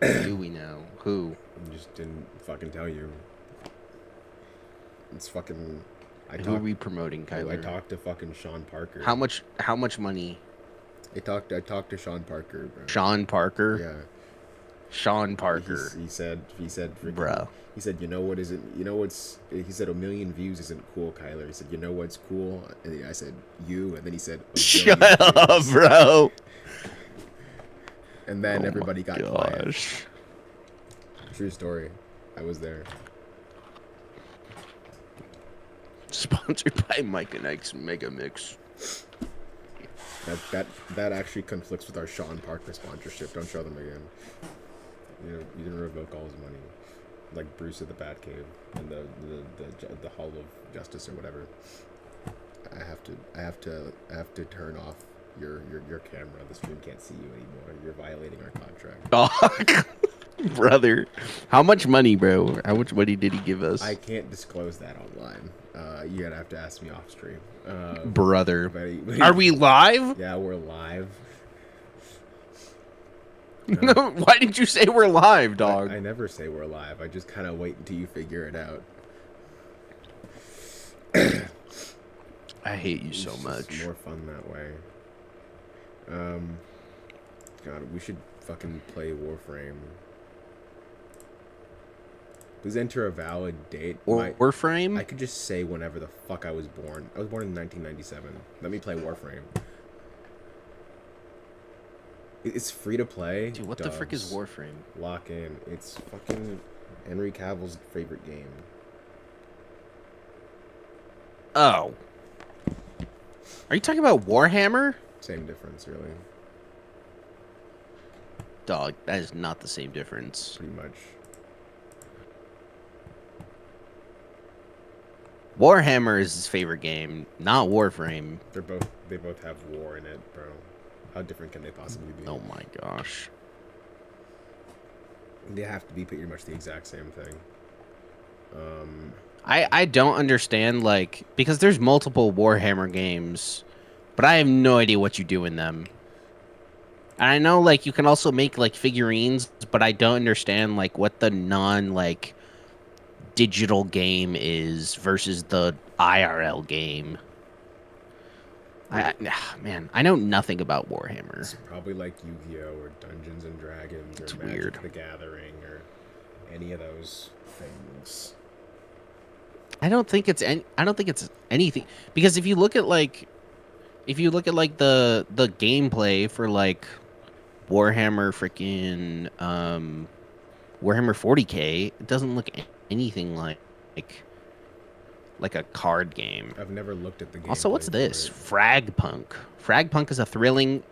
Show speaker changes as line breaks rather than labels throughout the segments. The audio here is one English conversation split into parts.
Do we know who?
I just didn't fucking tell you. It's fucking.
Who are we promoting,
I
Kyler?
talked to fucking Sean Parker.
How much? How much money?
I talked to Sean Parker, bro.
Sean Parker.
Yeah.
Sean Parker.
He said freaking,
Bro.
he said, you know what isn't, you know what's, he said, 1,000,000 views isn't cool, Kyler. He said, you know what's cool? And I said, you. And then he said,
Shut
1,000,000,000
up,
views.
bro.
And then
Oh
everybody
my
got quiet.
gosh.
True story. I was there.
Sponsored by Mike and Ike's Mega Mix.
That actually conflicts with our Sean Parker sponsorship. Don't show them again. You know, you didn't revoke all his money, like Bruce at the Batcave and the Hall of Justice or whatever. I have to turn off your camera. The stream can't see you anymore. You're violating our contract.
Dog. Brother. How much money, bro? How much money did he give us?
I can't disclose that online. You're gonna have to ask me off stream.
Brother.
But
Are we live?
Yeah, we're live.
No, why did you say we're live, dog?
I never say we're live. I just kind of wait until you figure it out.
I hate you
It's
so
just
much.
more fun that way. God, we should fucking play Warframe. Please enter a valid date. I
Warframe?
could just say whenever the fuck I was born. I was born in 1997. Let me play Warframe. It's free to play.
Dude, what the frick is Warframe?
Lock in. It's fucking Henry Cavill's favorite game.
Oh. Are you talking about Warhammer?
Same difference, really.
Dog, that is not the same difference.
Pretty much.
Warhammer is his favorite game, not Warframe.
They both have war in it, bro. How different can they possibly be?
Oh my gosh.
They have to be pretty much the exact same thing.
I don't understand, like, because there's multiple Warhammer games, but I have no idea what you do in them. And I know, like, you can also make, like, figurines, but I don't understand, like, what the like, digital game is versus the IRL game. Man, I know nothing about Warhammer.
It's probably like Yu-Gi-Oh! Or Dungeons and Dragons or
It's
Magic
weird.
the Gathering or any of those things.
I don't think it's anything, because if you look at like the gameplay for like Warhammer freaking Warhammer 40K, it doesn't look anything like a card game.
I've never looked at the game.
Also, what's this? Fragpunk. Fragpunk is a thrilling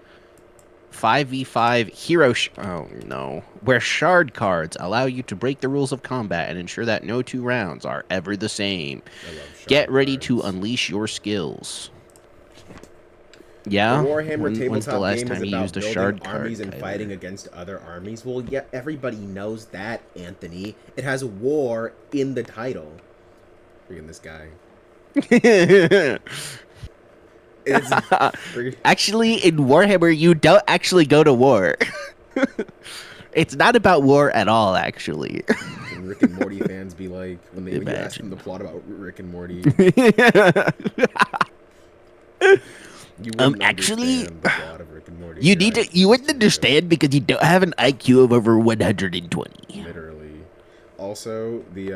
5v5 hero oh no, where shard cards allow you to break the rules of combat and ensure that no two rounds are ever the same.
I love shard
Get ready
cards.
to unleash your skills. Yeah.
The Warhammer
When's the
tabletop
last
game
time
is
you
about
used a
building
shard card?
armies and
Tyler?
fighting against other armies. Well, yeah, everybody knows that, Anthony. It has war in the title. Freaking this guy. It's
Actually, in Warhammer, you don't actually go to war. It's not about war at all, actually.
Can Rick and Morty fans be like when you ask them the plot about Rick and Morty? You wouldn't
actually,
understand the plot of Rick and Morty.
you need to. You wouldn't understand because you don't have an IQ of over 120.
Literally. Also, the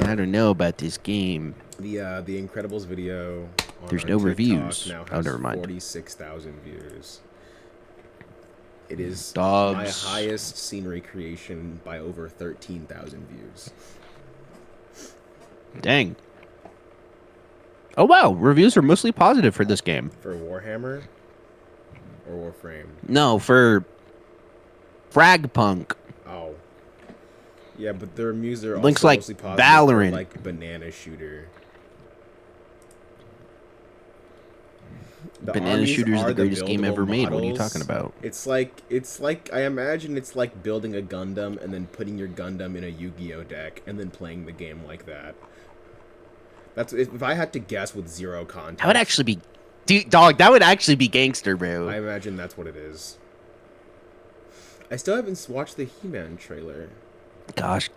I don't know about this game.
the Incredibles video. On
There's
our
no
TikTok
reviews.
Now
Oh,
has
never mind.
46,000 views. It is
Dogs.
my highest scenery creation by over 13,000 views.
Dang. Oh wow, reviews are mostly positive for this game.
For Warhammer or Warframe?
No, for Fragpunk.
Oh. Yeah, but the reviews are
Looks
also
like
mostly positive
Valorant.
for, like Banana Shooter. The
Banana
armies
Shooter is
are
the greatest game
buildable
ever made. What are you
models.
talking about?
It's like I imagine it's like building a Gundam and then putting your Gundam in a Yu-Gi-Oh deck and then playing the game like that. That's if I had to guess with zero context.
That would actually be, dude, dog. That would actually be gangster, bro.
I imagine that's what it is. I still haven't watched the He-Man trailer.
Gosh.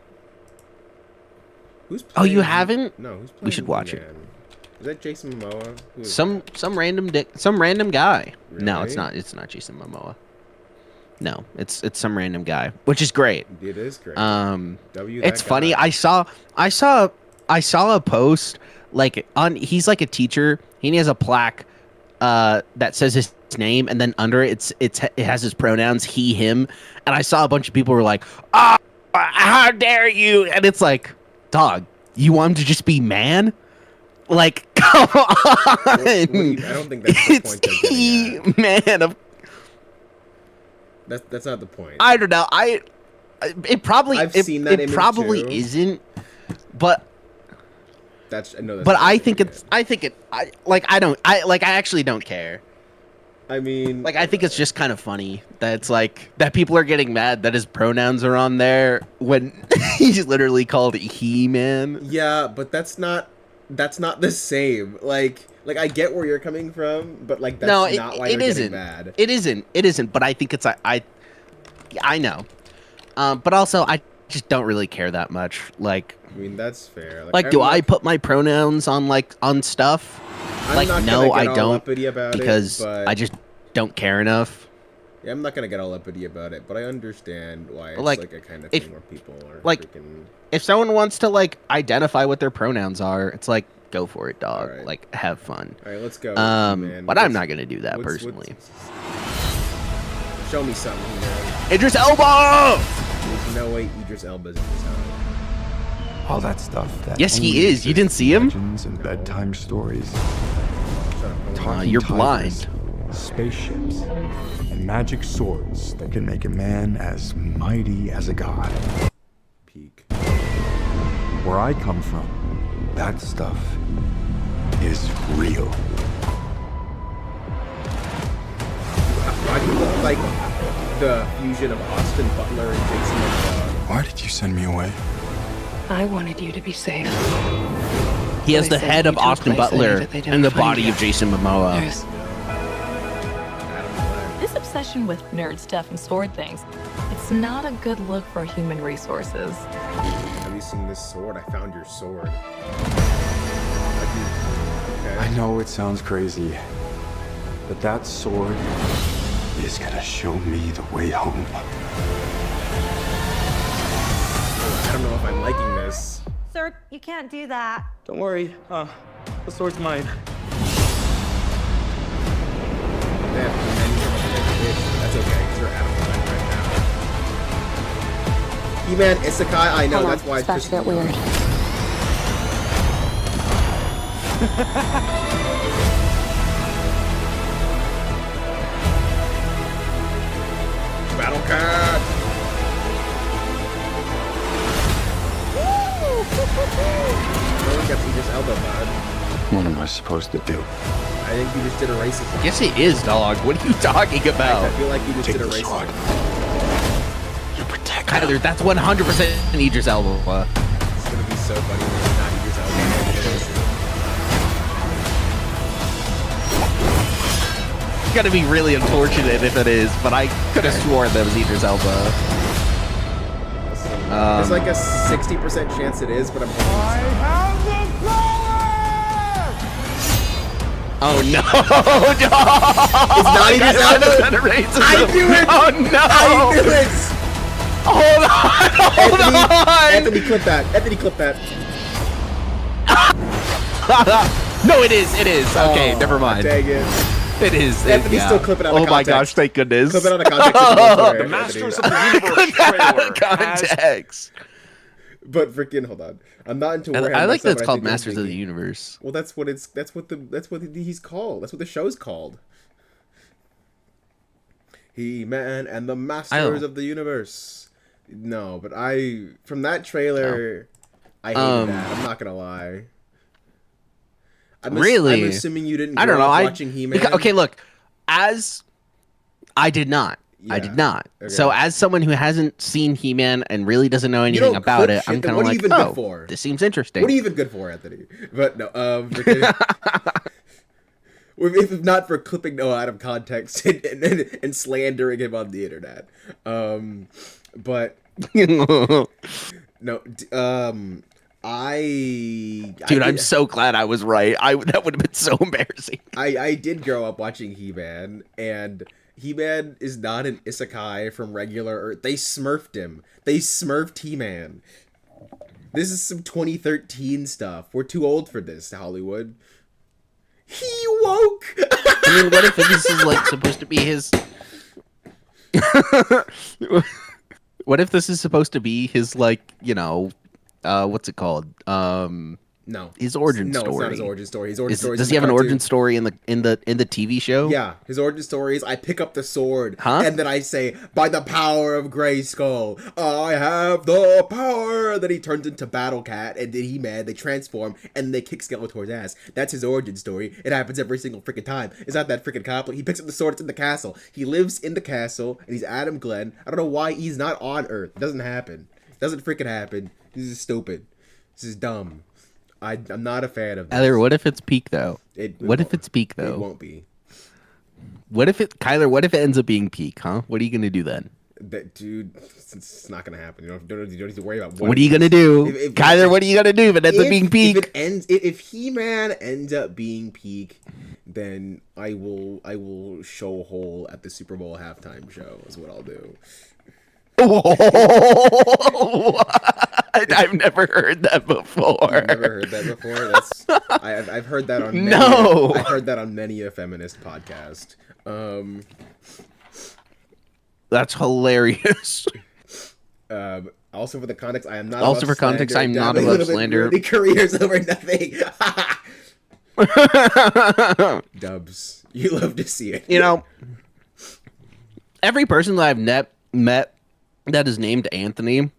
Who's
Oh, you
playing
haven't?
No, who's playing
We should watch it.
He-Man? Is that Jason Momoa? Who is
Some random guy. No, it's
Really?
not. It's not Jason Momoa. No, it's some random guy, which is great.
It is great. W.
It's
that
funny.
guy.
I saw a post like on. He's like a teacher. He has a plaque that says his name, and then under it, it has his pronouns he him. And I saw a bunch of people were like, "Ah, how dare you!" And it's like, dog, you want him to just be man? Like, come on.
I don't think that's the point they're
he
getting
man of.
at. That's not the point.
I don't know. It probably
I've
it,
seen that
it
image
probably
too.
isn't, but
That's no. That's
but
not
I
what
think
they're
it's I think it I actually don't care.
I mean,
Like I think it's just kind of funny that it's like that people are getting mad that his pronouns are on there when he's literally called He-Man.
yeah, but that's not the same. Like I get where you're coming from, but like that's
No,
not why
it
you're
isn't.
getting mad.
It isn't. But I think it's I know, but also I just don't really care that much. Like
I mean, that's fair.
like
I'm
do
not-
I put my pronouns on stuff?
I'm
like,
not
no,
gonna
I
get all
don't,
uppity about
Because
it, but
I just don't care enough.
yeah, I'm not gonna get all uppity about it, but I understand why it's
Like,
like a kind of
if-
thing where people are
like,
freaking.
If someone wants to like identify what their pronouns are, it's like go for it, dog.
Alright.
Like have fun.
All right, let's go. man.
But I'm
What's-
not gonna do that
what's-
personally.
Show me something, man.
Idris Elba.
There's no way Idris Elba's in this house.
All that stuff. That
Yes, he
only
is. You
exists
didn't see
in
him?
Legends and bedtime stories.
Shut up.
Talking
you're
tigers,
blind.
Spaceships and magic swords that can make a man as mighty as a god.
Peak.
Where I come from, that stuff is real.
Why do you look like the fusion of Austin Butler and Jason Momoa?
Why did you send me away?
I wanted you to be safe.
He has
They
the
said
head
you
of
took
Austin
place in
Butler
it, they don't
and the
find
body
you.
of Jason Momoa.
There's
This obsession with nerd stuff and sword things, it's not a good look for human resources.
Have you seen this sword? I found your sword. Okay.
I know it sounds crazy, but that sword is gonna show me the way home.
I don't know if I'm liking this.
Sir, you can't do that.
Don't worry, the sword's mine.
Man, that's okay, because you're out of line right now. He-Man Isekai, I know, that's why it's
about to get weird.
Battle Cat! No one gets Idris Elba, bud.
What am I supposed to do?
I think you just did a racism.
Yes, it is, dog. What are you talking
I
about?
feel like you just
Take
did a
the sword.
racism.
You protect
Tyler, that's 100% Idris Elba.
It's gonna be so funny when it's not Idris Elba.
It's gonna be really unfortunate if it is, but I could have sworn that was Idris Elba.
There's like a 60% chance it is, but I'm hoping it's not.
Oh no!
It's not Idris Elba! I knew it!
Oh no!
I knew it!
Hold on! Hold on!
Anthony, clip that. Anthony, clip that.
No, it is. It is. Okay,
Oh,
never mind.
Dang it.
It is.
Anthony,
yeah.
still clip it out of
Oh my
context.
gosh! Thank goodness.
Clip it on a context. Of
The Masters of the Universe trailer has
Context.
But freaking, hold on. I'm not into Warhammer.
I like that
myself,
it's
but I
called
think they're
Masters of the
geeky.
Universe.
Well, that's what he's called. That's what the show's called. He-Man and the Masters of the Universe. No, but from that trailer, I hated that. I'm not gonna lie.
Really?
I'm assuming you didn't.
I don't
grow
know.
up watching He-Man.
Okay, look. As I did not. I
Yeah,
did not.
okay.
So as someone who hasn't seen He-Man and really doesn't know anything
don't
about
cook
it,
shit,
I'm
then
kind
what
of
are you
like,
even good
oh,
for?
this seems interesting.
What are you even good for, Anthony? But no, freaking, if not for clipping Noah out of context and slandering him on the internet. But no,
Dude, I'm so glad I was right. That would have been so embarrassing.
I did grow up watching He-Man, and He-Man is not an isekai from regular Earth. They smurfed him. They smurfed He-Man. This is some 2013 stuff. We're too old for this, Hollywood. He woke!
I mean, what if this is, like, supposed to be his... What if this is supposed to be his, like, you know... what's it called?
No.
His origin story.
No, it's not his origin story. His origin story
does he have an origin story in the TV show?
Yeah, his origin story is I pick up the sword,
Huh?
and then I say, by the power of Grayskull, I have the power. Then he turns into Battle Cat, and then He-Man, they transform, and they kick Skeletor's ass. That's his origin story. It happens every single freaking time. It's not that freaking complicated. He picks up the sword, it's in the castle. He lives in the castle, and he's Adam Glenn. I don't know why he's not on Earth. It doesn't happen. It doesn't freaking happen. This is stupid. This is dumb. I'm not a fan of this.
Tyler, what if it's peak though? What if
won't.
it's peak though?
It won't be.
What if it, Kyler? What if it ends up being peak? Huh? What are you gonna do then?
That dude, it's not gonna happen. You don't need to worry about
What are you gonna do,
if-
Kyler? What are you gonna do if it ends up being peak?
If He-Man ends up being peak, then I will show hole at the Super Bowl halftime show. Is what I'll do.
I've never heard that before.
You've never heard that before? That's I've heard that on I've heard that on many a feminist podcast.
That's hilarious.
Also for the context, I am not.
Also
above
for context,
slander.
I'm not
Dabbing a
above
little bit
slander.
ruining careers over nothing. Dubs, you love to see it.
You know, every person that I've met that is named Anthony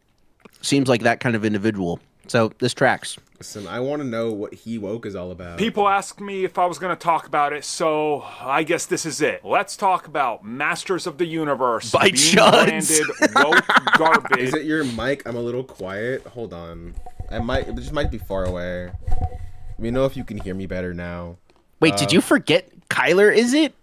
seems like that kind of individual. So this tracks.
Listen, I want to know what He Woke is all about.
People asked me if I was going to talk about it, so I guess this is it. Let's talk about Masters of the Universe
By
being
Chuds.
branded woke garbage.
Is it your mic? I'm a little quiet. Hold on. It just might be far away. Let me know if you can hear me better now.
Wait, did you forget Kyler? Is it?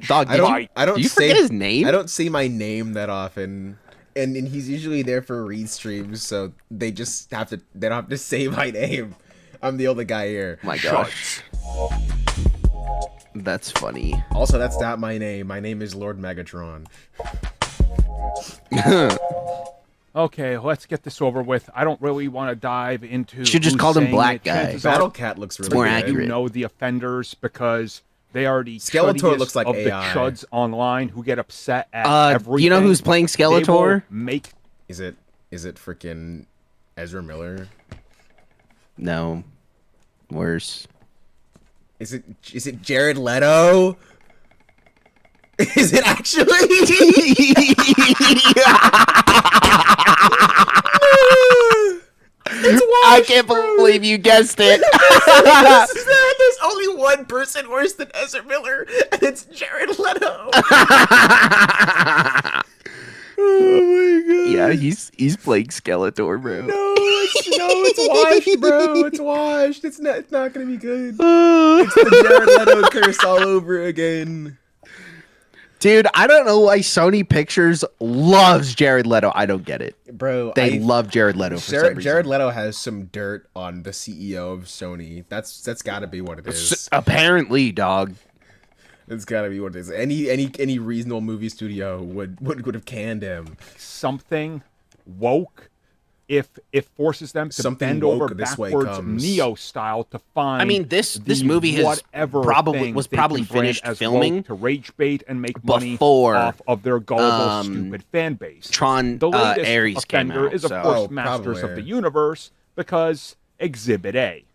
Dog,
I don't.
did you forget his name?
I don't say my name that often, and he's usually there for read streams, so they just have to. They don't have to say my name. I'm the only guy here.
My gosh, that's funny.
Also, that's not my name. My name is Lord Megatron.
Okay, let's get this over with. I don't really want to dive into.
Should just
who's
call them
saying
black
it.
guy.
Chances are
Battle Cat looks really
more
good.
accurate.
You know the offenders because they are the
Skeletor
chuddiest
looks like
of the
AI.
chuds online who get upset at everything.
You know who's playing
They will
Skeletor?
make
Is it freaking Ezra Miller?
No, worse.
Is it Jared Leto? Is it actually?
I can't believe you guessed it.
There's only one person worse than Ezra Miller, and it's Jared Leto. Oh my god.
Yeah, he's playing Skeletor, bro.
It's washed, bro. It's washed. It's not gonna be good. It's the Jared Leto curse all over again.
Dude, I don't know why Sony Pictures loves Jared Leto. I don't get it.
Bro,
They love Jared Leto for some reason.
Jared Leto has some dirt on the CEO of Sony. That's got to be what it is.
Apparently, dog.
It's got to be what it is. Any reasonable movie studio would have canned him.
something woke if it forces them to
Something
bend
woke
over
this way
backwards
comes.
Neo style to find.
I mean, this
the
movie has
whatever
probably
thing
was
they
probably
can brand
finished
as
filming
woke to rage bait and make money
before,
off of their gullible, stupid fan base.
Tron
The latest
Ares came
offender
out,
is of
so-
course
Oh,
Masters of
probably.
the Universe because Exhibit A.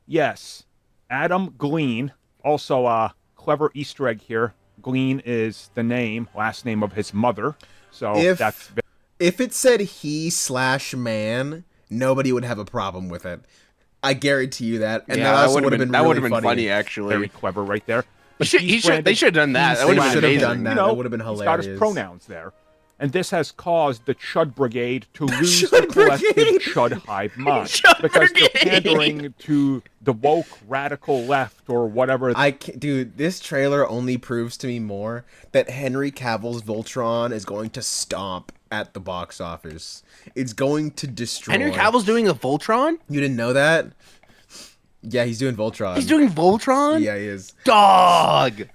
Yes, Adam Glean. Also, a clever Easter egg here. Glean is the last name of his mother. So that's
If it said he/man, nobody would have a problem with it. I guarantee you that. And that also would have been really funny.
actually.
very clever right there.
They should have done that. That
They
would have
should
been
have
amazing.
done that.
You know,
That would have been
he's got his
hilarious.
pronouns there. And this has caused the Chud Brigade to lose
Chud
the collective
Brigade!
Chud hive mind.
Chud
because they're
Brigade!
pandering to the woke radical left or whatever.
Dude, this trailer only proves to me more that Henry Cavill's Voltron is going to stomp at the box office. It's going to destroy.
Henry Cavill's doing a Voltron?
You didn't know that? Yeah, he's doing Voltron.
He's doing Voltron?
Yeah, he is.
Dog!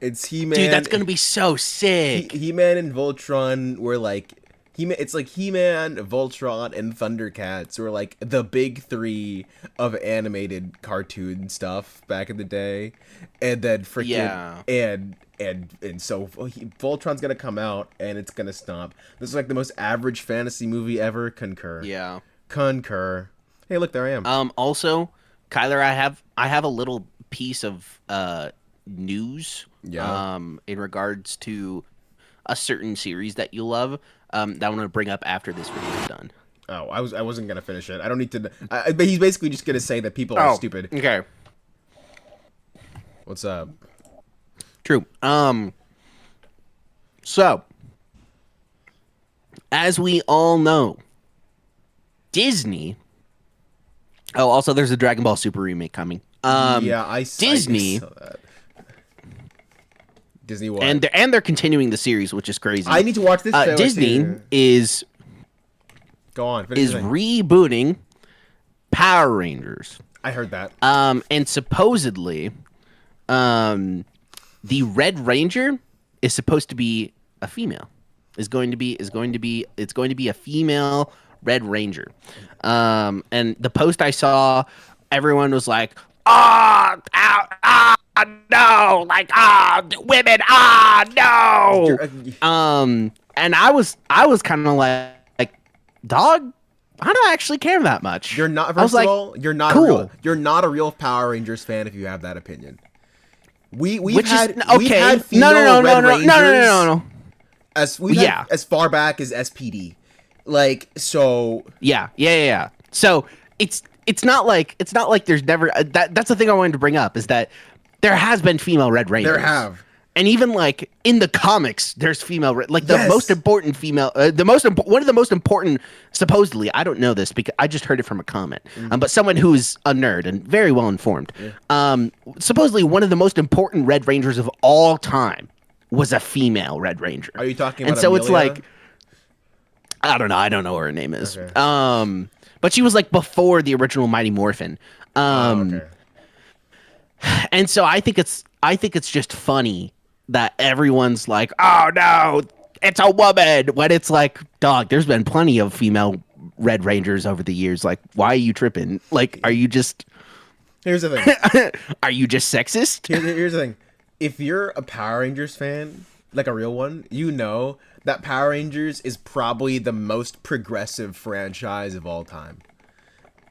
It's He-Man.
Dude, that's gonna be so sick.
He-Man and Voltron were like it's like He-Man, Voltron, and Thundercats were like the big three of animated cartoon stuff back in the day, and then freaking
Yeah.
and so Voltron's gonna come out and it's gonna stomp. This is like the most average fantasy movie ever. Concur.
Yeah.
Concur. Hey, look, there I am.
Also, Kyler, I have a little piece of news.
Yeah.
In regards to a certain series that you love. That I'm gonna bring up after this video is done.
Oh, I wasn't gonna finish it. I don't need to. But he's basically just gonna say that people are stupid.
Okay.
What's up?
True. So, as we all know, Disney. Oh, also, there's a Dragon Ball Super remake coming.
Yeah,
Disney.
I saw that. Disney what?
And they're continuing the series, which is crazy.
I need to watch this show.
Disney is
Go on. Finish the thing.
rebooting Power Rangers.
I heard that.
And supposedly, the Red Ranger is supposed to be a female. It's going to be a female Red Ranger. And the post I saw, everyone was like, no, like, women, no. And I was kind of like, dog, I don't actually care that much.
You're not.
I was
First
like,
of all, you're not
cool.
you're not a real Power Rangers fan if you have that opinion. We've
Which
had
is okay.
had female Red Rangers
No.
As we had as far back as SPD. Like, so
Yeah. So it's not like there's never that's the thing I wanted to bring up is that there has been female Red Rangers.
there have.
And even like in the comics, there's female like the
Yes.
most important female, one of the most important. Supposedly, I don't know this because I just heard it from a comment. But someone who's a nerd and very well informed. Supposedly, one of the most important Red Rangers of all time was a female Red Ranger.
Are you talking
And
about
so it's
Amelia?
like, I don't know. I don't know what her name is.
Okay.
But she was like before the original Mighty Morphin.
Okay.
And so I think it's just funny that everyone's like, oh no, it's a woman. When it's like, dog, there's been plenty of female Red Rangers over the years. Like, why are you tripping? Like, are you just
Here's the thing.
are you just sexist?
Here's the thing. If you're a Power Rangers fan, like a real one, you know that Power Rangers is probably the most progressive franchise of all time.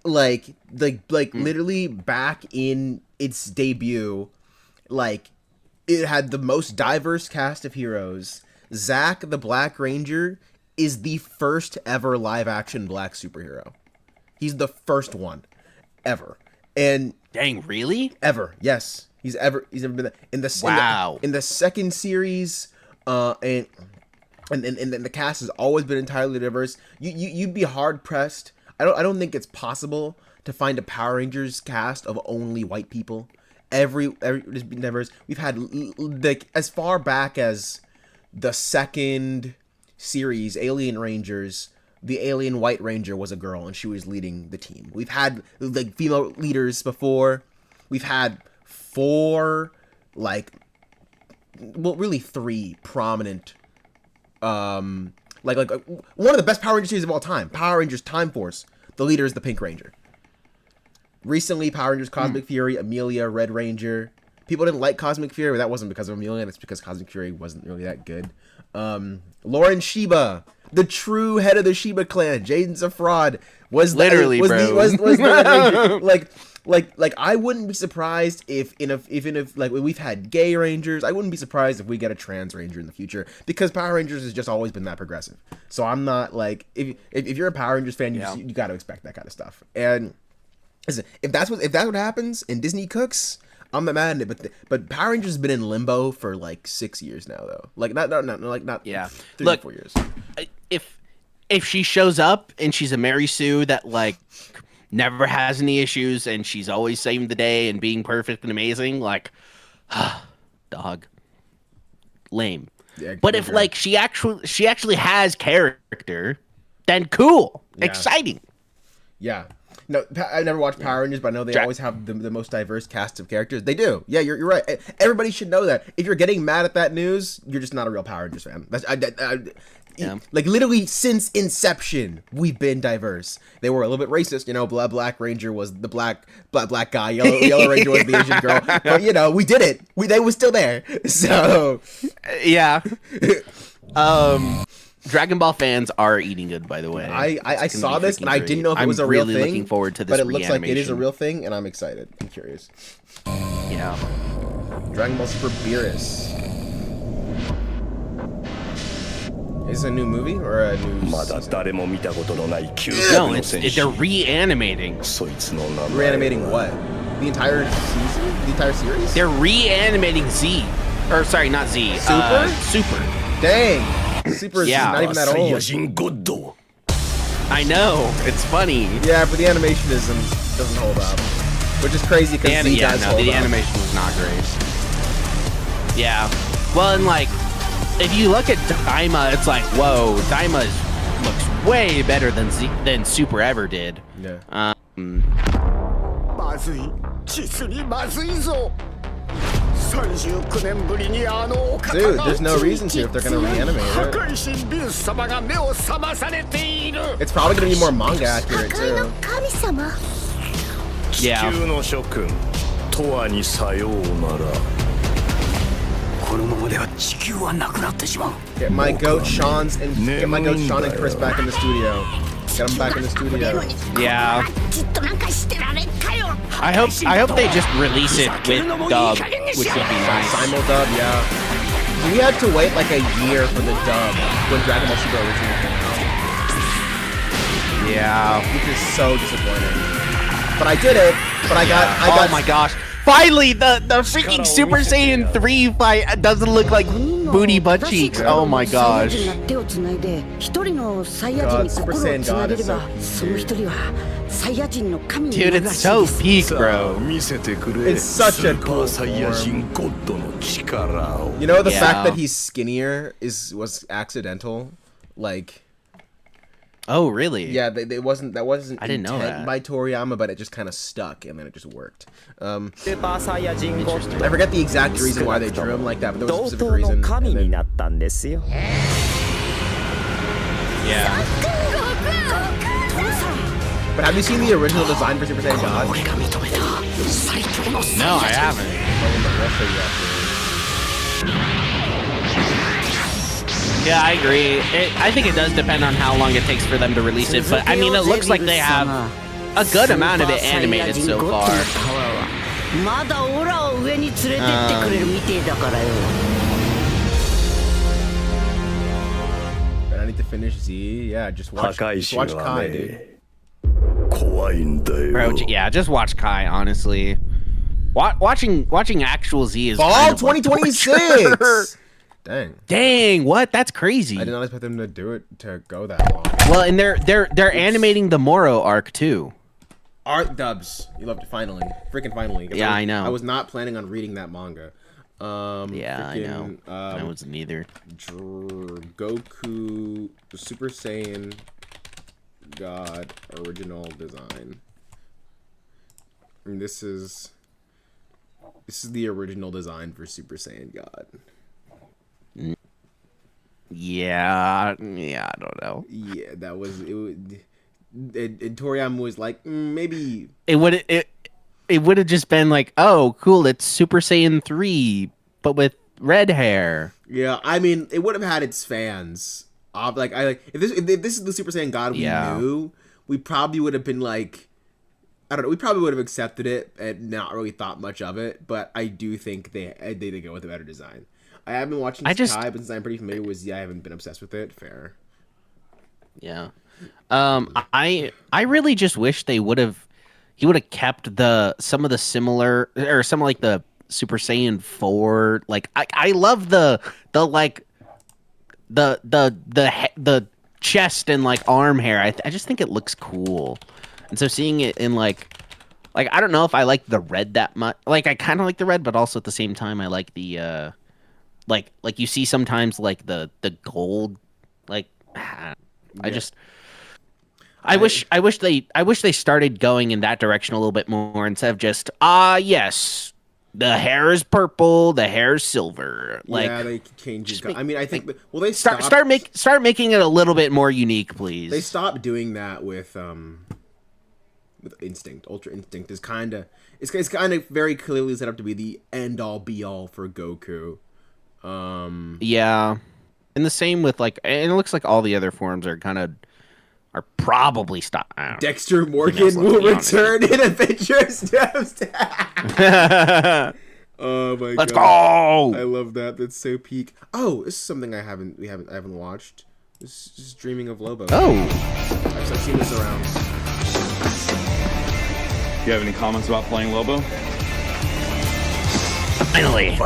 Like literally back in its debut, like it had the most diverse cast of heroes. Zack the Black Ranger is the first ever live action black superhero. He's the first one ever. And
Dang, really?
ever, yes. He's ever been in the
Wow.
in the second series, and the cast has always been entirely diverse. You'd be hard pressed. I don't think it's possible to find a Power Rangers cast of only white people. Every there's been diverse. We've had like as far back as the second series, Alien Rangers. The alien White Ranger was a girl, and she was leading the team. We've had like female leaders before. We've had 4, like, well, really 3 prominent, like one of the best Power Ranger series of all time, Power Rangers Time Force. The leader is the Pink Ranger. Recently, Power Rangers Cosmic Fury, Amelia, Red Ranger. People didn't like Cosmic Fury, but that wasn't because of Amelia, and it's because Cosmic Fury wasn't really that good. Lauren Sheba, the true head of the Sheba clan, Jaden's a fraud, was
Literally,
was
bro.
the Red Ranger. Like I wouldn't be surprised if like we've had gay Rangers. I wouldn't be surprised if we get a trans Ranger in the future because Power Rangers has just always been that progressive. So I'm not like if you're a Power Rangers fan, you got to expect that kind of stuff. And listen, if that's what happens and Disney cooks, I'm not mad at it, but Power Rangers has been in limbo for like 6 years now, though. Like not like not
Yeah.
3
Look,
or 4 years.
If she shows up and she's a Mary Sue that like never has any issues and she's always saving the day and being perfect and amazing, like, dog, lame.
Yeah,
But if like she actually has character, then cool,
Yeah.
exciting.
Yeah. No, I never watched Power Rangers, but I know they always have the most diverse cast of characters. They do. Yeah, you're right. Everybody should know that. If you're getting mad at that news, you're just not a real Power Rangers fan. Like literally since inception, we've been diverse. They were a little bit racist, you know. Black Ranger was the black guy. Yellow Ranger was the Asian girl. But you know, we did it. They were still there. So
yeah. Dragon Ball fans are eating good, by the way.
I
It's gonna
saw
be
this,
freaking
and I
great.
didn't know if it
I'm
was a real
really
thing.
looking forward to this.
But it looks like it is a
reanimation.
real thing, and I'm excited. I'm curious.
Yeah.
Dragon Ball Super Beerus. Is it a new movie or a new season?
No, they're reanimating.
Reanimating what? The entire season? The entire series?
They're reanimating Z. Or sorry, not Z.
Super?
Super.
Dang! Super is
Yeah.
not even that old.
I know. It's funny.
Yeah, but the animation doesn't hold up. Which is crazy because Z does hold
the
up.
animation was not great. Yeah. Well, and like, if you look at Daima, it's like, whoa, Daima looks way better than Super ever did.
Yeah. Dude, there's no reason to if they're gonna reanimate it. It's probably gonna be more manga accurate too.
Yeah.
Get my goat Sean and Chris back in the studio. Get them back in the studio.
Yeah. I hope they just release it with dub, which would be nice.
Simul dub, yeah. We had to wait like a year for the dub when Dragon Ball Super originally came out.
Yeah.
Which is so disappointing. But I did it. But I got.
Oh my gosh. Finally, the freaking Super Saiyan 3 fight doesn't look like booty butt cheeks. Oh my gosh.
God, Super Saiyan God is so cute,
Dude, it's so peak, bro.
It's such a cool form. You know, the fact that he's skinnier was accidental. Like,
oh really?
yeah, that wasn't
I didn't know
intent
that.
by Toriyama, but it just kind of stuck, and then it just worked.
Interesting.
I forget the exact reason why they drew him like that, but there was a specific reason. and then-
Yeah.
But have you seen the original design for Super Saiyan God?
No, I haven't.
I'll show you after.
Yeah, I agree. I think it does depend on how long it takes for them to release it, but I mean, it looks like they have a good amount of it animated so far.
But I need to finish Z. Yeah, just watch Kai, dude.
Bro, yeah, just watch Kai, honestly. Watching actual Z is
Fall
kind of like
2026.
torture.
Dang.
Dang, what? That's crazy.
I did not expect them to do it to go that long.
Well, and they're animating the Moro arc too.
Art dubs. You loved it finally. Freaking finally. 'Cause
Yeah, I know.
I was not planning on reading that manga.
Yeah, I know. I wasn't either.
Goku Super Saiyan God original design. And this is the original design for Super Saiyan God.
Yeah, I don't know.
Yeah, that was it. Toriyama was like, maybe
It would have just been like, oh, cool, it's Super Saiyan 3, but with red hair.
Yeah, I mean, it would have had its fans. If this is the Super Saiyan God we knew, we probably would have been like, I don't know, we probably would have accepted it and not really thought much of it. But I do think they did go with a better design. I have been watching Kai, but since I'm pretty familiar with Z, I haven't been obsessed with it. Fair.
Yeah. I really just wish they would have, he would have kept some of the similar, or some of like the Super Saiyan 4. Like I love the chest and like arm hair. I just think it looks cool. And so seeing it in like I don't know if I like the red that much. Like I kind of like the red, but also at the same time I like the like you see sometimes like the gold. Like I wish they started going in that direction a little bit more instead of just yes, the hair is purple, the hair is silver. Like,
yeah, they change it. I mean, I think they
start making it a little bit more unique, please.
They stopped doing that with Instinct. Ultra Instinct is kind of it's kind of very clearly set up to be the end all be all for Goku.
Yeah, and the same with like, and it looks like all the other forms are probably stopped.
Dexter Morgan will return in Avengers. Oh my god!
Let's go!
I love that. That's so peak. Oh, this is something I haven't watched. This is just Dreaming of Lobo.
Oh,
I've seen this around.
You have any comments about playing Lobo?
Finally.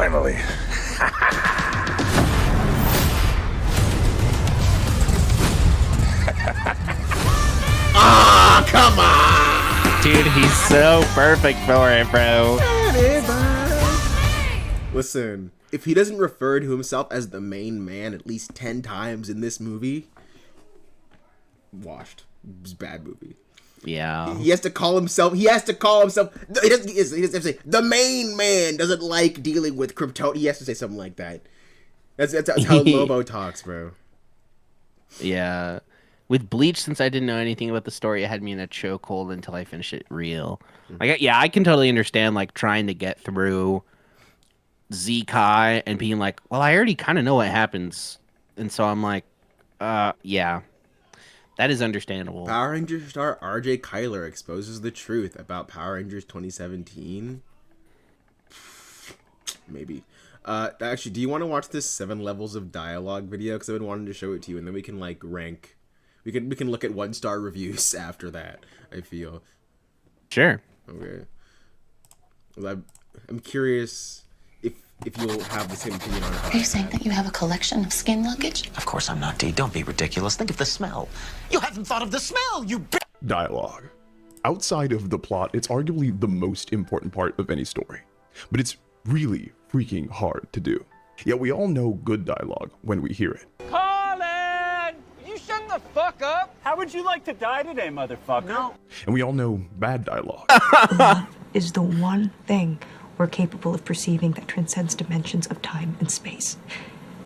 Ah, come on!
Dude, he's so perfect for it, bro.
Listen, if he doesn't refer to himself as the main man at least 10 times in this movie, washed. It's a bad movie.
Yeah.
He has to call himself. He doesn't have to say the main man doesn't like dealing with Krypton. He has to say something like that. That's how Lobo talks, bro.
Yeah. With Bleach, since I didn't know anything about the story, it had me in a chokehold until I finished it real. I can totally understand like trying to get through Z-Kai and being like, well, I already kind of know what happens, and so I'm like, yeah, that is understandable.
Power Rangers star RJ Kyler exposes the truth about Power Rangers 2017. Maybe. Actually, do you want to watch this 7 levels of dialogue video? Because I've been wanting to show it to you, and then we can like rank. We can look at 1-star reviews after that. I feel.
Sure.
Okay. Well, I'm curious if you'll have the same opinion on it.
Are you saying that you have a collection of skin luggage?
Of course I'm not, Dee. Don't be ridiculous. Think of the smell. You haven't thought of the smell, you b-
Dialogue. Outside of the plot, it's arguably the most important part of any story. But it's really freaking hard to do. Yet we all know good dialogue when we hear it.
Colin! You shut the fuck up! How would you like to die today, motherfucker? No.
And we all know bad dialogue.
Love is the one thing we're capable of perceiving that transcends dimensions of time and space.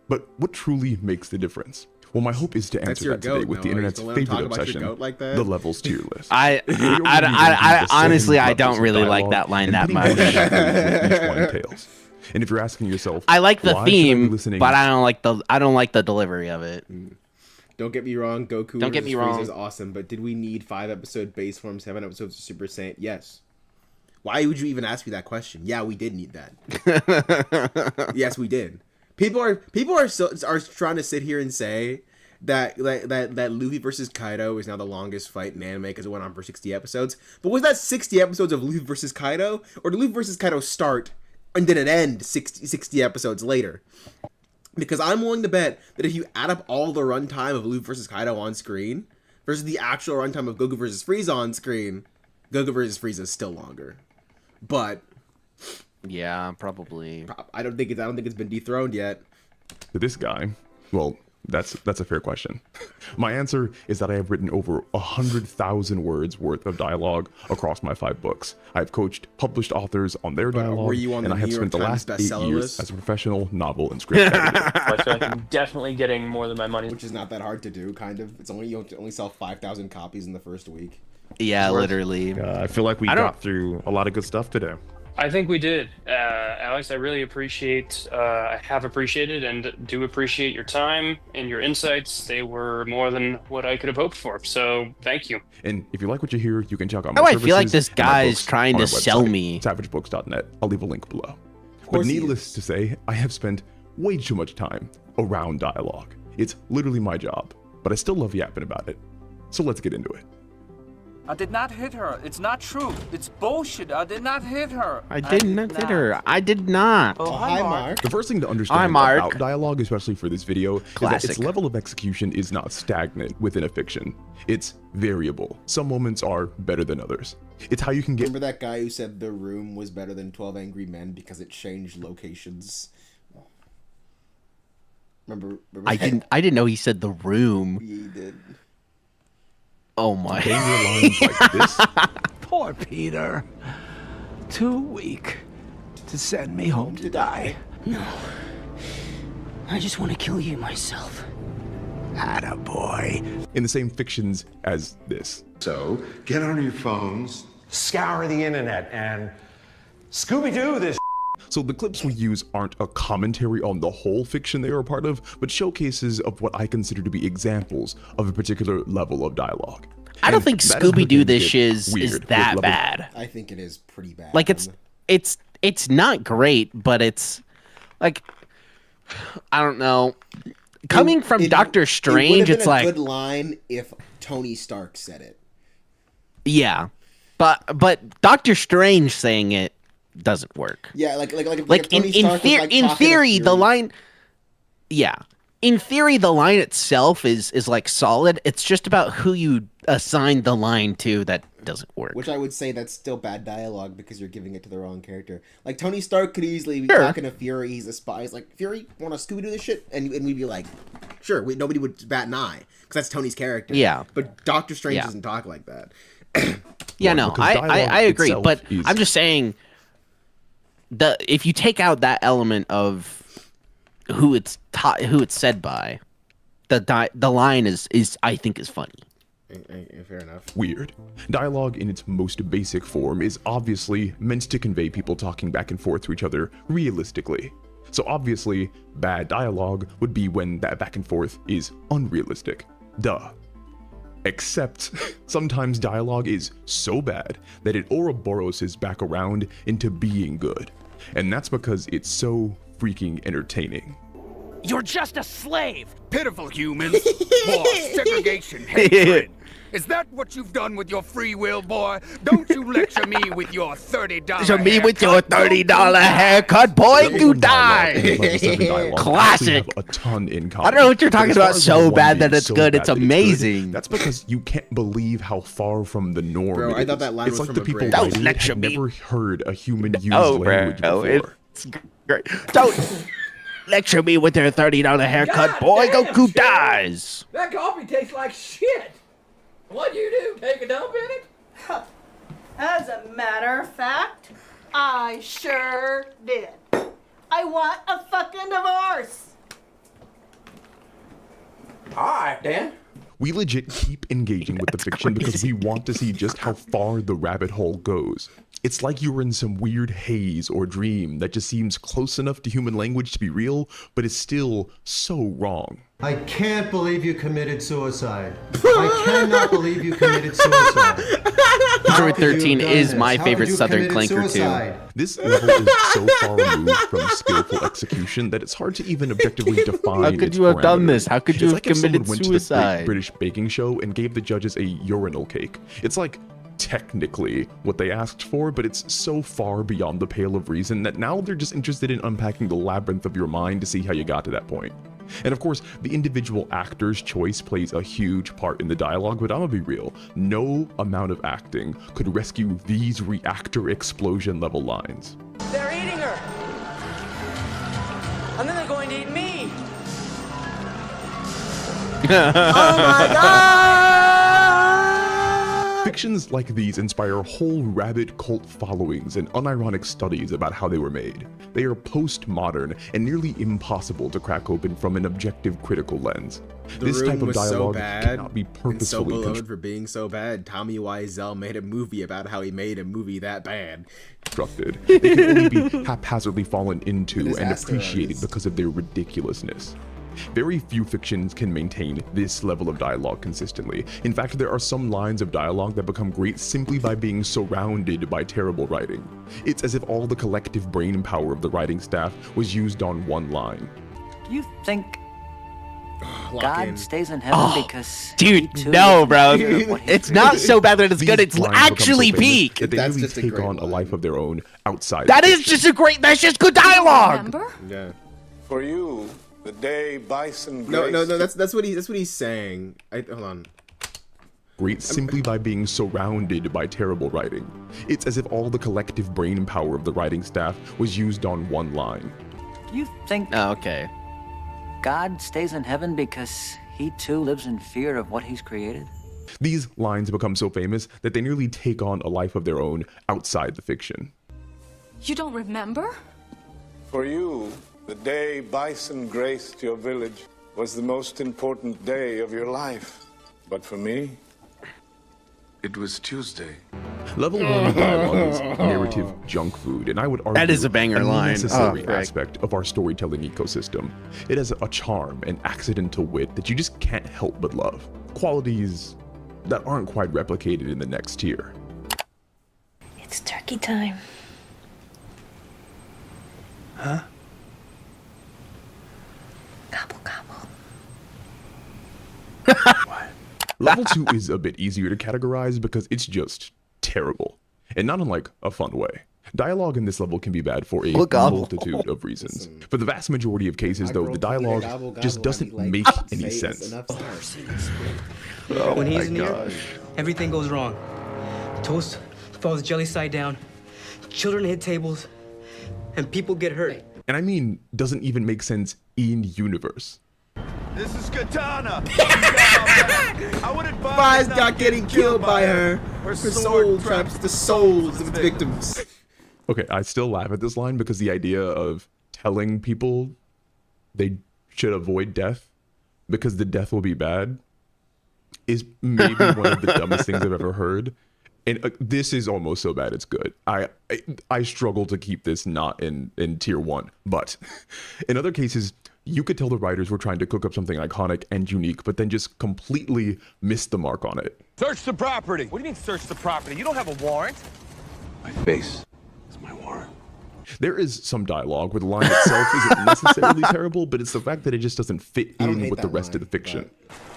But what truly makes the difference? Well, my hope is to answer that today with the internet's favorite obsession, the levels tier list.
I honestly, I don't really like that line that much.
And if you're asking yourself,
I like the theme, but I don't like the delivery of it.
Don't get me wrong, Goku
Don't get me wrong.
is awesome, but did we need 5-episode base form, 7 episodes of Super Saiyan? Yes. Why would you even ask me that question? Yeah, we did need that. Yes, we did. People are trying to sit here and say that Luffy versus Kaido is now the longest fight in anime because it went on for 60 episodes. But was that 60 episodes of Luffy versus Kaido, or did Luffy versus Kaido start and then it end 60 episodes later? Because I'm willing to bet that if you add up all the runtime of Luffy versus Kaido on screen versus the actual runtime of Goku versus Frieza on screen, Goku versus Frieza is still longer. But
yeah, probably.
I don't think it's been dethroned yet.
To this guy, well, that's a fair question. My answer is that I have written over 100,000 words worth of dialogue across my 5 books. I've coached published authors on their dialogue, and I have spent the last 8 years as a professional novel and script editor.
I feel like I'm definitely getting more than my money.
Which is not that hard to do, kind of. It's you only sell 5,000 copies in the first week.
Yeah, literally.
I feel like we got through a lot of good stuff today.
I think we did. Alex, I really I have appreciated and do appreciate your time and your insights. They were more than what I could have hoped for. So thank you.
And if you like what you hear, you can check out my
I feel like this guy is trying to sell me.
SavageBooks.net. I'll leave a link below. But needless to say, I have spent way too much time around dialogue. It's literally my job, but I still love yapping about it. So let's get into it.
I did not hit her. It's not true. It's bullshit. I did not hit her.
I did not hit her. I did not.
Oh, hi, Mark.
The first thing to understand
Hi, Mark.
about dialogue, especially for this video, is that its
Classic.
level of execution is not stagnant within a fiction. It's variable. Some moments are better than others. It's how you can get...
Remember that guy who said The Room was better than 12 Angry Men because it changed locations? Remember
I didn't know he said The Room.
He did.
Oh my.
lines like this.
Poor Peter. Too weak to send me home to die.
No. I just want to kill you myself.
Attaboy.
In the same fictions as this.
So, get on your phones,
Scour the internet and Scooby-Doo this.
So the clips we use aren't a commentary on the whole fiction they are a part of, but showcases of what I consider to be examples of a particular level of dialogue.
I don't think
that is where
Scooby-Doo
things
this
get
shiz
weird
is
with
that
level-
bad.
I think it is pretty bad.
Like it's not great, but it's like I don't know. Coming from Doctor Strange, it's like
a good line if Tony Stark said it.
Yeah, but Doctor Strange saying it doesn't work.
Yeah, like if
Like
Tony Stark was, like,
in
talking to
theory, the
Fury-
line. Yeah, in theory, the line itself is like solid. It's just about who you assign the line to that doesn't work.
Which I would say that's still bad dialogue because you're giving it to the wrong character. Like Tony Stark could easily be
Sure.
talking to Fury. He's a spy. He's like, Fury, want to Scooby-Doo this shit? And we'd be like, sure. Nobody would bat an eye because that's Tony's character.
Yeah.
But Doctor Strange
Yeah.
doesn't talk like that.
Yeah,
Well,
no,
because
I
dialogue
agree,
itself
but
is-
I'm just saying if you take out that element of who it's said by, the line is I think is funny.
Fair enough.
Weird. Dialogue in its most basic form is obviously meant to convey people talking back and forth to each other realistically. So obviously, bad dialogue would be when that back and forth is unrealistic. Duh. Except, sometimes dialogue is so bad that it Ouroboroses back around into being good. And that's because it's so freaking entertaining.
You're just a slave. Pitiful humans. War, segregation, hatred. Is that what you've done with your free will, boy? Don't you lecture me with your $30
So me with your $30 haircut, boy, you die. Classic.
Have a ton in common.
I don't know what you're talking
But as far
about
as
so
the one
bad
being
that it's
so
good.
bad
It's
that
amazing.
That's because you can't believe how far from the norm
Bro,
it
I thought
is.
that line
it's
was
like
from
the
a
people
bridge.
writing
Don't
it
lecture
had
me.
never heard a human use
Oh,
language
bro,
before.
it's great. Don't lecture me with your $30 haircut, boy. Goku dies.
That coffee tastes like shit. What'd you do? Take a dump in it?
As a matter of fact, I sure did. I want a fucking divorce.
All right, then.
We legit keep engaging with the fiction because we want to see just how far the rabbit hole goes. It's like you were in some weird haze or dream that just seems close enough to human language to be real, but is still so wrong.
I can't believe you committed suicide. I cannot believe you committed suicide.
Android 13 is my
How
favorite
could you
Southern
committed
clanker
suicide?
too.
This level is so far removed from skillful execution that it's hard to even objectively define.
How could
its
you have done
parameters.
this? How could you
It's
have
like if someone
committed
went to the
suicide?
British Baking Show and gave the judges a urinal cake. It's like technically what they asked for, but it's so far beyond the pale of reason that now they're just interested in unpacking the labyrinth of your mind to see how you got to that point. And of course, the individual actor's choice plays a huge part in the dialogue, but I'm gonna be real, no amount of acting could rescue these reactor explosion level lines.
They're eating her. And then they're going to eat me.
Oh my god!
Fictions like these inspire whole rabid cult followings and unironic studies about how they were made. They are postmodern and nearly impossible to crack open from an objective critical lens.
The
This
Room
type of
was so
dialogue
bad
cannot be
and so
purposefully
beloved for being so bad. Tommy Wiseau made a movie about how he made a movie that bad.
constructed. They can only be haphazardly fallen into and
Disaster
appreciated
artist.
because of their ridiculousness. Very few fictions can maintain this level of dialogue consistently. In fact, there are some lines of dialogue that become great simply by being surrounded by terrible writing. It's as if all the collective brain power of the writing staff was used on one line.
You think
God stays in heaven because
Dude,
he too
no,
lives
bro.
in fear of what he
It's not so bad that it's good.
These
It's
lines become
actually
so famous
peak.
that they
That's
really
just a
take
great
on a
line.
life of their own outside.
That
the
is
fiction.
just a great. That's just good dialogue.
Remember?
Yeah.
For you, the day Bison
No, no, no. That's what he's saying. Hold on.
Great simply by being surrounded by terrible writing. It's as if all the collective brain power of the writing staff was used on one line.
You think
Oh, okay.
God stays in heaven because he too lives in fear of what he's created?
These lines become so famous that they nearly take on a life of their own outside the fiction.
You don't remember?
For you, the day Bison graced your village was the most important day of your life. But for me, it was Tuesday.
Level 1 dialogue is narrative junk food, and I would argue
That is a banger line.
necessary
Oh, Greg.
aspect of our storytelling ecosystem. It has a charm and accidental wit that you just can't help but love. Qualities that aren't quite replicated in the next tier.
It's turkey time.
Huh?
Gobble, gobble.
Level 2 is a bit easier to categorize because it's just terrible, and not in like a fun way. Dialogue in this level can be bad for a multitude of reasons. For the vast majority of cases, though, the dialogue just doesn't make any sense.
Oh
When he's in here, everything goes wrong. Toast falls jelly side down, children hit tables, and people get hurt.
And I mean, doesn't even make sense in universe.
This is Katana. I would
advise not getting killed by her. Her soul traps the souls of its victims.
Okay, I still laugh at this line because the idea of telling people they should avoid death because the death will be bad is maybe one of the dumbest things I've ever heard. And this is almost so bad it's good. I struggle to keep this not in tier 1. But in other cases, you could tell the writers were trying to cook up something iconic and unique, but then just completely missed the mark on it.
Search the property. What do you mean search the property? You don't have a warrant.
My face is my warrant.
There is some dialogue where the line itself isn't necessarily terrible, but it's the fact that it just doesn't fit in with the rest of the fiction.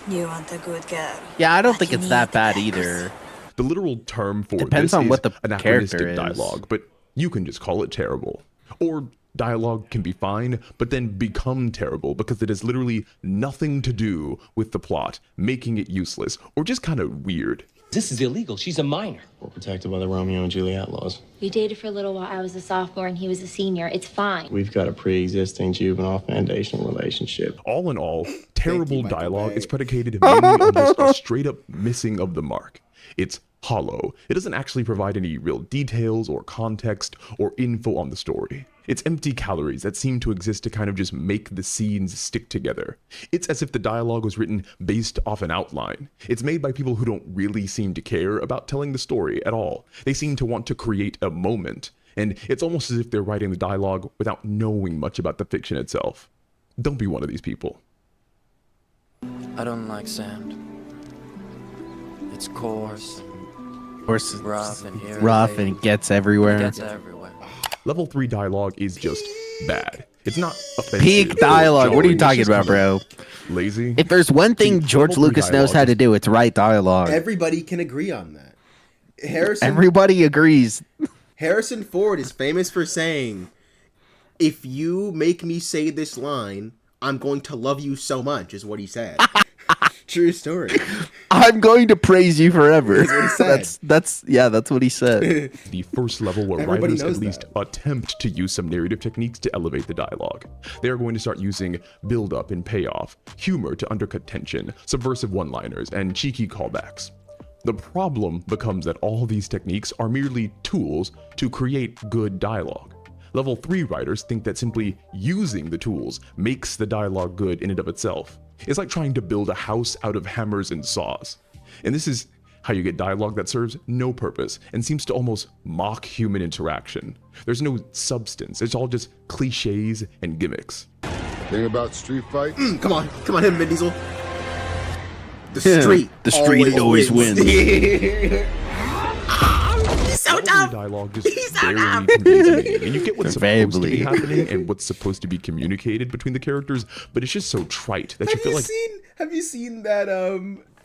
You want a good girl.
Yeah, I don't think it's that bad either.
The literal term for
Depends
this
on
is
what the
anachronistic
character is.
dialogue, but you can just call it terrible. Or dialogue can be fine, but then become terrible because it has literally nothing to do with the plot, making it useless, or just kind of weird.
This is illegal. She's a minor.
We're protected by the Romeo and Juliet laws.
We dated for a little while. I was a sophomore and he was a senior. It's fine.
We've got a pre-existing juvenile foundational relationship.
All in all, terrible dialogue is predicated mainly on just a straight up missing of the mark. It's hollow. It doesn't actually provide any real details or context or info on the story. It's empty calories that seem to exist to kind of just make the scenes stick together. It's as if the dialogue was written based off an outline. It's made by people who don't really seem to care about telling the story at all. They seem to want to create a moment, and it's almost as if they're writing the dialogue without knowing much about the fiction itself. Don't be one of these people.
I don't like sand. It's coarse, rough, and
rough, and it gets everywhere.
It gets everywhere.
Level 3 dialogue is just bad. It's not offensive.
Peak dialogue. What are you talking about, bro?
Lazy.
If there's one thing George
level 3
Lucas knows
dialogue
how to do, it's write dialogue.
Everybody can agree on that.
Everybody agrees.
Harrison Ford is famous for saying, "If you make me say this line, I'm going to love you so much," is what he said. True story.
I'm going to praise you forever.
That's what he said.
That's what he said.
The first level where
Everybody
writers at
knows
least attempt to use some narrative techniques to elevate the dialogue. They are going to start using build-up and payoff, humor to undercut tension, subversive one-liners, and cheeky callbacks. The problem becomes that all these techniques are merely tools to create good dialogue. Level 3 writers think that simply using the tools makes the dialogue good in and of itself. It's like trying to build a house out of hammers and saws. And this is how you get dialogue that serves no purpose and seems to almost mock human interaction. There's no substance, it's all just cliches and gimmicks.
Thing about street fight?
Come on, him, Vin Diesel. The street
always wins.
This so
dumb. Dialogue just barely conveys meaning, and you get what's supposed to be happening and what's supposed to be communicated between the characters, but it's just so trite that you feel like.
Have you seen that?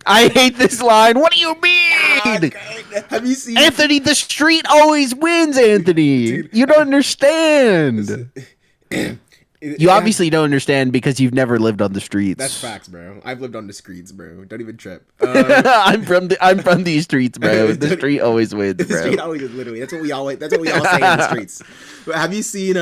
I hate this line. What do you mean?
Have you seen
Anthony? The street always wins, Anthony. Dude, you don't understand. You obviously don't understand because you've never lived on the streets.
That's facts, bro. I've lived on the streets, bro. Don't even trip.
I'm from these streets, bro. The street always wins, bro.
The street always wins, literally. That's what we all say in the streets. But have you seen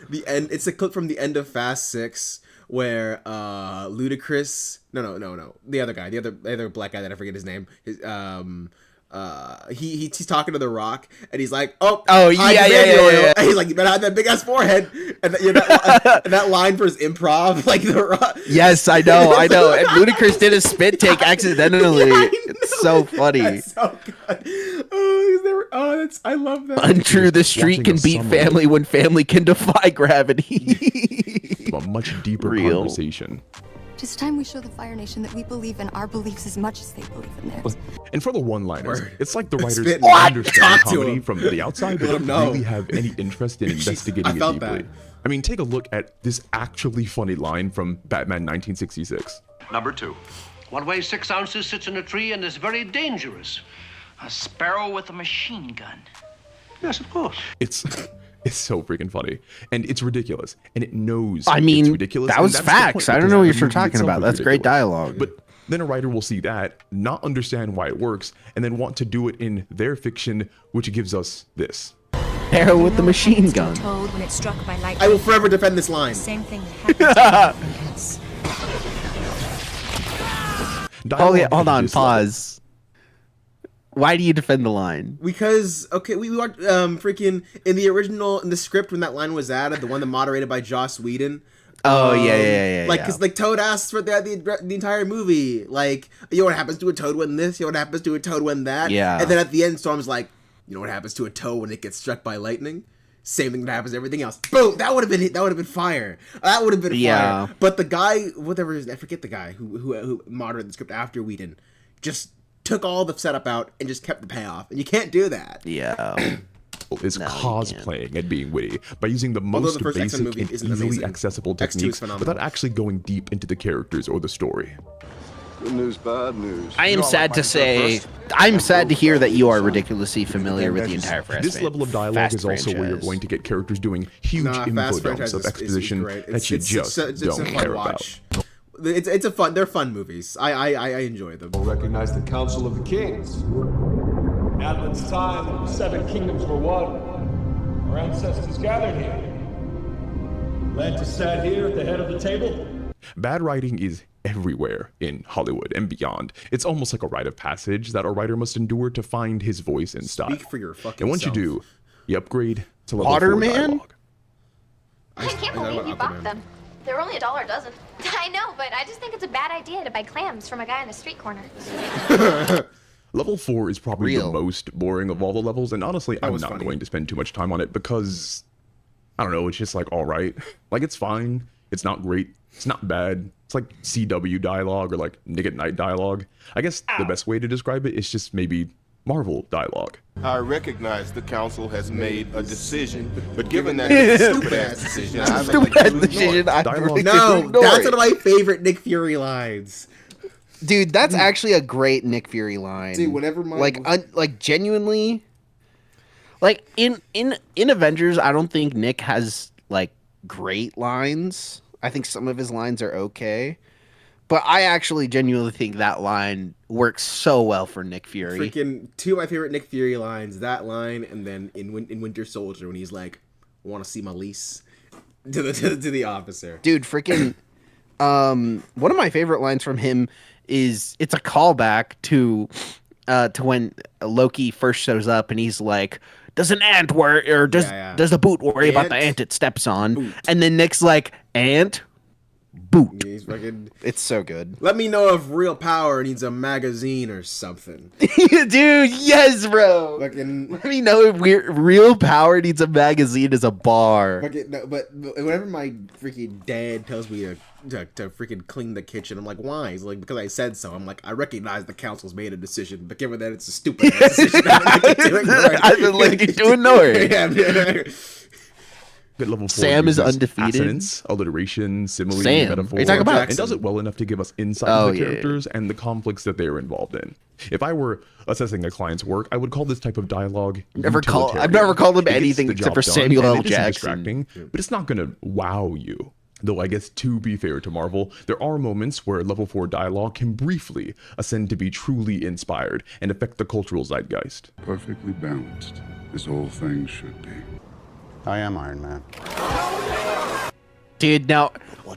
the end? It's a clip from the end of Fast 6 where Ludacris. No. The other guy, the other black guy that I forget his name. He's talking to The Rock, and he's like, "Oh yeah." And he's like, "You better have that big ass forehead." And that line for his improv, like The Rock.
Yes, I know. And Ludacris did a spit take accidentally. It's so funny.
That's so good. I love that.
Untrue, the street can beat family when family can defy gravity.
A much deeper conversation.
It's time we show the Fire Nation that we believe in our beliefs as much as they believe in theirs.
And for the one-liners, it's like the writers understand comedy from the outside, but don't really have any interest in investigating it deeply.
Bad.
I mean, take a look at this actually funny line from Batman 1966.
Number 2. What weighs 6 ounces sits in a tree and is very dangerous? A sparrow with a machine gun. Yes, of course.
It's so freaking funny, and it's ridiculous, and it knows
it's
ridiculous.
That was facts. I don't know what you're talking about. That's great dialogue.
But then a writer will see that, not understand why it works, and then want to do it in their fiction, which gives us this.
Arrow with the machine gun.
Told when it's struck by lightning.
I will forever defend this line.
Same thing that happens to
Hold on, pause. Why do you defend the line?
Because we watched freaking in the script when that line was added, the one that moderated by Joss Whedon.
Oh yeah.
Like, cause like Toad asks for the entire movie, like, you know what happens to a toad when this, you know what happens to a toad when that,
yeah.
And then at the end, Storm's like, you know what happens to a toad when it gets struck by lightning? Same thing that happens to everything else. Boom! That would have been fire. That would have been fire. But the guy, whatever, I forget the guy who moderated the script after Whedon, just took all the setup out and just kept the payoff, and you can't do that.
Yeah.
Is cosplaying and being witty by using the most basic and easily accessible techniques without actually going deep into the characters or the story.
Good news, bad news.
I am sad to say, I'm sad to hear that you are ridiculously familiar with the entire
This level of dialogue is also where you're going to get characters doing huge info dumps of exposition that you just don't care about.
They're fun movies. I enjoy them.
We'll recognize the Council of the Kings.
Adlin's time, 7 kingdoms were one. Our ancestors gathered here. Atlantis sat here at the head of the table.
Bad writing is everywhere in Hollywood and beyond. It's almost like a rite of passage that a writer must endure to find his voice and style.
Speak for your fucking
And once
self.
you do, you upgrade to level 4 dialogue.
I can't believe you bought them. They're only $1 a dozen. I know, but I just think it's a bad idea to buy clams from a guy on the street corner.
Level 4 is probably the most boring of all the levels, and honestly, I'm not going to spend too much time on it because, I don't know, it's just like, alright. Like, it's fine. It's not great. It's not bad. It's like CW dialogue or like Nick at Night dialogue. I guess the best way to describe it is just maybe Marvel dialogue.
I recognize the council has made a decision, but given that it's a stupid-ass decision,
that's one of my favorite Nick Fury lines.
Dude, that's actually a great Nick Fury line.
Dude, whatever.
Like genuinely, like in Avengers, I don't think Nick has like great lines. I think some of his lines are okay, but I actually genuinely think that line works so well for Nick Fury.
Freaking two of my favorite Nick Fury lines: that line, and then in Winter Soldier when he's like, "Want to see my lease?" to the officer.
Dude, freaking. One of my favorite lines from him is it's a callback to when Loki first shows up and he's like, does an ant worry, or does the boot worry about the ant it steps on? Boot. And then Nick's like, ant? boot.
He's fucking.
It's so good.
Let me know if Real Power needs a magazine or something.
Dude, yes, bro.
Fucking.
Let me know if Real Power needs a magazine as a bar.
Fucking, no, but whenever my freaking dad tells me to freaking clean the kitchen, I'm like, why? He's like, because I said so. I'm like, I recognize the council's made a decision, but given that it's a stupid decision,
I've been looking to ignore it.
Yeah.
At level 4,
Sam is
uses
undefeated.
Assonance, alliteration, simile,
Sam.
metaphor,
Are you talking about
and does it well enough to give us insight
Oh,
into the
yeah.
characters and the conflicts that they are involved in. If I were assessing a client's work, I would call this type of dialogue
I've never called him
utilitarian. It gets
anything
the
except
job
for
done,
Samuel
and
L.
it isn't
Jackson.
distracting, but it's not going to wow you. Though I guess to be fair to Marvel, there are moments where level 4 dialogue can briefly ascend to be truly inspired and affect the cultural zeitgeist.
Perfectly balanced, as all things should be. I am Iron Man.
Dude, now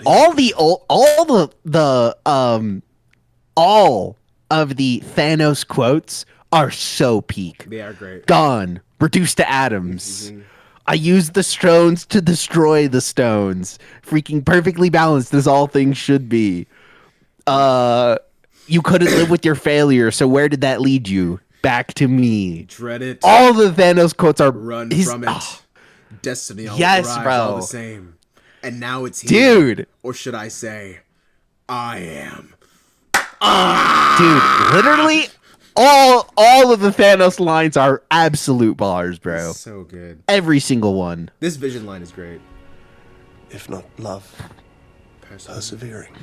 all of the Thanos quotes are so peak.
They are great.
Gone, reduced to atoms. I used the stones to destroy the stones. Freaking perfectly balanced as all things should be. You couldn't live with your failure, so where did that lead you? Back to me.
Dread it.
All the Thanos quotes are
Run from it. Destiny all
Yes,
arrives
bro.
all the same. And now it's here.
Dude.
Or should I say, I am.
Dude, literally all of the Thanos lines are absolute bars, bro.
So good.
Every single one.
This Vision line is great.
If not love, persevering.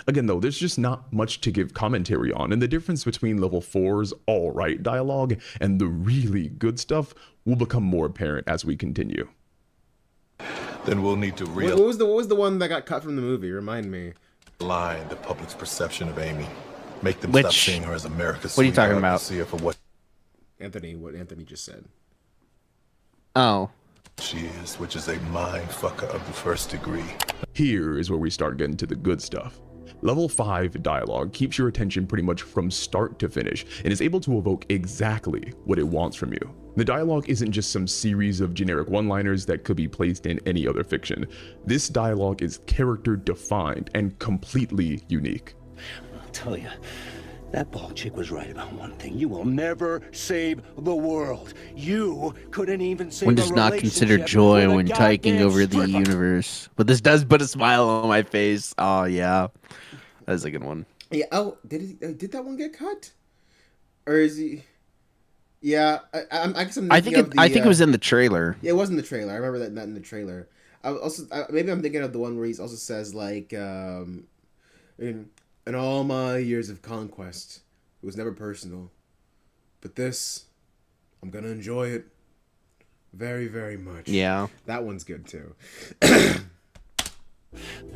Again, though, there's just not much to give commentary on, and the difference between level 4's alright dialogue and the really good stuff will become more apparent as we continue.
Then we'll need to
What was the one that got cut from the movie? Remind me.
realign the public's perception of Amy. Make them
Which-
stop seeing her as America's
what are you talking
sweetheart and
about?
See her for what
What Anthony just said.
Oh.
she is, which is a mind fucker of the first degree.
Here is where we start getting to the good stuff. Level 5 dialogue keeps your attention pretty much from start to finish and is able to evoke exactly what it wants from you. The dialogue isn't just some series of generic one-liners that could be placed in any other fiction. This dialogue is character defined and completely unique.
I'll tell you, that bald chick was right about one thing. You will never save the world. You couldn't even save
One
a
does not consider
relationship
joy
with a
when taking
goddamn
over the
stripper.
universe. But this does put a smile on my face. Oh, yeah. That's a good one.
Yeah. Oh, did that one get cut? Or is he? Yeah. I guess
I think it was in the trailer.
Yeah, it was in the trailer. I remember that not in the trailer. Maybe I'm thinking of the one where he also says like, in all my years of conquest, it was never personal, but this, I'm gonna enjoy it very, very much.
Yeah.
That one's good too.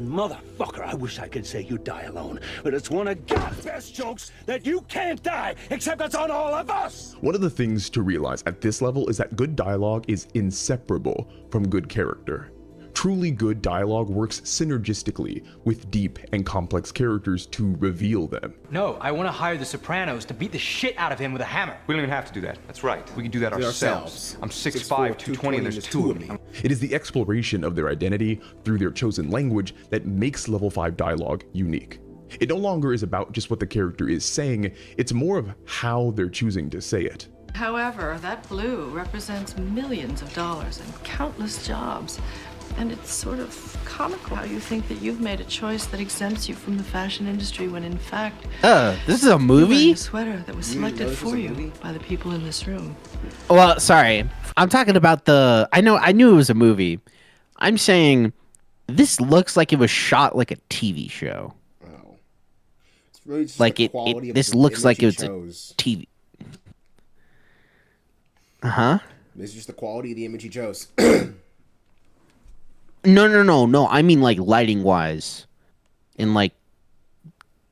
Motherfucker, I wish I could say you die alone, but it's one of God's best jokes that you can't die, except it's on all of us!
One of the things to realize at this level is that good dialogue is inseparable from good character. Truly good dialogue works synergistically with deep and complex characters to reveal them.
No, I want to hire the Sopranos to beat the shit out of him with a hammer.
We don't even have to do that. That's right. We can do that
Do it
ourselves.
ourselves.
I'm 6'5",
6'4",
220, and there's two of me.
It is the exploration of their identity through their chosen language that makes level 5 dialogue unique. It no longer is about just what the character is saying, it's more of how they're choosing to say it.
However, that blue represents millions of dollars and countless jobs. And it's sort of comical how you think that you've made a choice that exempts you from the fashion industry when in fact
This is a
you're wearing
movie?
a sweater that was
You didn't know
selected
this was
for
a
you
movie?
by the people in this room.
Well, sorry. I'm talking about I knew it was a movie. I'm saying this looks like it was shot like a TV show.
Oh. It's really just
Like
the quality of
this
the
looks
image
like
he
it's a
chose.
TV. Uh-huh.
It's just the quality of the image he chose.
No. I mean like lighting wise, and like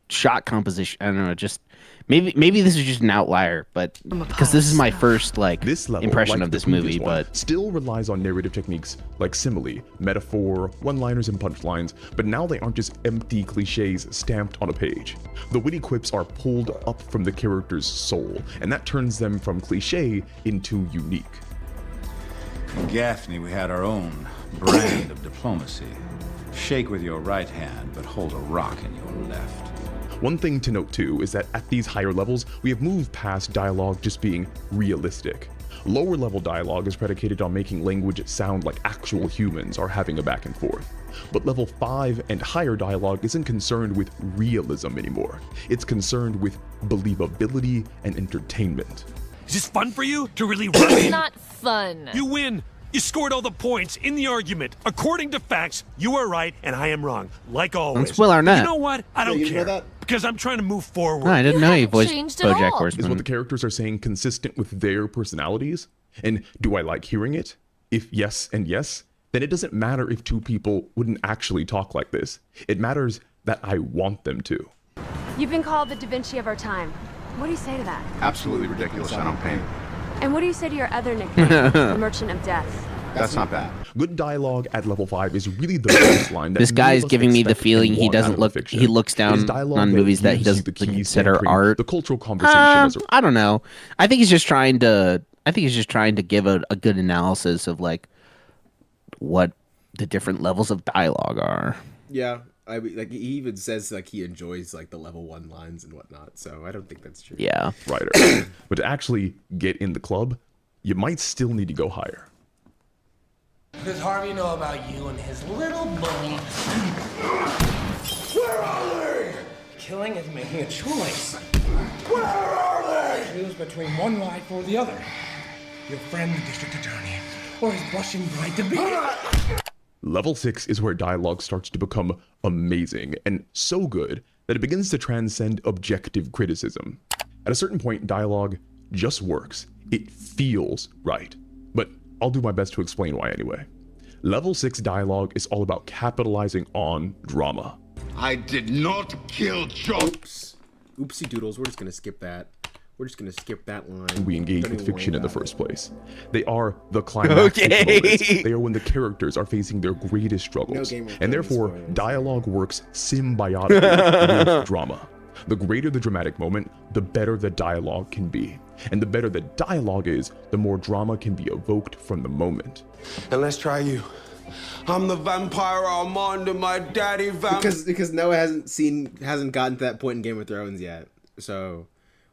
shot composition. I don't know. Just maybe this is just an outlier, but because this is my first
This level,
impression
like
of
the
this movie,
previous one,
but
still relies on narrative techniques like simile, metaphor, one-liners, and punchlines, but now they aren't just empty cliches stamped on a page. The witty quips are pulled up from the character's soul, and that turns them from cliche into unique.
In Gaffney, we had our own brand of diplomacy.
Shake with your right hand, but hold a rock in your left.
One thing to note too is that at these higher levels, we have moved past dialogue just being realistic. Lower level dialogue is predicated on making language sound like actual humans are having a back and forth. But level 5 and higher dialogue isn't concerned with realism anymore. It's concerned with believability and entertainment.
Is this fun for you? To really run
It's
in?
not fun.
You win. You scored all the points in the argument. According to facts, you are right and I am wrong, like always.
That's Will Arnett.
You know what? I don't
you didn't know
care.
that?
Because I'm trying to move forward.
No, I didn't know he voiced
changed at
BoJack
all.
Horseman.
Is what the characters are saying consistent with their personalities? And do I like hearing it? If yes and yes, then it doesn't matter if two people wouldn't actually talk like this. It matters that I want them to.
You've been called the Da Vinci of our time. What do you say to that?
Absolutely ridiculous. I don't paint.
And what do you say to your other nickname, the Merchant of Death?
That's not bad.
Good dialogue at level 5 is really the baseline.
This guy is giving me the feeling he doesn't look. He looks down on movies that he doesn't consider art.
The cultural conversation.
I don't know. I think he's just trying to. I think he's just trying to give a good analysis of like what the different levels of dialogue are.
Yeah, I mean, like he even says like he enjoys like the level 1 lines and whatnot. So I don't think that's true.
Yeah,
right. But to actually get in the club, you might still need to go higher.
What does Harvey know about you and his little bully? Where are they? Killing is making a choice. Where are they? Choose between one life or the other. Your friend, the district attorney, or his blushing bride to be.
Level 6 is where dialogue starts to become amazing and so good that it begins to transcend objective criticism. At a certain point, dialogue just works. It feels right. But I'll do my best to explain why anyway. Level 6 dialogue is all about capitalizing on drama.
I did not kill John.
Oops. Oopsie doodles. We're just gonna skip that. We're just gonna skip that line.
We engage with fiction in the first place. They are the climactic moments. They are when the characters are facing their greatest struggles. And therefore, dialogue works symbiotically with drama. The greater the dramatic moment, the better the dialogue can be. And the better the dialogue is, the more drama can be evoked from the moment.
And let's try you. I'm the vampire Armand and my daddy
because Noah hasn't gotten to that point in Game of Thrones yet. So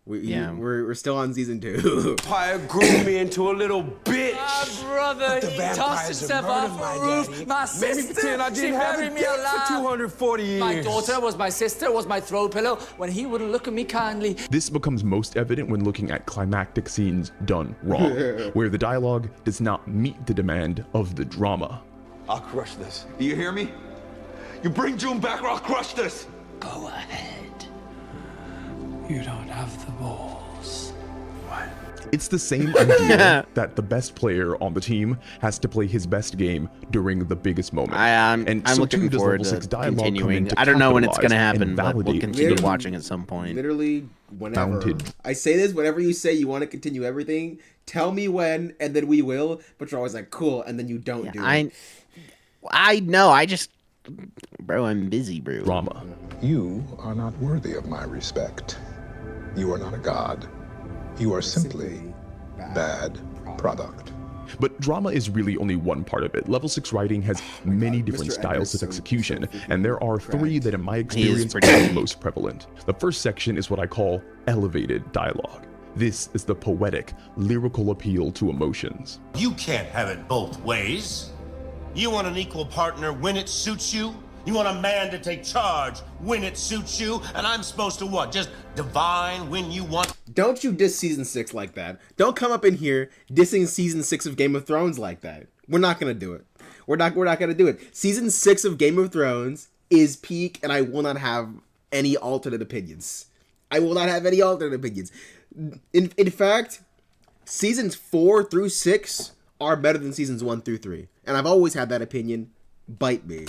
we're still on season 2.
Vampire groomed me into a little bitch.
My brother, he tossed himself off a roof. My sister, she buried me alive.
For 240 years.
My daughter was my sister, was my throw pillow when he wouldn't look at me kindly.
This becomes most evident when looking at climactic scenes done wrong, where the dialogue does not meet the demand of the drama.
I'll crush this. Do you hear me? You bring June back or I'll crush this.
Go ahead. You don't have the balls.
It's the same idea that the best player on the team has to play his best game during the biggest moment.
I'm
so
looking
too does
forward
level
to
6 dialogue
continuing. I don't know when it's going to happen,
and
but we'll
validate
continue
the
watching at some point.
Literally, whenever.
Talented.
I say this, whenever you say you want to continue everything, tell me when, and then we will. But you're always like, cool, and then you don't do it.
I know. I just, bro, I'm busy, bro.
Drama.
You are not worthy of my respect. You are not a god. You are simply bad product.
But drama is really only one part of it. Level 6 writing has many different styles of execution, and there are 3 that in my experience are the most prevalent. The first section is what I call elevated dialogue. This is the poetic, lyrical appeal to emotions.
You can't have it both ways. You want an equal partner when it suits you? You want a man to take charge when it suits you? And I'm supposed to what? Just divine when you want?
Don't you diss season 6 like that. Don't come up in here dissing season 6 of Game of Thrones like that. We're not gonna do it. We're not gonna do it. Season 6 of Game of Thrones is peak, and I will not have any alternate opinions. I will not have any alternate opinions. In fact, seasons 4 through 6 are better than seasons 1 through 3. And I've always had that opinion. Bite me.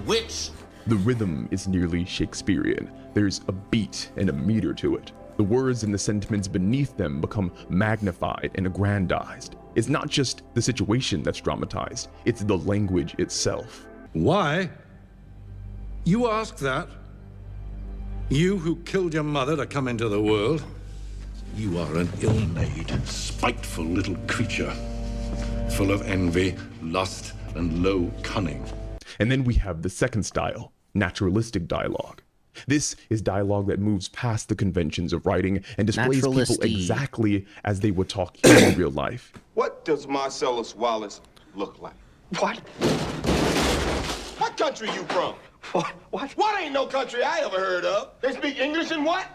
Which?
The rhythm is nearly Shakespearean. There's a beat and a meter to it. The words and the sentiments beneath them become magnified and aggrandized. It's not just the situation that's dramatized, it's the language itself.
Why? You ask that? You who killed your mother to come into the world? You are an ill-made, spiteful little creature, full of envy, lust, and low cunning.
And then we have the second style, naturalistic dialogue. This is dialogue that moves past the conventions of writing and displays people
Naturalistic.
exactly as they would talk here in real life.
What does Marcellus Wallace look like?
What?
What country you from?
What?
What ain't no country I ever heard of? They speak English and what?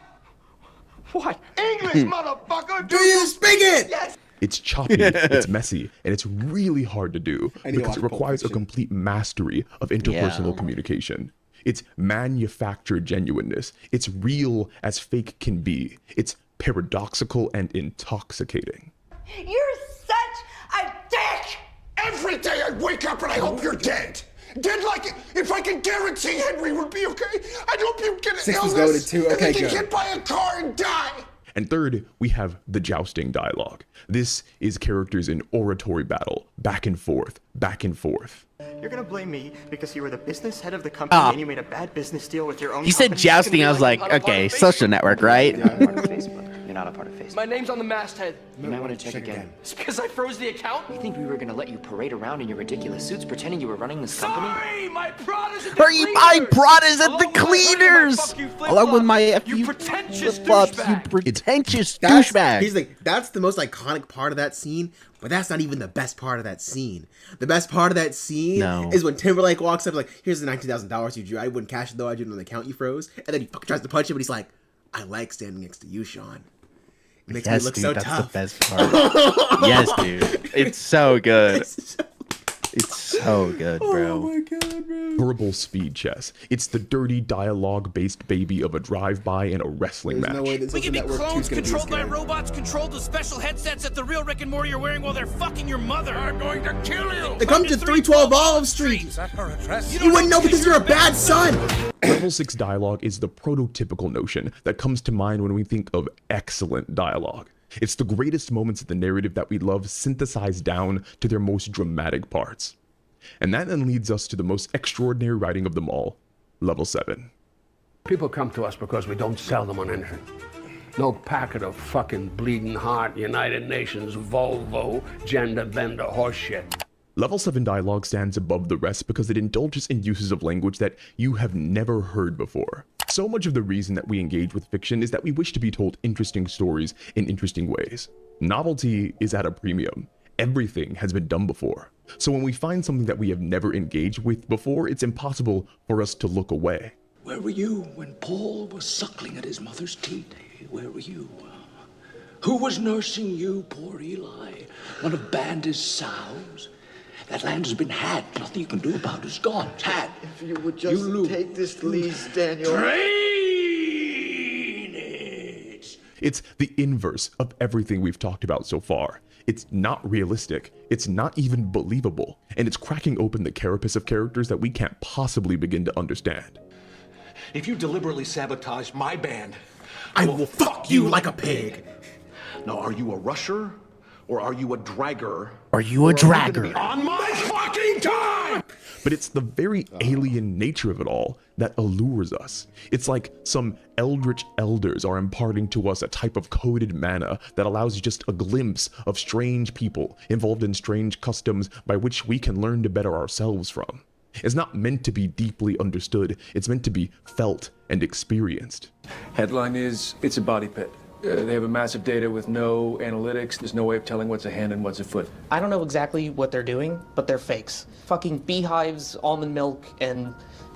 What?
English, motherfucker!
Do you speak it?
Yes!
It's choppy, it's messy, and it's really hard to do
I need to
because it
watch Pulp
requires a
Fiction.
complete mastery of interpersonal communication. It's manufactured genuineness. It's real as fake can be. It's paradoxical and intoxicating.
You're such a dick!
Every day I wake up and I hope you're dead. Dead like if I can guarantee Henry would be okay. I'd hope you get an
6 was
illness
goated too.
and
Okay,
then get
good.
hit by a car and die.
And third, we have the jousting dialogue. This is characters in oratory battle, back and forth, back and forth.
You're gonna blame me because you were the business head of the company and you made a bad business deal with your own
He said
company.
jousting. I was like, okay, social network, right?
You're not a part of Facebook. You're not a part of Facebook.
My name's on the masthead.
You might want to check again.
It's because I froze the account?
You think we were gonna let you parade around in your ridiculous suits pretending you were running this company?
Sorry, my Prada's at the
Are you buying Pradas at the
Along with my hoodie and my
cleaners?
fuck you flip-flop.
Along with my
You
FU
pretentious
flip-flops, you
douchebag.
pretentious
That's,
douchebag.
here's the thing. That's the most iconic part of that scene, but that's not even the best part of that scene. The best part of that scene
No.
is when Timberlake walks up like, here's the $19,000 you drew. I wouldn't cash it though. I drew it on the account you froze. And then he fucking tries to punch him, but he's like, I like standing next to you, Sean. It makes me
Yes,
look
dude,
so
that's
tough.
the best part. Yes, dude. It's so good. It's so good, bro.
Oh my god, bro.
Verbal speed chess. It's the dirty dialogue-based baby of a drive-by and a wrestling
There's
match.
no way this
We can be
Social Network 2
clones
is gonna be this
controlled by
good.
robots controlled with special headsets that the real Rick and Morty are wearing while they're fucking your mother. I'm going to kill you.
They come to 312 Olive Street.
Is that her address?
You wouldn't know because you're a bad son.
Level 6 dialogue is the prototypical notion that comes to mind when we think of excellent dialogue. It's the greatest moments of the narrative that we love synthesized down to their most dramatic parts. And that then leads us to the most extraordinary writing of them all, Level 7.
People come to us because we don't sell them on anything. No packet of fucking bleeding heart, United Nations, Volvo, gender bender horseshit.
Level 7 dialogue stands above the rest because it indulges in uses of language that you have never heard before. So much of the reason that we engage with fiction is that we wish to be told interesting stories in interesting ways. Novelty is at a premium. Everything has been done before. So when we find something that we have never engaged with before, it's impossible for us to look away.
Where were you when Paul was suckling at his mother's teat? Where were you? Who was nursing you, poor Eli? One of Bandit's sows? That land has been had. Nothing you can do about it is gone. It's had.
If you would just take this lease, Daniel.
It's the inverse of everything we've talked about so far. It's not realistic, it's not even believable, and it's cracking open the carapace of characters that we can't possibly begin to understand.
If you deliberately sabotage my band,
I will fuck you like a pig.
Now, are you a rusher or are you a dragger?
Are you a dragger?
On my fucking time!
But it's the very alien nature of it all that allures us. It's like some eldritch elders are imparting to us a type of coded mana that allows just a glimpse of strange people involved in strange customs by which we can learn to better ourselves from. It's not meant to be deeply understood, it's meant to be felt and experienced.
Headline is, it's a body pit. They have a massive data with no analytics. There's no way of telling what's a hand and what's a foot.
I don't know exactly what they're doing, but they're fakes. Fucking beehives, almond milk, and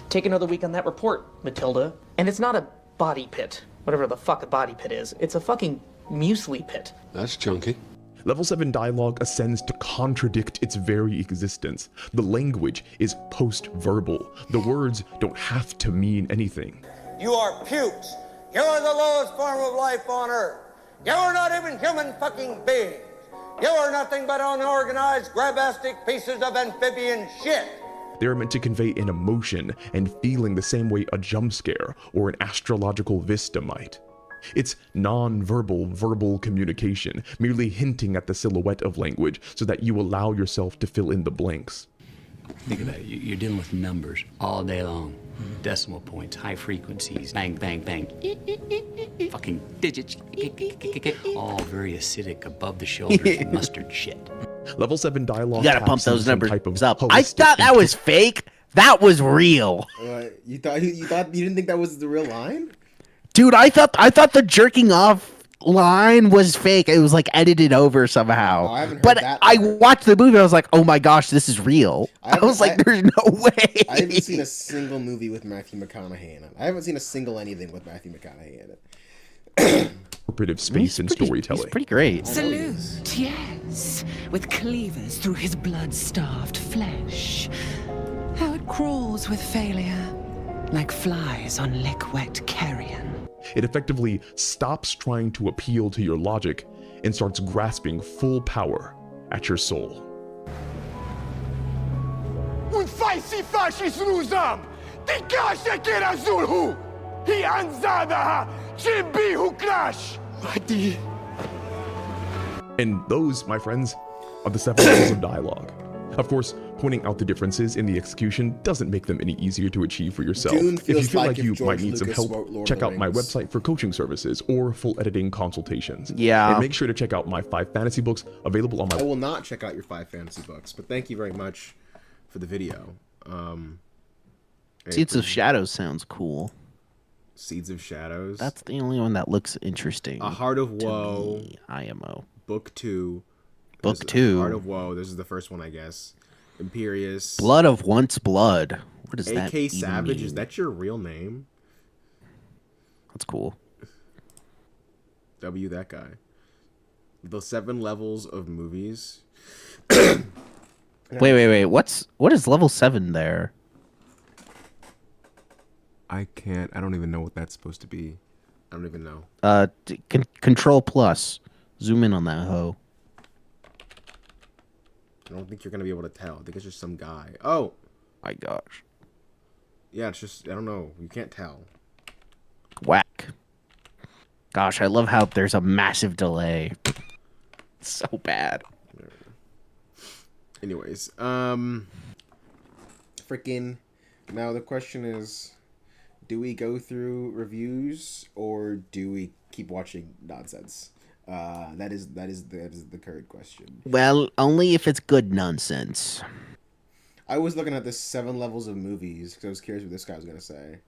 take another week on that report, Matilda. And it's not a body pit, whatever the fuck a body pit is. It's a fucking muesli pit.
That's chunky.
Level 7 dialogue ascends to contradict its very existence. The language is post-verbal. The words don't have to mean anything.
You are pukes. You are the lowest form of life on Earth. You are not even human fucking beings. You are nothing but unorganized, grabastic pieces of amphibian shit.
They are meant to convey an emotion and feeling the same way a jump scare or an astrological vista might. It's non-verbal verbal communication, merely hinting at the silhouette of language so that you allow yourself to fill in the blanks.
Think about it. You're dealing with numbers all day long. Decimal points, high frequencies, bang, bang, bang. Fucking digits. All very acidic, above the shoulders, mustard shit.
Level 7 dialogue.
You gotta pump
taps into
those
some
numbers
type of
up. I
holistic
thought that was fake That was real.
You thought you didn't think that was the real line?
Dude, I thought the jerking off line was fake. It was like edited over somehow.
I haven't heard
but
that
I
part.
watched the movie and I was like, oh my gosh, this is real. I was like, there's no way.
I haven't seen a single movie with Matthew McConaughey in it. I haven't seen a single anything with Matthew McConaughey in it.
Interpretive space and storytelling.
He's pretty great.
Salute, yes, with cleavers through his blood-starved flesh. How it crawls with failure, like flies on lick-wet carrion.
It effectively stops trying to appeal to your logic and starts grasping full power at your soul.
Un faisi fascis ruzam! Tikasha kirazulhu! He anzadaha! Jimbihu crash! Mati.
And those, my friends, are the 7 levels of dialogue. Of course, pointing out the differences in the execution doesn't make them any easier to achieve for yourself.
Dune
If you
feels
feel
like
like
if
you
George
might need some
Lucas
help,
wrote Lord
check
of
out
the
my
Rings.
website for coaching services or full editing consultations.
Yeah.
And make sure to check out my 5 fantasy books available on my
I will not check out your 5 fantasy books, but thank you very much for the video.
Seeds of Shadows sounds cool.
Seeds of Shadows.
That's the only one that looks interesting.
A Heart of
to
Woe.
me. IMO.
Book 2.
Book
This is
2.
Heart of Woe. This is the first one, I guess. Imperious.
Blood of Once Blood. What does that
AK
even
Savage.
mean?
Is that your real name?
That's cool.
W that guy. The 7 levels of movies.
Wait. What is level 7 there?
I don't even know what that's supposed to be. I don't even know.
Control plus. Zoom in on that hoe.
I don't think you're gonna be able to tell. I think it's just some guy. Oh
my gosh.
Yeah, it's just, I don't know. You can't tell.
Whack. Gosh, I love how there's a massive delay. It's so bad.
Anyways, freaking. Now the question is, do we go through reviews or do we keep watching nonsense? That is the current question.
Well, only if it's good nonsense.
I was looking at the 7 levels of movies because I was curious what this guy was gonna say.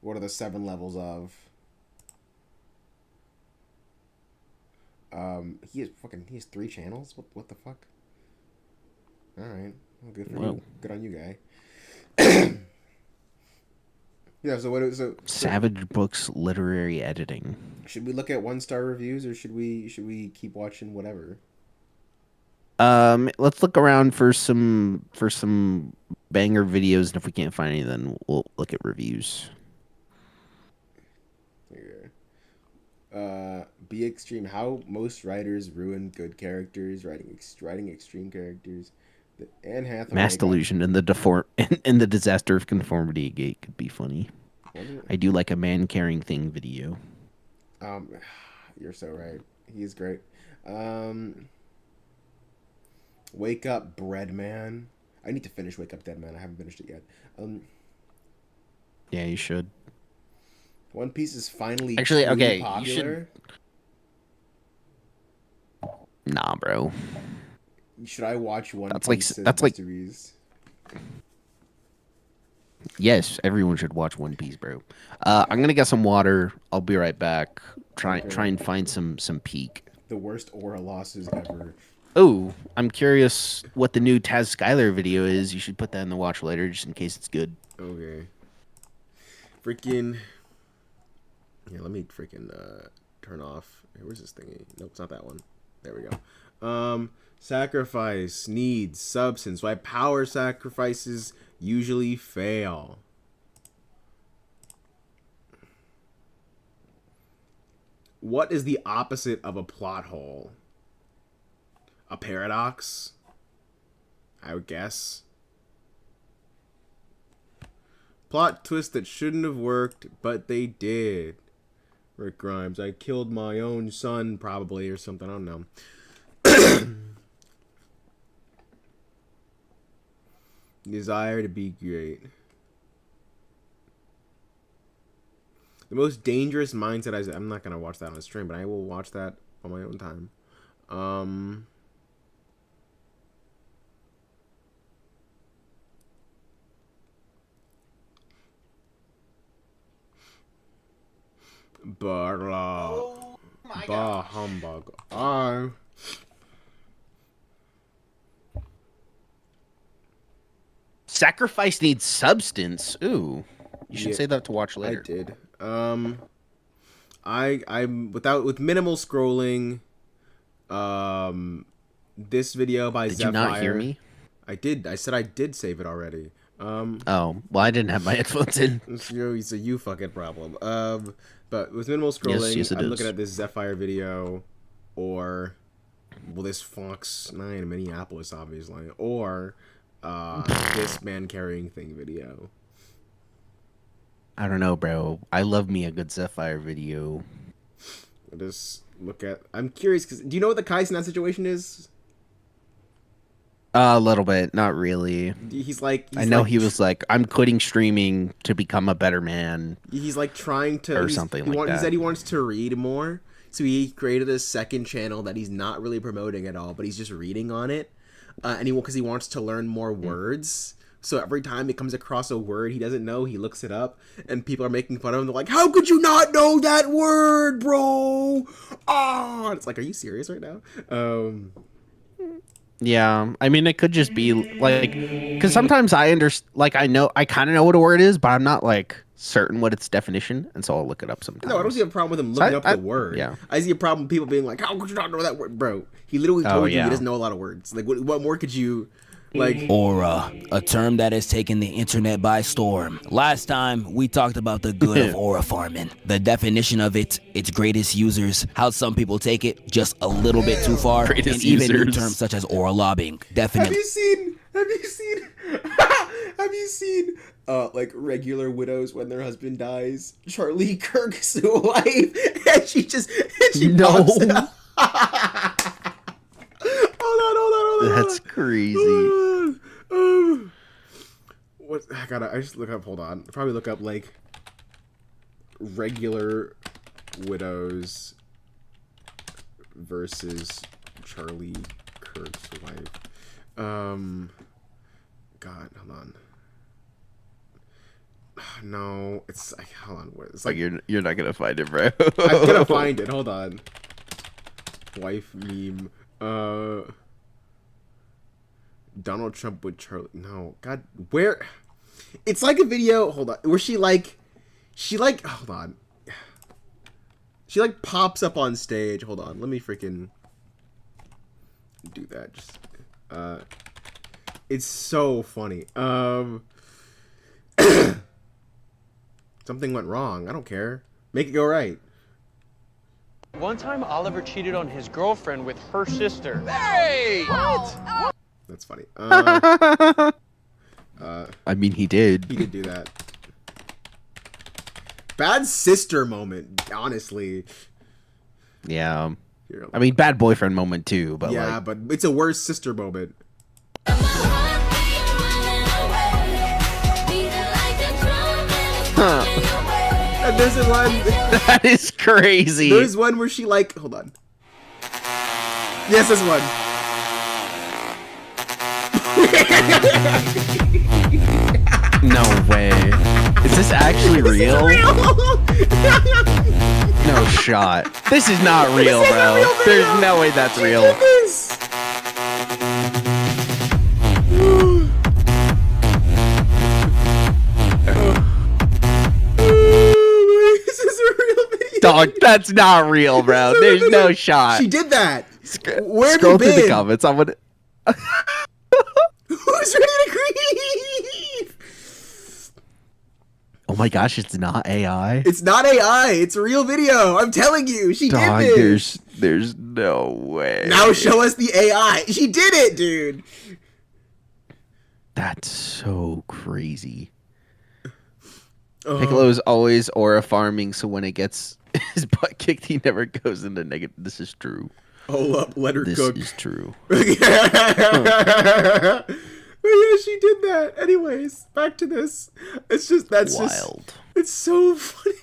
What are the 7 levels of? He has 3 channels. What the fuck? All right, well, good for you. Good on you, guy. Yeah. So
Savage Books literary editing.
Should we look at 1-star reviews or should we keep watching whatever?
Let's look around for some banger videos, and if we can't find any, then we'll look at reviews.
Be extreme. How most writers ruin good characters, writing extreme characters. Anne Hathaway.
Mass delusion and the the disaster of conformity gate could be funny. I do like a man carrying thing video.
You're so right. He's great. Wake Up Bread Man. I need to finish Wake Up Dead Man. I haven't finished it yet.
Yeah, you should.
One Piece is finally
actually
truly
okay.
popular.
You should. Nah, bro.
Should I watch One
That's
Piece?
like
mysteries?
Yes, everyone should watch One Piece, bro. I'm gonna get some water. I'll be right back. Try and find some peak.
The worst aura losses ever.
Oh, I'm curious what the new Taz Skylar video is. You should put that in the watch later, just in case it's good.
Okay. Freaking. Yeah, let me freaking turn off. Hey, where's this thingy? Nope, it's not that one. There we go. Sacrifice needs substance. Why power sacrifices usually fail. What is the opposite of a plot hole? A paradox? I would guess. Plot twist that shouldn't have worked, but they did. Rick Grimes. I killed my own son, probably, or something. I don't know. Desire to be great. The most dangerous mindset. I'm not going to watch that on a stream, but I will watch that on my own time. Bah humbug.
Sacrifice needs substance. Ooh, you should
Yeah,
say that to watch later.
I did. I'm with minimal scrolling. This video by
Did
Zephyr.
you not hear me?
I did. I said I did save it already.
Oh, well, I didn't have my headphones in.
It's a you fucking problem. But with minimal scrolling,
yes,
I'm looking at this Zephyr video, or this Fox 9 Minneapolis, obviously, or this man carrying thing video.
I don't know, bro. I love me a good Zephyr video.
I just look at. I'm curious because do you know what the Kais in that situation is?
A little bit, not really.
I know
he was like, I'm quitting streaming to become a better man.
He's like trying to
or something like that.
He said he wants to read more, so he created a second channel that he's not really promoting at all, but he's just reading on it, because he wants to learn more words. So every time he comes across a word he doesn't know, he looks it up, and people are making fun of him. They're like, "How could you not know that word, bro?" And it's like, are you serious right now?
Yeah, I mean, it could just be like, because sometimes I I kind of know what a word is, but I'm not like certain what its definition, and so I'll look it up sometimes.
No, I don't see a problem with him looking up the word.
Yeah,
I see a problem with people being like, "How could you not know that word, bro?" He literally told you he doesn't know a lot of words. Like, what more could you? Like
Aura, a term that has taken the internet by storm. Last time, we talked about the good of aura farming, the definition of it, its greatest users, how some people take it just a little bit too far, and even new terms such as aura lobbying. Definitely.
Have you seen like regular widows when their husband dies? Charlie Kirk's wife, and she pops it up. Hold on.
That's crazy.
What? I just look up. Hold on. Probably look up like regular widows versus Charlie Kirk's wife. God, hold on. No, it's like, hold on. What? It's like
you're not gonna find it, bro.
I'm gonna find it. Hold on. Wife meme. Donald Trump with Charlie. No, God, where? It's like a video. Hold on, where she hold on. She like pops up on stage. Hold on, let me freaking do that. Just it's so funny. Something went wrong. I don't care. Make it go right.
One time, Oliver cheated on his girlfriend with her sister.
Hey!
What?
That's funny.
I mean, he did.
He did do that. Bad sister moment, honestly.
Yeah. I mean, bad boyfriend moment too, but
yeah,
like...
but it's a worse sister moment.
Huh.
And there's one.
That is crazy.
There's one where she like, hold on. Yes, there's one.
No way. Is this actually real? No shot. This is not real, bro. There's no way that's real. Dog, that's not real, bro. There's no shot.
She did that. Where
Scroll
have you
through
been?
the comments. I'm gonna.
Who's ready to grieve?
Oh my gosh, it's not AI.
It's not AI. It's a real video. I'm telling you, she
Dog,
did this.
there's no way.
Now show us the AI. She did it, dude.
That's so crazy. Piccolo is always aura farming, so when it gets his butt kicked, he never goes into negative. This is true.
Hold up, let her cook.
This is true.
Yeah, she did that. Anyways, back to this. It's just that's
wild.
Just, it's so funny.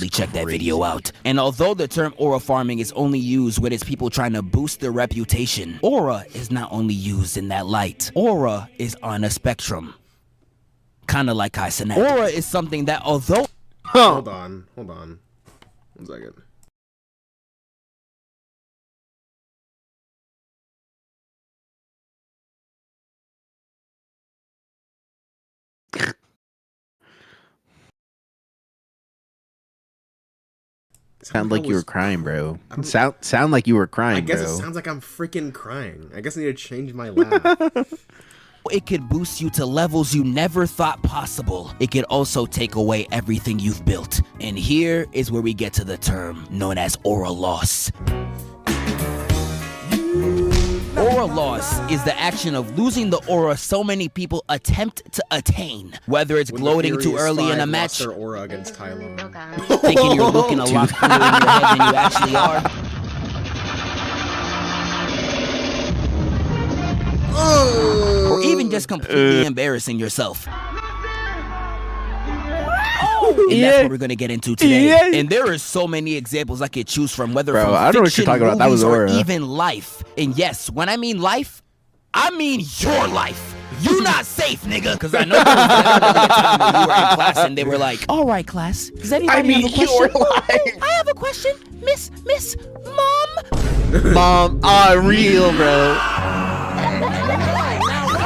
Check that video out. And although the term aura farming is only used when it's people trying to boost their reputation, aura is not only used in that light. Aura is on a spectrum. Kind of like Kai Cenat. Aura is something that although...
Hold on. 1 second.
Sound like you were crying, bro. Sound like you were crying,
I guess
bro.
it sounds like I'm freaking crying. I guess I need to change my laugh.
It could boost you to levels you never thought possible. It could also take away everything you've built. And here is where we get to the term known as aura loss. Aura loss is the action of losing the aura so many people attempt to attain. Whether it's gloating too early in a match,
their aura against Tylo.
thinking you're looking a lot cooler in your head than you actually are, or even just completely embarrassing yourself. And that's what we're gonna get into today. And there are so many examples I could choose from, whether from
I know what you're
fiction,
talking about. That was
movies, or
aura.
even life. And yes, when I mean life, I mean your life. You not safe, nigga. Because I know there was definitely a time when you were in class and they were like, "All right, class, does anybody have a question?"
your life.
I have a question, Miss
Mom, real, bro.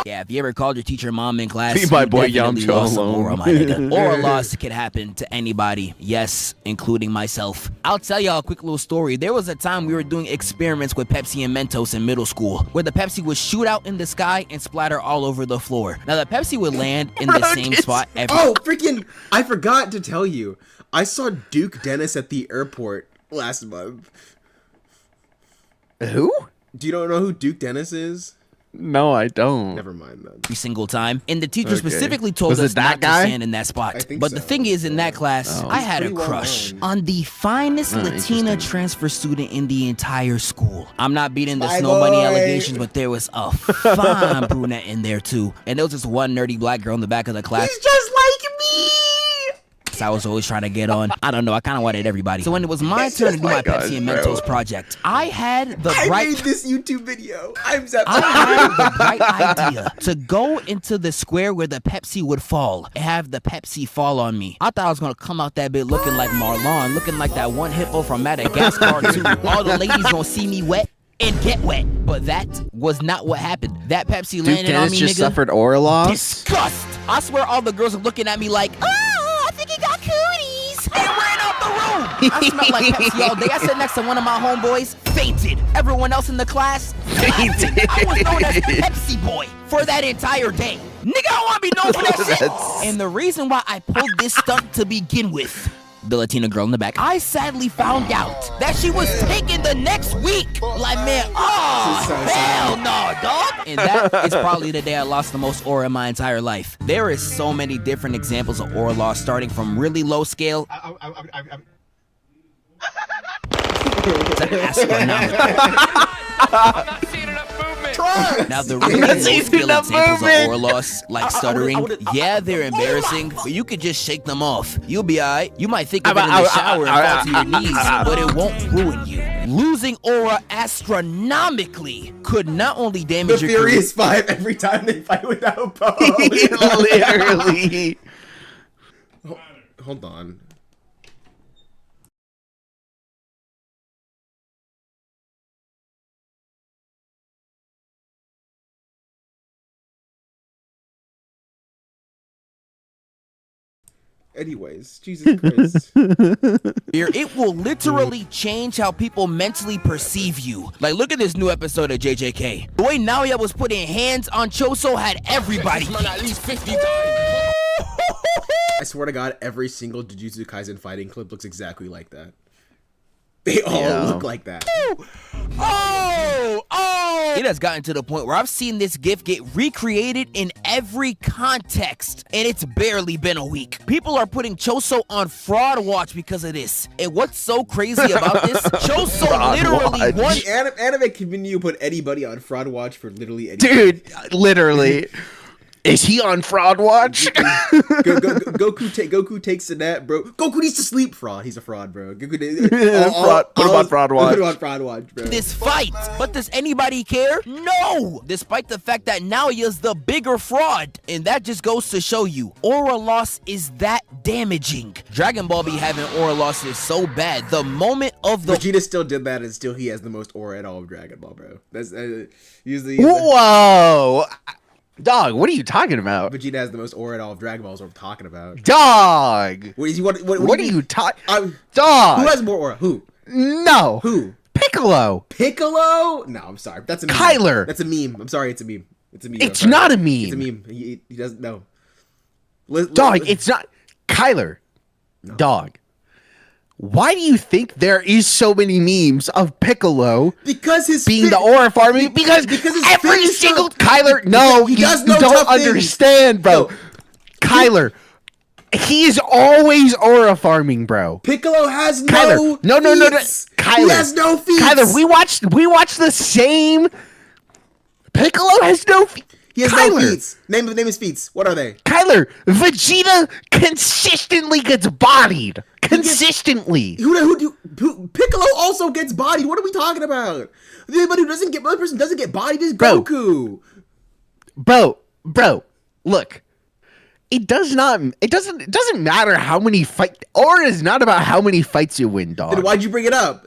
Yeah, if you ever called your teacher mom in class,
Leave my
you
boy
definitely
Yamcha
lost some
alone.
aura, my nigga. Aura loss could happen to anybody, yes, including myself. I'll tell y'all a quick little story. There was a time we were doing experiments with Pepsi and Mentos in middle school, where the Pepsi would shoot out in the sky and splatter all over the floor. Now, the Pepsi would land in the same spot every—
Oh, freaking! I forgot to tell you. I saw Duke Dennis at the airport last month.
Who?
Do you don't know who Duke Dennis is?
No, I don't.
Never mind then.
every single time. And the teacher
Okay.
specifically told
Was it
us
that
not
guy?
to stand in that spot.
I think
But
so.
the thing is, in that class, I had a
pretty well
crush
known.
on the finest
Oh,
Latina
interesting.
transfer student in the entire school. I'm not beating the
Bye,
snow bunny
boy.
allegations, but there was a fine brunette in there too. And there was this one nerdy black girl in the back of the class.
He's just like me!
I was always trying to get on. I don't know. I kind of wanted everybody. So when it was my turn to do my Pepsi and Mentos project, I had the
I
bright—
made this YouTube video. I'm so
I had the bright idea to go into the square where the Pepsi would fall and have the Pepsi fall on me. I thought I was gonna come out that bit looking like Marlon, looking like that one hippo from Madagascar too. All the ladies gonna see me wet and get wet. But that was not what happened. That Pepsi
Duke
landed on
Dennis
me,
just
nigga.
suffered aura loss.
Disgust. I swear all the girls are looking at me like, oh, I think he got cooties. And ran out the room. I smelled like Pepsi all day. I sat next to one of my homeboys, fainted. Everyone else in the class fainted. I was known as Pepsi Boy for that entire day. Nigga, I want to be known for that shit. And the reason why I pulled this stunt to begin with, the Latina girl in the back, I sadly found out that she was taken the next week. Like, man, oh, hell no, dog. And that is probably the day I lost the most aura in my entire life. There is so many different examples of aura loss, starting from really low scale to astronomical. Now, the really low scale examples of aura loss, like stuttering, yeah, they're embarrassing, but you could just shake them off. You'll be alright. You might think of it in the shower and fall to your knees, but it won't ruin you. Losing aura astronomically could not only
The
damage your career—
Furious Five every time they fight without Poe.
Literally.
Hold on. Anyways, Jesus Christ.
It will literally change how people mentally perceive you. Like, look at this new episode of JJK. The way Naoya was putting hands on Choso had everybody.
At least 50 times.
I swear to God, every single Jujutsu Kaisen fighting clip looks exactly like that. They all look like that.
It has gotten to the point where I've seen this GIF get recreated in every context, and it's barely been a week. People are putting Choso on Fraud Watch because of this. And what's so crazy about this? Choso literally won.
The anime community put anybody on Fraud Watch for literally anything.
Dude, literally. Is he on fraud watch?
Goku takes a nap, bro. Goku needs to sleep. Fraud. He's a fraud, bro. Goku
fraud. Put him on fraud watch.
Put him on fraud watch, bro.
This fight, but does anybody care? No! Despite the fact that Naoya's the bigger fraud. And that just goes to show you, aura loss is that damaging. Dragon Ball be having aura losses so bad. The moment of the...
Vegeta still did that, and still he has the most aura in all of Dragon Ball, bro. That's usually...
Whoa! Dog, what are you talking about?
Vegeta has the most aura in all of Dragon Ball is what I'm talking about.
Dog!
What
are you talking... Dog!
Who has more aura? Who?
No!
Who?
Piccolo!
Piccolo? No, I'm sorry. That's a meme.
Kyler!
That's a meme. I'm sorry, it's a meme. It's a meme.
It's not a meme.
It's a meme. He doesn't know.
Dog, it's not... Kyler. No. Dog. Why do you think there is so many memes of Piccolo
because his
being the aura farming? Because every single Kyler, no, you don't understand, bro. No. Kyler, he is always aura farming, bro.
Piccolo has no
Kyler, no. Kyler,
he has no feats.
Kyler, we watched the same. Piccolo has no feats.
He has no feats. Name his feats. What are they?
Kyler, Vegeta consistently gets bodied. Consistently.
Piccolo also gets bodied. What are we talking about? Anybody who doesn't get one person doesn't get bodied is Goku.
Bro, look. It doesn't matter how many fights. Aura is not about how many fights you win, dog.
Then why'd you bring it up?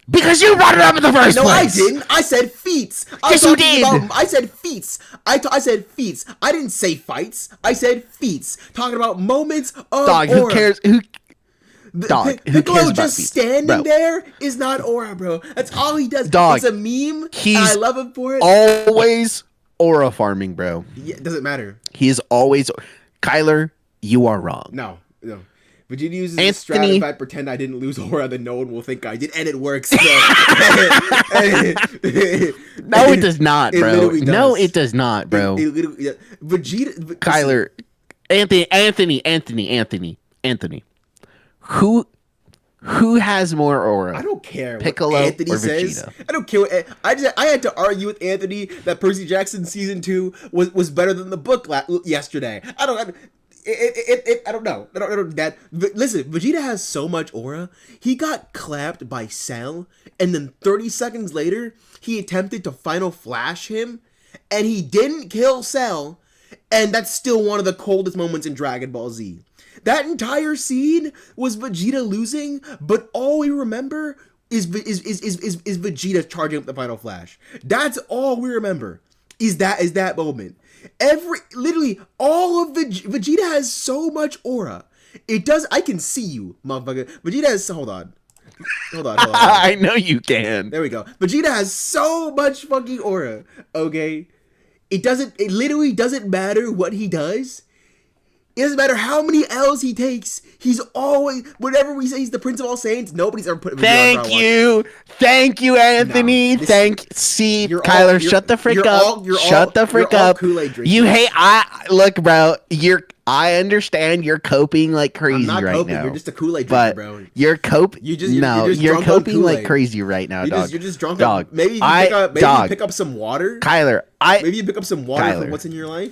Because you brought it up in the first place.
No, I didn't. I said feats.
Yes, you did.
I said feats. I said feats. I didn't say fights. I said feats. Talking about moments of
dog.
aura.
Who cares? Dog.
Piccolo just standing there is not aura, bro. That's all he does.
Dog.
It's a meme. And I love him for it.
Always aura farming, bro.
Yeah, it doesn't matter.
He is always. Kyler, you are wrong.
No. Vegeta uses this strat. If I pretend I didn't lose aura, then no one will think I did, and it works.
No, it does not, bro. No, it does not, bro.
Vegeta,
Kyler, Anthony. Who has more aura?
I don't care.
Piccolo
what Anthony
or
says.
Vegeta?
I don't care. I had to argue with Anthony that Percy Jackson season 2 was better than the book yesterday. I don't know. Listen, Vegeta has so much aura. He got clapped by Cell, and then 30 seconds later, he attempted to final flash him, and he didn't kill Cell, and that's still one of the coldest moments in Dragon Ball Z. That entire scene was Vegeta losing, but all we remember is Vegeta charging up the final flash. That's all we remember. Is that moment. Literally all of Vegeta has so much aura. I can see you, motherfucker. Vegeta has, hold on.
I know you can.
There we go. Vegeta has so much fucking aura. Okay. It literally doesn't matter what he does. It doesn't matter how many L's he takes. He's always, whenever we say he's the Prince of All Saints, nobody's ever put Vegeta on
Thank you, Anthony. Kyler, shut the frick up. Shut the frick up. You hate. Look, bro. I understand you're coping like crazy right now.
You're just a Kool-Aid drinker, bro.
You're coping like crazy right now, dog.
You're just drunk.
Dog.
Maybe you pick up some water.
Kyler,
maybe you pick up some water from what's in your life.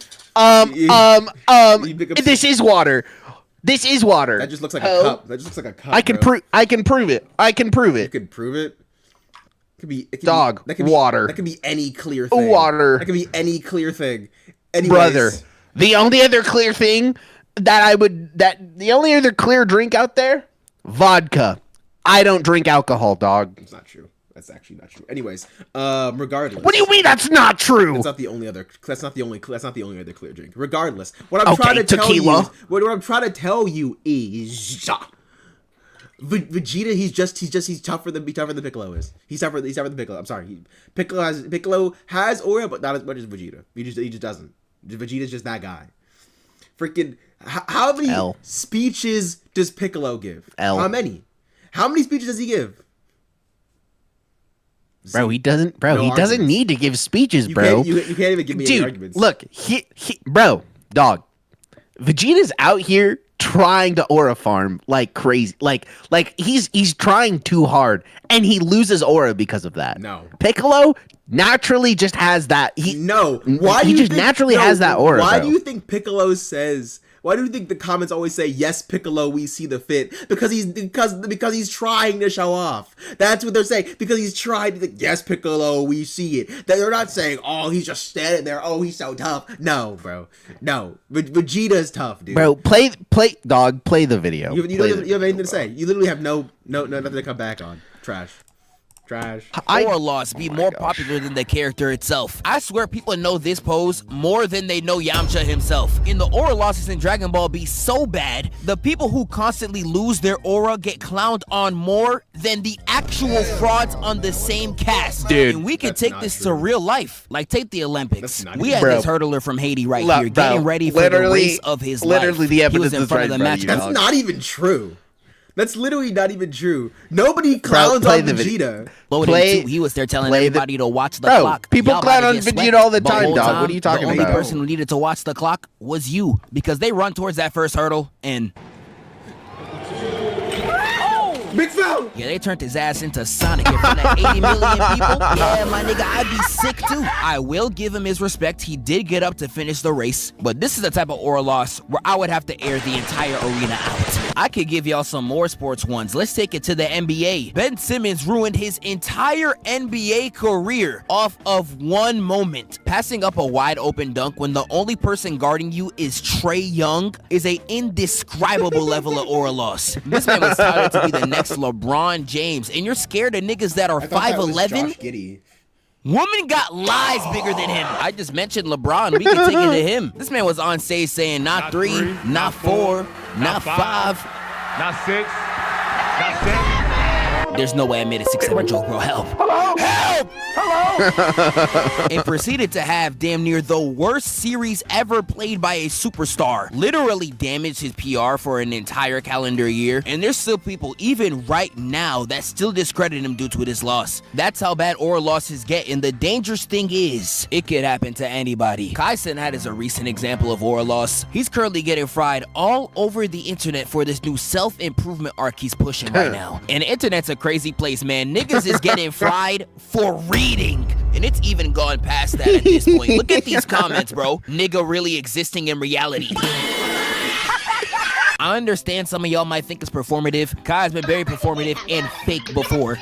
This is water. This is water.
That just looks like a cup.
I can prove it.
You can prove it. It could be
water.
That could be any clear thing.
Water.
That could be any clear thing. Anyways.
Brother, the only other clear thing the only other clear drink out there, vodka. I don't drink alcohol, dog.
It's not true. That's actually not true. Anyways, regardless.
What do you mean that's not true?
That's not the only other other clear drink. Regardless, what I'm trying to tell you is Vegeta. He's tougher than Piccolo is. He's tougher than Piccolo. I'm sorry. Piccolo has aura, but not as much as Vegeta. He just doesn't. Vegeta's just that guy. Freaking how many speeches does Piccolo give? How many? How many speeches does he give?
Bro, he doesn't. Bro, he doesn't need to give speeches, bro.
You can't even give me any arguments.
Look, bro, dog. Vegeta's out here trying to aura farm like crazy. Like he's trying too hard, and he loses aura because of that.
No.
Piccolo naturally just has that.
Why
he
do you
just
think,
naturally has that aura.
Why
bro.
do you think Piccolo says? Why do you think the comments always say yes, Piccolo? We see the fit because he's trying to show off. That's what they're saying because he's trying to. Yes, Piccolo, we see it. They're not saying, oh, he's just standing there. Oh, he's so tough. No, bro. No, Vegeta's tough, dude.
Bro, play the video.
You have anything to say? You literally have no nothing to come back on. Trash.
Aura loss be more popular than the character itself. I swear people know this pose more than they know Yamcha himself. In the aura losses in Dragon Ball be so bad, the people who constantly lose their aura get clowned on more than the actual frauds on the same cast.
Dude,
and we can take this to real life. Like take the Olympics. We had
Bro.
this hurdler from Haiti right here getting ready for the race of his life.
Literally the
He
evidence
was in
is
front
right
of
in
the
front
match.
of you,
That's
dog.
not even true. That's literally not even true. Nobody clowns on Vegeta.
He was there telling everybody to watch the clock.
People
Y'all
clown
about
on
to get
Vegeta
swept.
all the
But
time,
whole
dog. What are you talking
The only
about?
person who needed to watch the clock was you because they run towards that first hurdle and
Big foul!
yeah, they turned his ass into Sonic in front of 80 million people. Yeah, my nigga, I'd be sick too. I will give him his respect. He did get up to finish the race, but this is the type of aura loss where I would have to air the entire arena out. I could give y'all some more sports ones. Let's take it to the NBA. Ben Simmons ruined his entire NBA career off of one moment. Passing up a wide open dunk when the only person guarding you is Trae Young is a indescribable level of aura loss. This man was touted to be the next LeBron James, and you're scared of niggas that are 5'11". Woman got lies bigger than him. I just mentioned LeBron. We can take it to him. This man was on stage saying not three, not four, not five,
not six, not seven.
There's no way I made a 6'7" joke, bro. Help.
Hello?
Help!
Hello?
And proceeded to have damn near the worst series ever played by a superstar. Literally damaged his PR for an entire calendar year. And there's still people, even right now, that still discredit him due to this loss. That's how bad aura losses get. And the dangerous thing is, it could happen to anybody. Kai Cenat is a recent example of aura loss. He's currently getting fried all over the internet for this new self-improvement arc he's pushing right now. And the internet's a crazy place, man. Niggas is getting fried for reading. And it's even gone past that at this point. Look at these comments, bro. Nigga really existing in reality. I understand some of y'all might think it's performative. Kai's been very performative and fake before.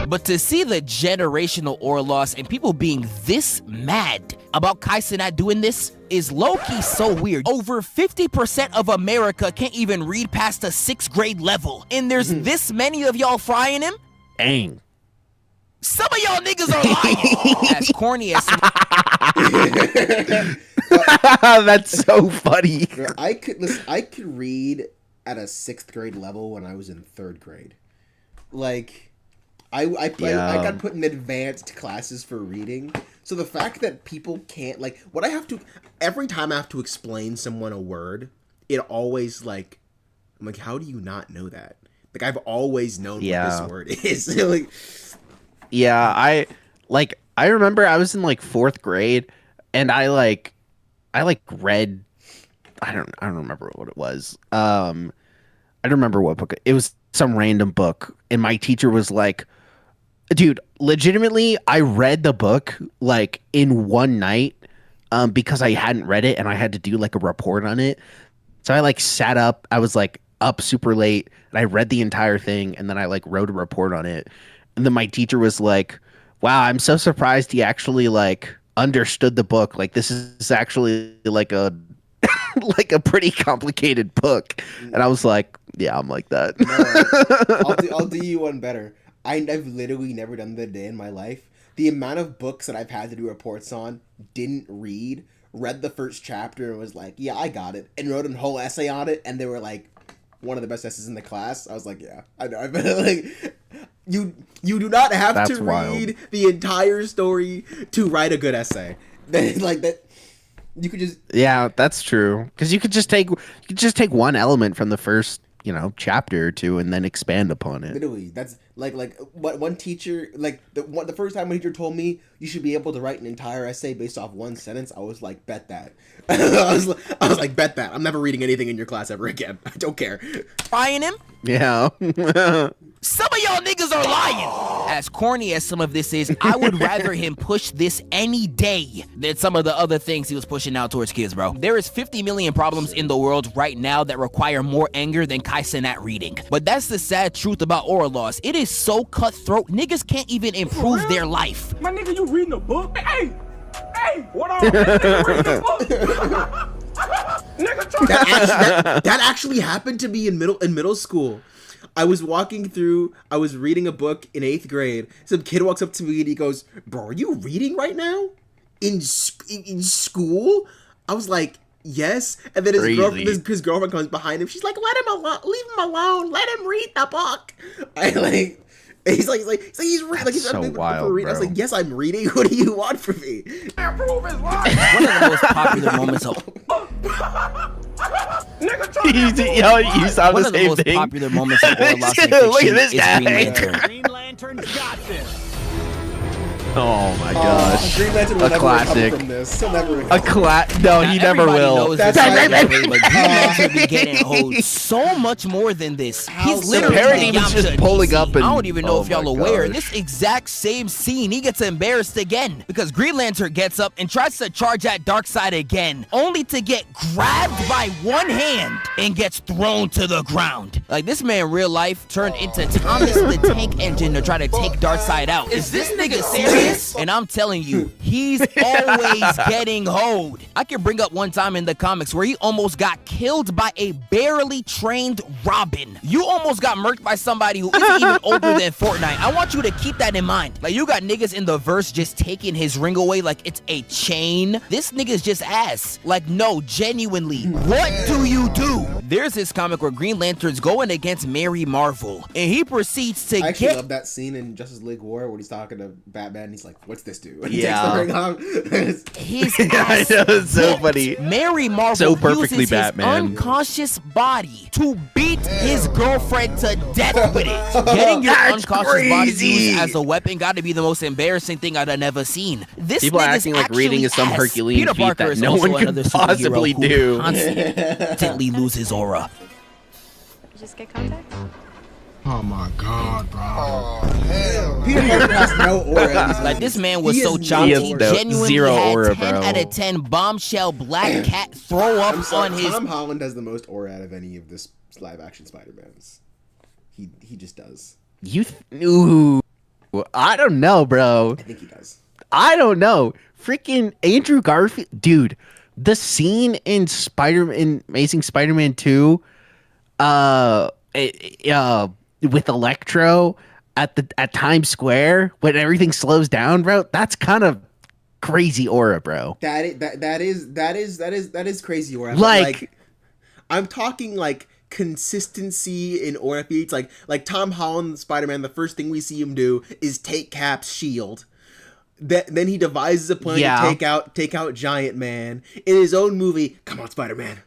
But to see the generational aura loss and people being this mad about Kai Cenat doing this is low-key so weird. Over 50% of America can't even read past the 6th grade level. And there's this many of y'all frying him?
Dang.
Some of y'all niggas are lying. As corny as...
That's so funny.
I could read at a 6th grade level when I was in 3rd grade. Like... I got put in advanced classes for reading. So the fact that people can't, like, every time I have to explain someone a word, it always, like, I'm like, how do you not know that? Like, I've always known what this word is. Like,
yeah, I remember I was in, like, 4th grade, and I read, I don't remember what it was. I don't remember what book. It was some random book, and my teacher was like, dude, legitimately, I read the book like in one night because I hadn't read it and I had to do like a report on it. So I like sat up. I was like up super late and I read the entire thing and then I like wrote a report on it. And then my teacher was like, wow, I'm so surprised he actually like understood the book. Like this is actually like a like a pretty complicated book. And I was like, yeah, I'm like that.
No, I'll do you one better. I've literally never done that a day in my life. The amount of books that I've had to do reports on, didn't read the first chapter and was like, yeah, I got it, and wrote a whole essay on it, and they were like, one of the best essays in the class. I was like, yeah, I know. I've been like, you do not have to read the entire story to write a good essay. Like that, you could just
that's true. Because you could just take one element from the first chapter or two and then expand upon it.
Literally, what one teacher, the first time a teacher told me you should be able to write an entire essay based off one sentence, I was like, bet that. I was like, bet that. I'm never reading anything in your class ever again. I don't care.
Frying him?
Yeah.
Some of y'all niggas are lying. As corny as some of this is, I would rather him push this any day than some of the other things he was pushing out towards kids, bro. There is 50 million problems in the world right now that require more anger than Kai Cenat reading. But that's the sad truth about aura loss. It is so cutthroat, niggas can't even improve their life.
My nigga, you reading a book? Hey, what up? Nigga, reading a book? Nigga,
that actually happened to me in middle school. I was reading a book in 8th grade. Some kid walks up to me and he goes, "Bro, are you reading right now? In school?" I was like, "Yes." And then his girlfriend comes behind him. She's like, "Let him alone. Leave him alone. Let him read the book." He's
so wild,
read. I was like, "Yes, I'm reading. What do you want from me?"
Prove his life.
One of the most popular moments of
you saw
one
the
of the
same
most
thing.
popular moments of aura loss in
Look
fiction
at this
is
guy.
Green Lantern.
Green Lantern's got this.
Oh my gosh.
Green Lantern will
a
never
classic.
recover from this. He'll never
A
recover.
No, he never
Everybody
will.
knows this already, but Green Lantern be getting hoed so much more than this. He's
The
literally
parody
the
was
Yamcha
just pulling
DC.
up and-
I don't even know
oh
if y'all
my
aware. In
gosh.
this exact same scene, he gets embarrassed again because Green Lantern gets up and tries to charge at Darkseid again, only to get grabbed by one hand and gets thrown to the ground. Like, this man in real life turned into Thomas the Tank Engine to try to take Darkseid out. Is this nigga serious? And I'm telling you, he's always getting hoed. I can bring up one time in the comics where he almost got killed by a barely trained Robin. You almost got murked by somebody who isn't even older than Fortnite. I want you to keep that in mind. Like, you got niggas in the verse just taking his ring away like it's a chain. This nigga's just ass. Like, no, genuinely, what do you do? There's this comic where Green Lantern's going against Mary Marvel, and he proceeds to
I actually
get
love that scene in Justice League War when he's talking to Batman and he's like, "What's this do?" And
Yeah.
he takes the ring off.
his
I
ass
know, it's so
whooped.
funny.
Mary Marvel
So perfectly
uses
Batman.
his unconscious body to beat his girlfriend to death with it. Getting your
That's
unconscious body
crazy.
used as a weapon got to be the most embarrassing thing I've ever seen. This
People are
nigga's
acting like reading is some
actually
Herculean
Peter
feat
Parker
that
is
no
also
one could
another superhero
possibly
who
do.
constantly loses aura.
Just get contact?
Oh my God, bro.
Peter Parker has no aura.
Like, this man was
He
so
has
chopped,
no
he
aura.
genuinely
Zero
had
aura,
10
bro.
out of 10 bombshell black cat throw up
I'm sorry,
on his
Tom Holland has the most aura out of any of this live action Spider-Mans. He just does.
Ooh, I don't know, bro.
I think he does.
I don't know. Freaking Andrew Garfield, dude. The scene in Amazing Spider-Man 2, with Electro at Times Square when everything slows down, bro. That's kind of crazy aura, bro.
That is crazy aura.
Like
I'm talking like consistency in aura feats. Like Tom Holland Spider-Man, the first thing we see him do is take Cap's shield. Then he devises a plan to take out Giant Man in his own movie. Come on, Spider-Man!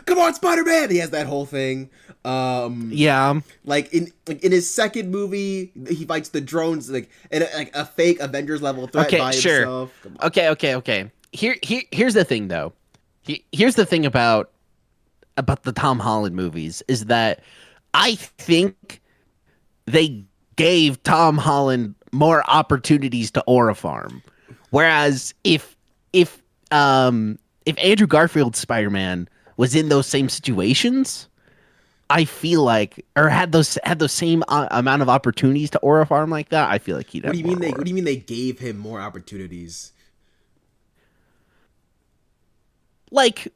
Come on, Spider-Man! He has that whole thing. Like in his second movie, he fights the drones like a fake Avengers level threat by himself.
Okay. Here's the thing though. Here's the thing about the Tom Holland movies is that I think they gave Tom Holland more opportunities to aura farm, whereas if Andrew Garfield's Spider-Man was in those same situations, I feel like, or had those same amount of opportunities to aura farm like that, I feel like he'd have more aura.
What do you mean they gave him more opportunities?
Like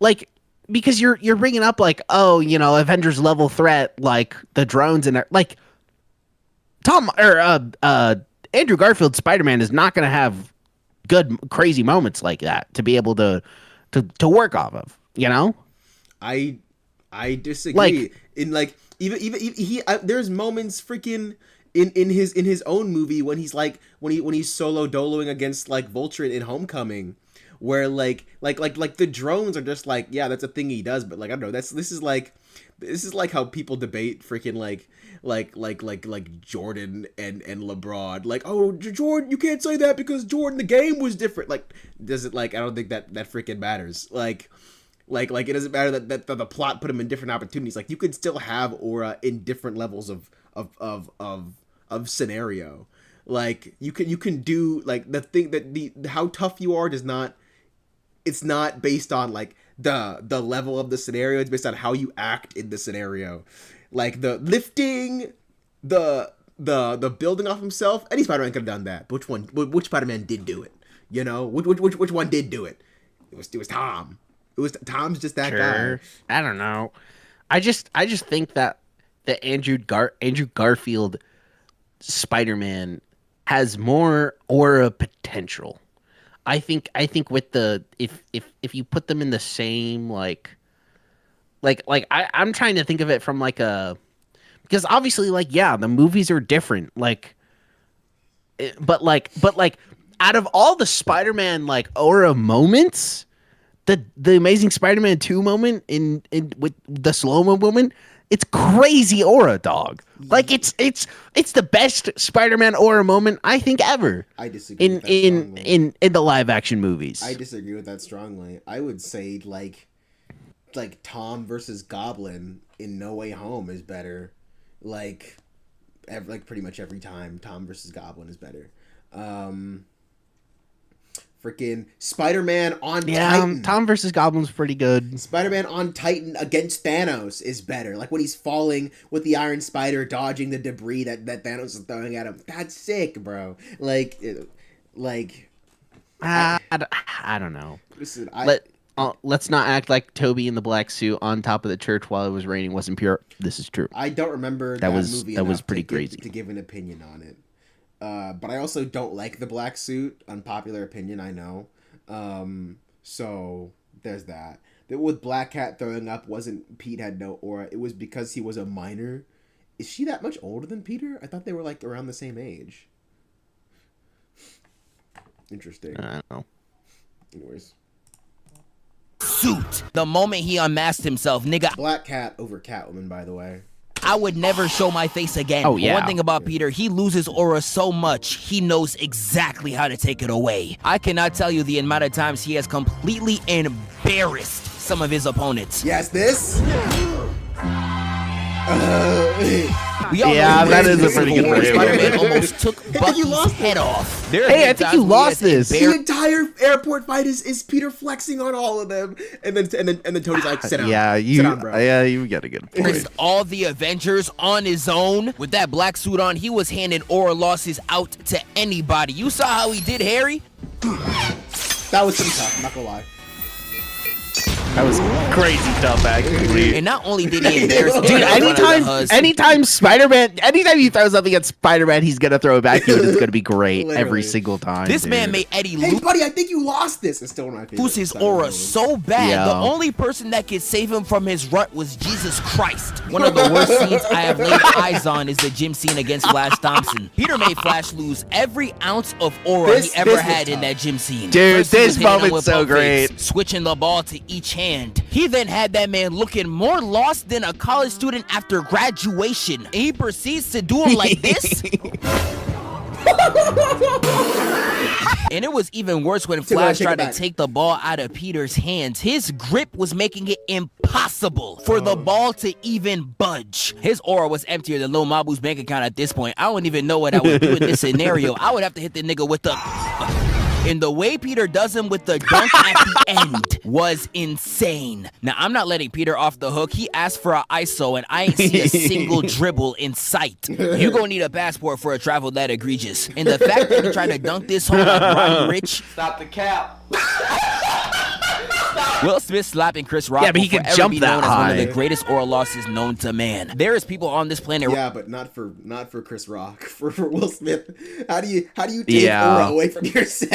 because you're bringing up like, oh, you know, Avengers level threat, like the drones and like Andrew Garfield's Spider-Man is not going to have good crazy moments like that to be able to work off of, you know?
I disagree.
Like,
even he there's moments freaking in his own movie when he's like when he's solo doloing against like Vulture in Homecoming, where like the drones are just like, yeah, that's a thing he does, but like I don't know, this is like how people debate freaking like Jordan and LeBron, like, oh, Jordan, you can't say that because Jordan, the game was different. Like, does it, like, I don't think that freaking matters. Like it doesn't matter that the plot put him in different opportunities. Like, you could still have aura in different levels of scenario. Like, you can do, like, the thing that how tough you are it's not based on like the level of the scenario. It's based on how you act in the scenario. Like the lifting, the building off himself. Any Spider-Man could have done that. But which Spider-Man did do it? You know, which one did do it? It was Tom. Tom's just that guy.
I don't know. I just think that the Andrew Garfield Spider-Man has more aura potential. I think with the if you put them in the same I'm trying to think of it from because obviously the movies are different, but out of all the Spider-Man aura moments, the Amazing Spider-Man 2 moment in with the slow-mo moment, it's crazy aura, dog. Like it's the best Spider-Man aura moment I think ever.
I disagree
in the live action movies.
I disagree with that strongly. I would say like Tom versus Goblin in No Way Home is better. Like pretty much every time Tom versus Goblin is better. Freaking Spider-Man on Titan.
Tom versus Goblin's pretty good.
Spider-Man on Titan against Thanos is better. Like when he's falling with the Iron Spider, dodging the debris that Thanos is throwing at him. That's sick, bro.
I don't know.
Listen,
let's not act like Toby in the black suit on top of the church while it was raining wasn't pure. This is true.
I don't remember
that
movie
that was
enough
pretty crazy
to give an opinion on it. But I also don't like the black suit. Unpopular opinion, I know. So there's that. With Black Cat throwing up, wasn't Pete had no aura. It was because he was a minor. Is she that much older than Peter? I thought they were around the same age. Interesting.
I don't know.
Anyways.
Suit. The moment he unmasked himself, nigga.
Black Cat over Catwoman, by the way.
I would never show my face again.
Oh, yeah.
One thing about Peter, he loses aura so much, he knows exactly how to take it away. I cannot tell you the amount of times he has completely embarrassed some of his opponents.
Yes, this?
That is a pretty good review.
Spider-Man almost took Bucky's head off.
Hey, I think you lost this.
The entire airport fight is Peter flexing on all of them, and then Tony's like, sit down. Sit down, bro.
You got a good point.
Against all the Avengers on his own. With that black suit on, he was handing aura losses out to anybody. You saw how he did Harry?
That was pretty tough, I'm not gonna lie.
That was crazy tough, actually.
And not only did he embarrass him,
dude, anytime you throw something at Spider-Man, he's gonna throw it back to you, and it's gonna be great every single time.
This man made Eddie
Hey, buddy, I think you lost this. It's still one of my favorites.
lose his aura so bad.
Yeah.
The only person that could save him from his rut was Jesus Christ. One of the worst scenes I have laid eyes on is the gym scene against Flash Thompson. Peter made Flash lose every ounce of aura he ever had in that gym scene.
Dude,
First, he was
this
hitting him
moment's
with
so
pump fakes,
great.
switching the ball to each hand. He then had that man looking more lost than a college student after graduation. And he proceeds to do him like this. And it was even worse when Flash tried to take the ball out of Peter's hands. His grip was making it impossible for the ball to even budge. His aura was emptier than Lil Mabu's bank account at this point. I don't even know what I would do in this scenario. I would have to hit the nigga with the... And the way Peter does him with the dunk at the end was insane. Now, I'm not letting Peter off the hook. He asked for an ISO, and I ain't see a single dribble in sight. You gonna need a passport for a travel that egregious. And the fact that he tried to dunk this home like Roddy Rich.
Stop the cap.
Will Smith slapping Chris Rock.
Yeah, but he
will
can
forever
jump
be
that
known as one of
high.
the greatest aura losses known to man. There is people on this planet.
Yeah, but not for Chris Rock. For Will Smith. How do you take aura away from yourself?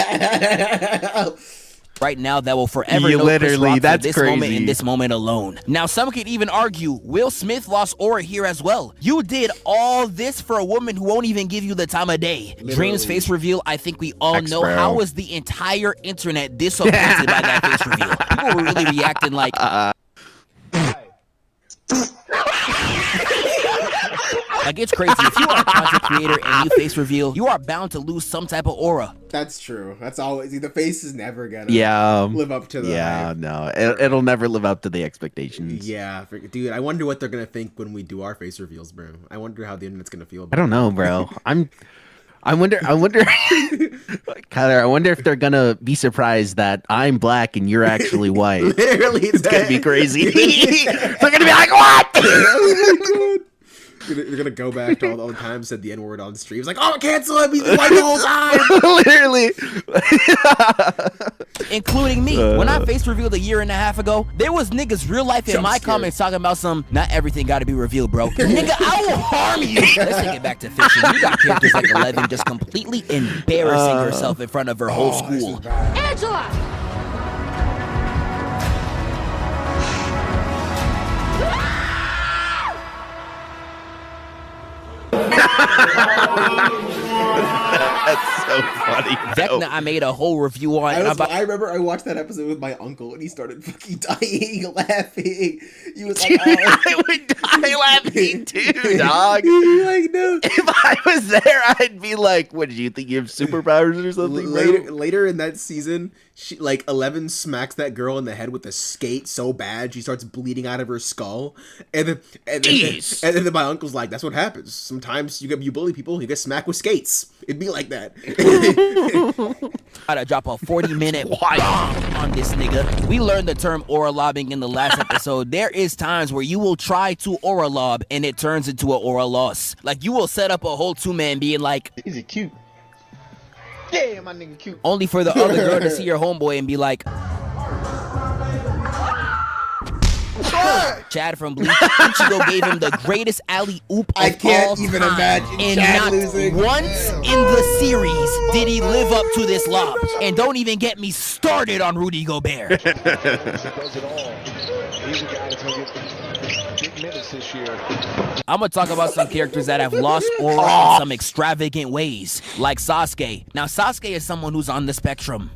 right now that will forever
You
know Chris
literally,
Rock for
that's
this moment
crazy.
and this moment alone. Now, some could even argue Will Smith lost aura here as well. You did all this for a woman who won't even give you the time of day. Dream's face reveal, I think we all know.
bro.
How was the entire internet disappointed by that face reveal? People were really reacting like... Like, it's crazy. If you are a content creator and you face reveal, you are bound to lose some type of aura.
That's true. That's always the face is never gonna live up to the hype.
No, it'll never live up to the expectations.
Yeah, dude. I wonder what they're gonna think when we do our face reveals, bro. I wonder how the internet's gonna feel.
I don't know, bro. I wonder, Kyler, I wonder if they're gonna be surprised that I'm black and you're actually white.
Literally,
it's gonna be crazy. They're gonna be like, what?
Oh my god. They're gonna go back to all the times said the N-word on streams, like, oh, cancel him, he's white the whole time.
Literally.
Including me. When I face revealed a year and a half ago, there was niggas real life in my comments talking about not everything gotta be revealed, bro. Nigga, I will harm you. Let's take it back to fiction. You got characters like Eleven just completely embarrassing herself in front of her whole school.
Angela!
That's so funny.
Vecna, I made a whole review on.
I remember I watched that episode with my uncle and he started fucking dying laughing. He was like, oh.
I would die laughing too, dog.
Like, no.
If I was there, I'd be like, what did you think you have superpowers or something?
Later in that season, she like 11 smacks that girl in the head with a skate so bad she starts bleeding out of her skull, and then my uncle's like, that's what happens. Sometimes you bully people, you get smacked with skates. It'd be like that.
Gotta drop a 40-minute bomb on this nigga. We learned the term aura lobbing in the last episode. There is times where you will try to aura lob and it turns into an aura loss. Like, you will set up a whole two-man being like,
is it cute? Yeah, my nigga cute.
Only for the other girl to see your homeboy and be like, Chad from Bleach, Ichigo gave him the greatest alley-oop of
I can't
all
even
time.
imagine
And
Chad
not
losing.
once in the series did he live up to this lob. And don't even get me started on Rudy Gobert.
Does it all. He's a guy that's going to get big minutes this year.
I'm gonna talk about some characters that have lost aura in some extravagant ways, like Sasuke. Now, Sasuke is someone who's on the spectrum.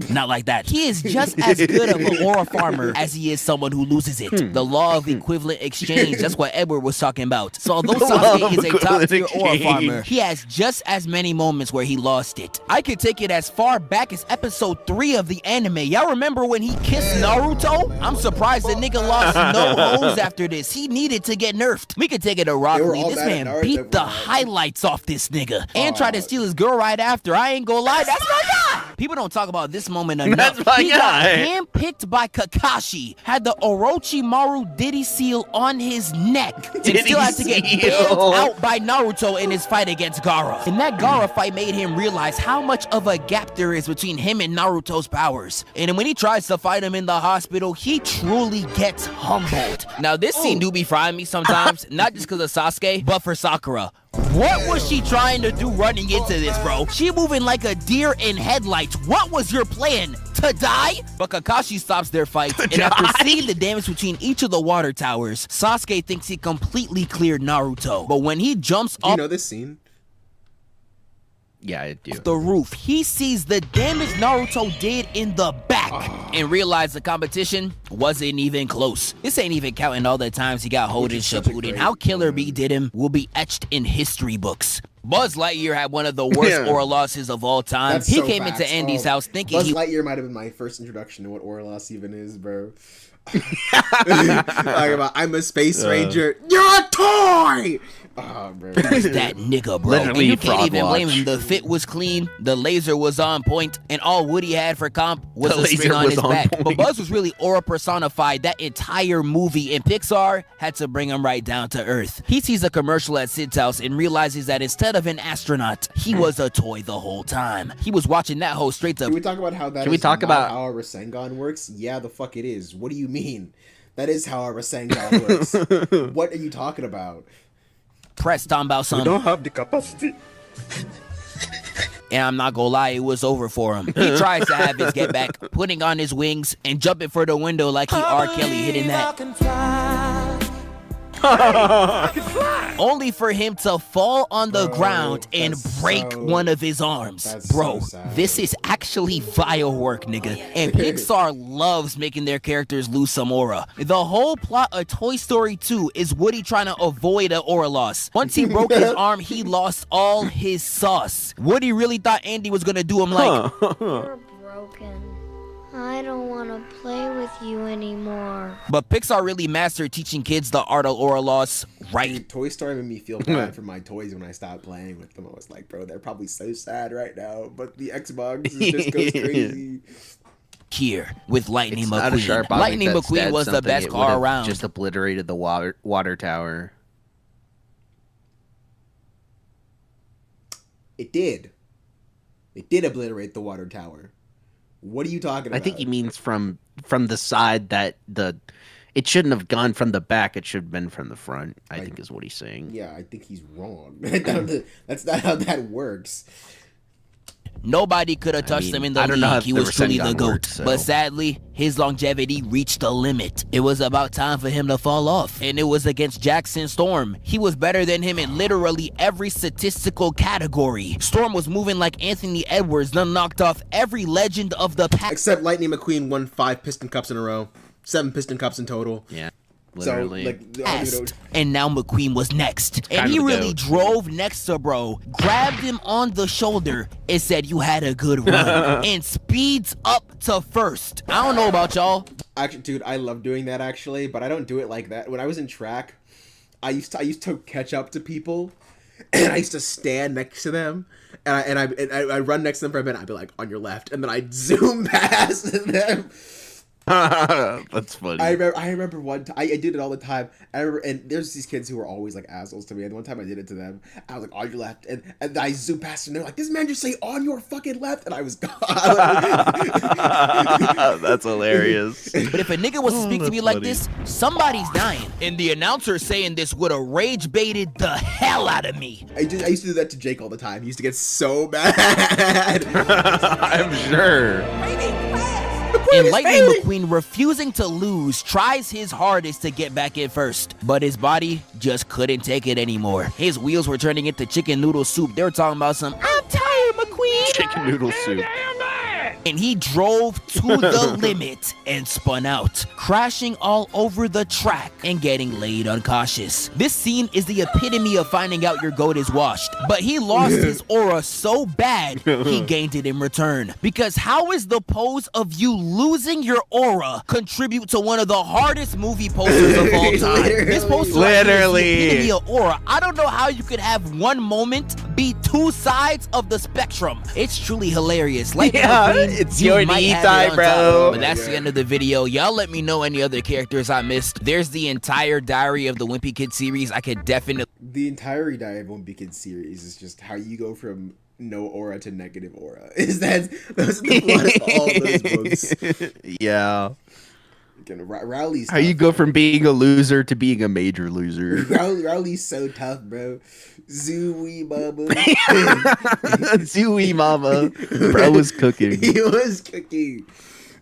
Not like that. He is just as good of an aura farmer as he is someone who loses it. The law of equivalent exchange, that's what Edward was talking about. So although Sasuke is a top-tier aura farmer, he has just as many moments where he lost it. I could take it as far back as episode 3 of the anime. Y'all remember when he kissed Naruto? I'm surprised the nigga lost no hoes after this. He needed to get nerfed. We could take it to Rock Lee. This man beat the highlights off this nigga and tried to steal his girl right after. I ain't gonna lie, that's my guy. People don't talk about this moment enough.
That's my
he
guy.
got handpicked by Kakashi, had the Orochimaru Diddy seal on his neck, and still had to get banned out by Naruto in his fight against Gaara. And that Gaara fight made him realize how much of a gap there is between him and Naruto's powers. And then when he tries to fight him in the hospital, he truly gets humbled. Now this scene do be frying me sometimes, not just because of Sasuke, but for Sakura. What was she trying to do running into this, bro? She moving like a deer in headlights. What was your plan? To die? But Kakashi stops their fight, and after seeing the damage between each of the water towers, Sasuke thinks he completely cleared Naruto. But when he jumps
Do you
off
know this scene?
Yeah, I do.
the roof, he sees the damage Naruto did in the back and realized the competition wasn't even close. This ain't even counting all the times he got hold in Shippuden. How Killer Bee did him will be etched in history books. Buzz Lightyear had one of the worst aura losses of all time.
That's
He
so
came
facts.
into Andy's house thinking
Buzz
he
Lightyear might have been my first introduction to what aura loss even is, bro. Talking about, I'm a space ranger. You're a toy. Oh, bro.
was that nigga, bro.
Literally
And you can't
Frog
even blame
Watch.
him. The fit was clean, the laser was on point, and all Woody had for comp was
The
a string
laser
on
was
his
on
back.
point.
But Buzz was really aura personified that entire movie, and Pixar had to bring him right down to earth. He sees a commercial at Sid's house and realizes that instead of an astronaut, he was a toy the whole time. He was watching that whole straight to...
Can we talk about how that
Can we
is
talk
not
about-
how a Rasengan works? Yeah, the fuck it is. What do you mean? That is how a Rasengan works. What are you talking about?
Press talking about
We
some
don't have the capacity.
and I'm not gonna lie, it was over for him. He tries to have his get back, putting on his wings and jumping for the window like he R. Kelly hitting that. Only for him to fall on the ground and break one of his arms. Bro, this is actually vile work, nigga. And Pixar loves making their characters lose some aura. The whole plot of Toy Story 2 is Woody trying to avoid an aura loss. Once he broke his arm, he lost all his sauce. Woody really thought Andy was gonna do him like...
You're broken. I don't want to play with you anymore.
But Pixar really mastered teaching kids the art of aura loss, right?
Toy Story made me feel bad for my toys when I stopped playing with them. I was like, bro, they're probably so sad right now, but the Xbox just goes crazy.
Here with Lightning
It's not a
McQueen.
sharp object
Lightning
that
McQueen
stabbed
was the
something,
best
it
car
would've
around.
Just obliterated the water tower.
It did. It did obliterate the water tower. What are you talking about?
I think he means from the side that it shouldn't have gone from the back. It should have been from the front. I think is what he's saying.
Yeah, I think he's wrong. That's not how that works.
Nobody could have touched him in the
I don't know how
league. He
the
was truly the
Rasengan
GOAT.
works, so.
But sadly, his longevity reached a limit. It was about time for him to fall off. And it was against Jackson Storm. He was better than him in literally every statistical category. Storm was moving like Anthony Edwards, then knocked off every legend of the pack.
Except Lightning McQueen won 5 Piston Cups in a row. 7 Piston Cups in total.
Yeah. Literally.
And now McQueen was next.
kind
And he
of the
really
goat.
drove next to bro, grabbed him on the shoulder, and said, "You had a good run," and speeds up to first. I don't know about y'all.
Actually, dude, I love doing that actually, but I don't do it like that. When I was in track, I used to catch up to people, and I used to stand next to them, and I run next to them for a minute. I'd be like, on your left, and then I'd zoom past them.
That's funny.
I remember one time I did it all the time. I remember, and there's these kids who are always like assholes to me. And one time I did it to them. I was like, on your left, and I zoomed past and they're like, this man just say on your fucking left, and I was gone.
That's hilarious.
But if a nigga was to speak to me like this, somebody's dying. And the announcer saying this would have rage baited the hell out of me.
I used to do that to Jake all the time. He used to get so mad.
I'm sure.
And Lightning McQueen, refusing to lose, tries his hardest to get back in first, but his body just couldn't take it anymore. His wheels were turning into chicken noodle soup. They were talking about some, I'm tired, McQueen.
Chicken noodle soup.
And he drove to the limit and spun out, crashing all over the track and getting laid uncautious. This scene is the epitome of finding out your goat is washed, but he lost his aura so bad, he gained it in return. Because how is the pose of you losing your aura contribute to one of the hardest movie posters of all time? This poster right here is the epitome of aura. I don't know how you could have one moment be two sides of the spectrum. It's truly hilarious. Like
it's your knee time, bro.
But that's the end of the video. Y'all let me know any other characters I missed. There's the entire Diary of the Wimpy Kid series. I could definitely...
The entire Diary of the Wimpy Kid series is just how you go from no aura to negative aura. Those are the plot of all those books.
Yeah.
Rowley's
how you go from being a loser to being a major loser.
Rowley's so tough, bro. Zooey mama.
Zooey mama. Bro was cooking.
He was cooking.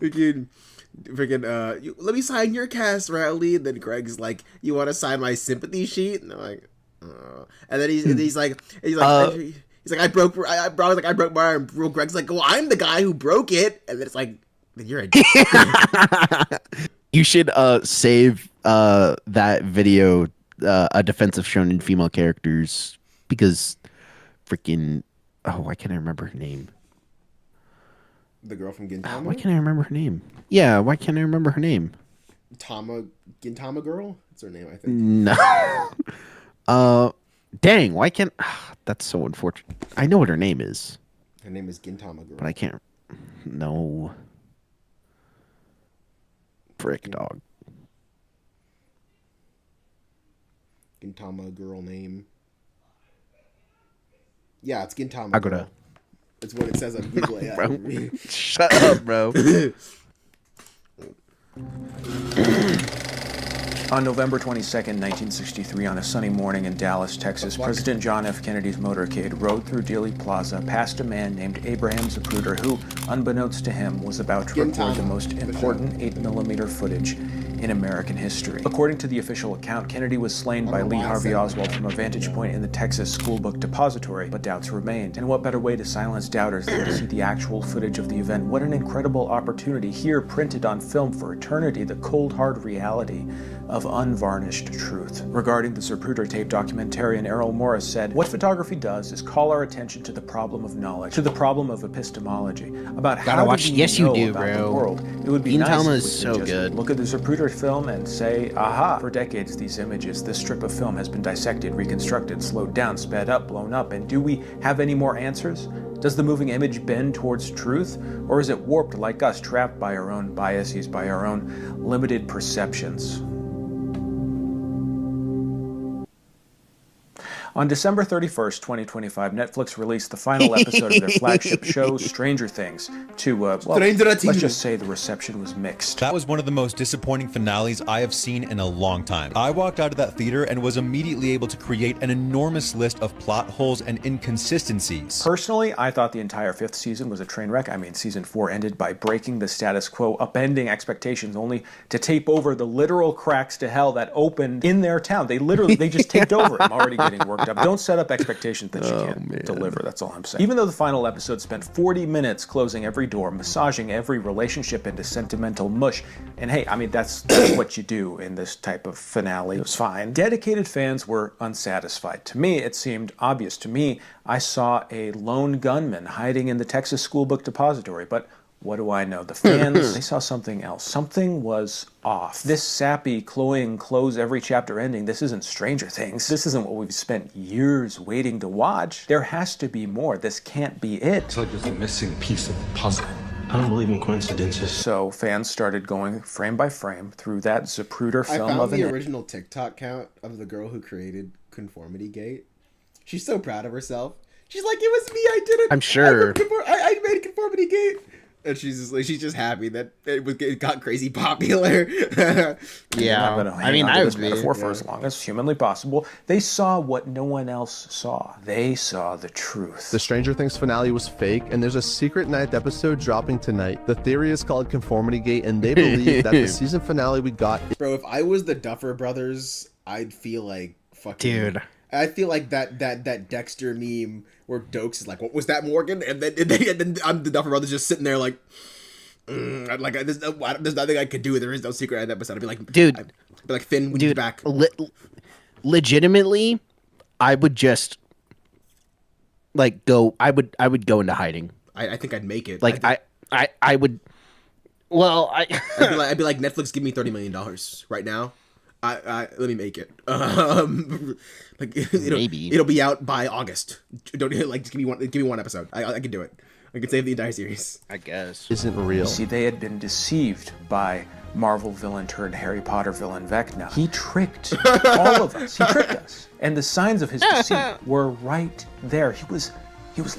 Freaking, let me sign your cast, Rowley. And then Greg's like, you want to sign my sympathy sheet? And I'm like, and then he's like, I broke my arm. Greg's like, well, I'm the guy who broke it. And then it's like, then you're a dick.
You should save that video, a defense of shonen female characters, because freaking why can't I remember her name?
The girl from Gintama?
Why can't I remember her name? Yeah, why can't I remember her name?
Gintama girl? That's her name, I think.
No. Dang, why can't... that's so unfortunate. I know what her name is.
Her name is Gintama girl.
But I can't... No. Frick, dog.
Gintama girl name. Yeah, it's Gintama
Agura.
girl. It's what it says on Google AI.
Bro. Shut up, bro.
On November 22nd, 1963, on a sunny morning in Dallas, Texas, President John F. Kennedy's motorcade rode through Dealey Plaza past a man named Abraham Zapruder, who, unbeknownst to him, was about to record the most important 8mm footage in American history. According to the official account, Kennedy was slain by Lee Harvey Oswald from a vantage point in the Texas School Book Depository, but doubts remained. And what better way to silence doubters than to see the actual footage of the event? What an incredible opportunity here, printed on film for eternity, the cold, hard reality of unvarnished truth. Regarding the Zapruder tape, documentarian Errol Morris said, "What photography does is call our attention to the problem of knowledge, to the problem of epistemology, about how
watch.
do we
Yes, you
know
do,
about
bro.
the world. It would be
Ian
nice
Talma
if
is
we
so
could just
good.
look at the Zapruder film and say, aha, for decades these images, this strip of film has been dissected, reconstructed, slowed down, sped up, blown up, and do we have any more answers? Does the moving image bend towards truth, or is it warped like us, trapped by our own biases, by our own limited perceptions?" On December 31st, 2025, Netflix released the final episode of their flagship show, Stranger Things, to, well, let's just say the reception was mixed.
That was one of the most disappointing finales I have seen in a long time. I walked out of that theater and was immediately able to create an enormous list of plot holes and inconsistencies.
Personally, I thought the entire 5th season was a train wreck. I mean, season 4 ended by breaking the status quo, upending expectations, only to tape over the literal cracks to hell that opened in their town. They just taped over. I'm already getting worked up. Don't set up expectations that you can't deliver. That's all I'm saying. Even though the final episode spent 40 minutes closing every door, massaging every relationship into sentimental mush, and hey, I mean, that's what you do in this type of finale. It was fine. Dedicated fans were unsatisfied. To me, it seemed obvious. To me, I saw a lone gunman hiding in the Texas School Book Depository, but what do I know? The fans, they saw something else. Something was off. This sappy, cloying, close every chapter ending, this isn't Stranger Things. This isn't what we've spent years waiting to watch. There has to be more. This can't be it.
It's like there's a missing piece of the puzzle. I don't believe in coincidences.
So fans started going frame by frame through that Zapruder
I
film
found
of
the
an
original TikTok count of the girl who created Conformity Gate. She's so proud of herself. She's like, it was me, I did it.
I'm sure.
I made Conformity Gate. And she's just happy that it got crazy popular.
Yeah, I mean, I
was
agree.
metaphor for as long as humanly possible. They saw what no one else saw. They saw the truth.
The Stranger Things finale was fake, and there's a secret 9th episode dropping tonight. The theory is called Conformity Gate, and they believe that the season finale we got.
Bro, if I was the Duffer Brothers, I'd feel like fucking.
Dude.
I feel like that Dexter meme where Dokes is like, "What was that, Morgan?" And then I'm the Duffer Brothers just sitting there like, there's nothing I could do. There is no secret in that episode. I'd be like,
dude,
I'd be like, Finn, when you back.
Legitimately, I would just like go. I would go into hiding.
I think I'd make it.
Like I would. Well,
I'd be like, Netflix, give me $30 million right now. Let me make it. Like it'll be out by August. Don't like just give me one episode. I can do it. I can save the entire series.
I guess
isn't real.
See, they had been deceived by Marvel villain turned Harry Potter villain Vecna. He tricked all of us. He tricked us, and the signs of his deceit were right there. He was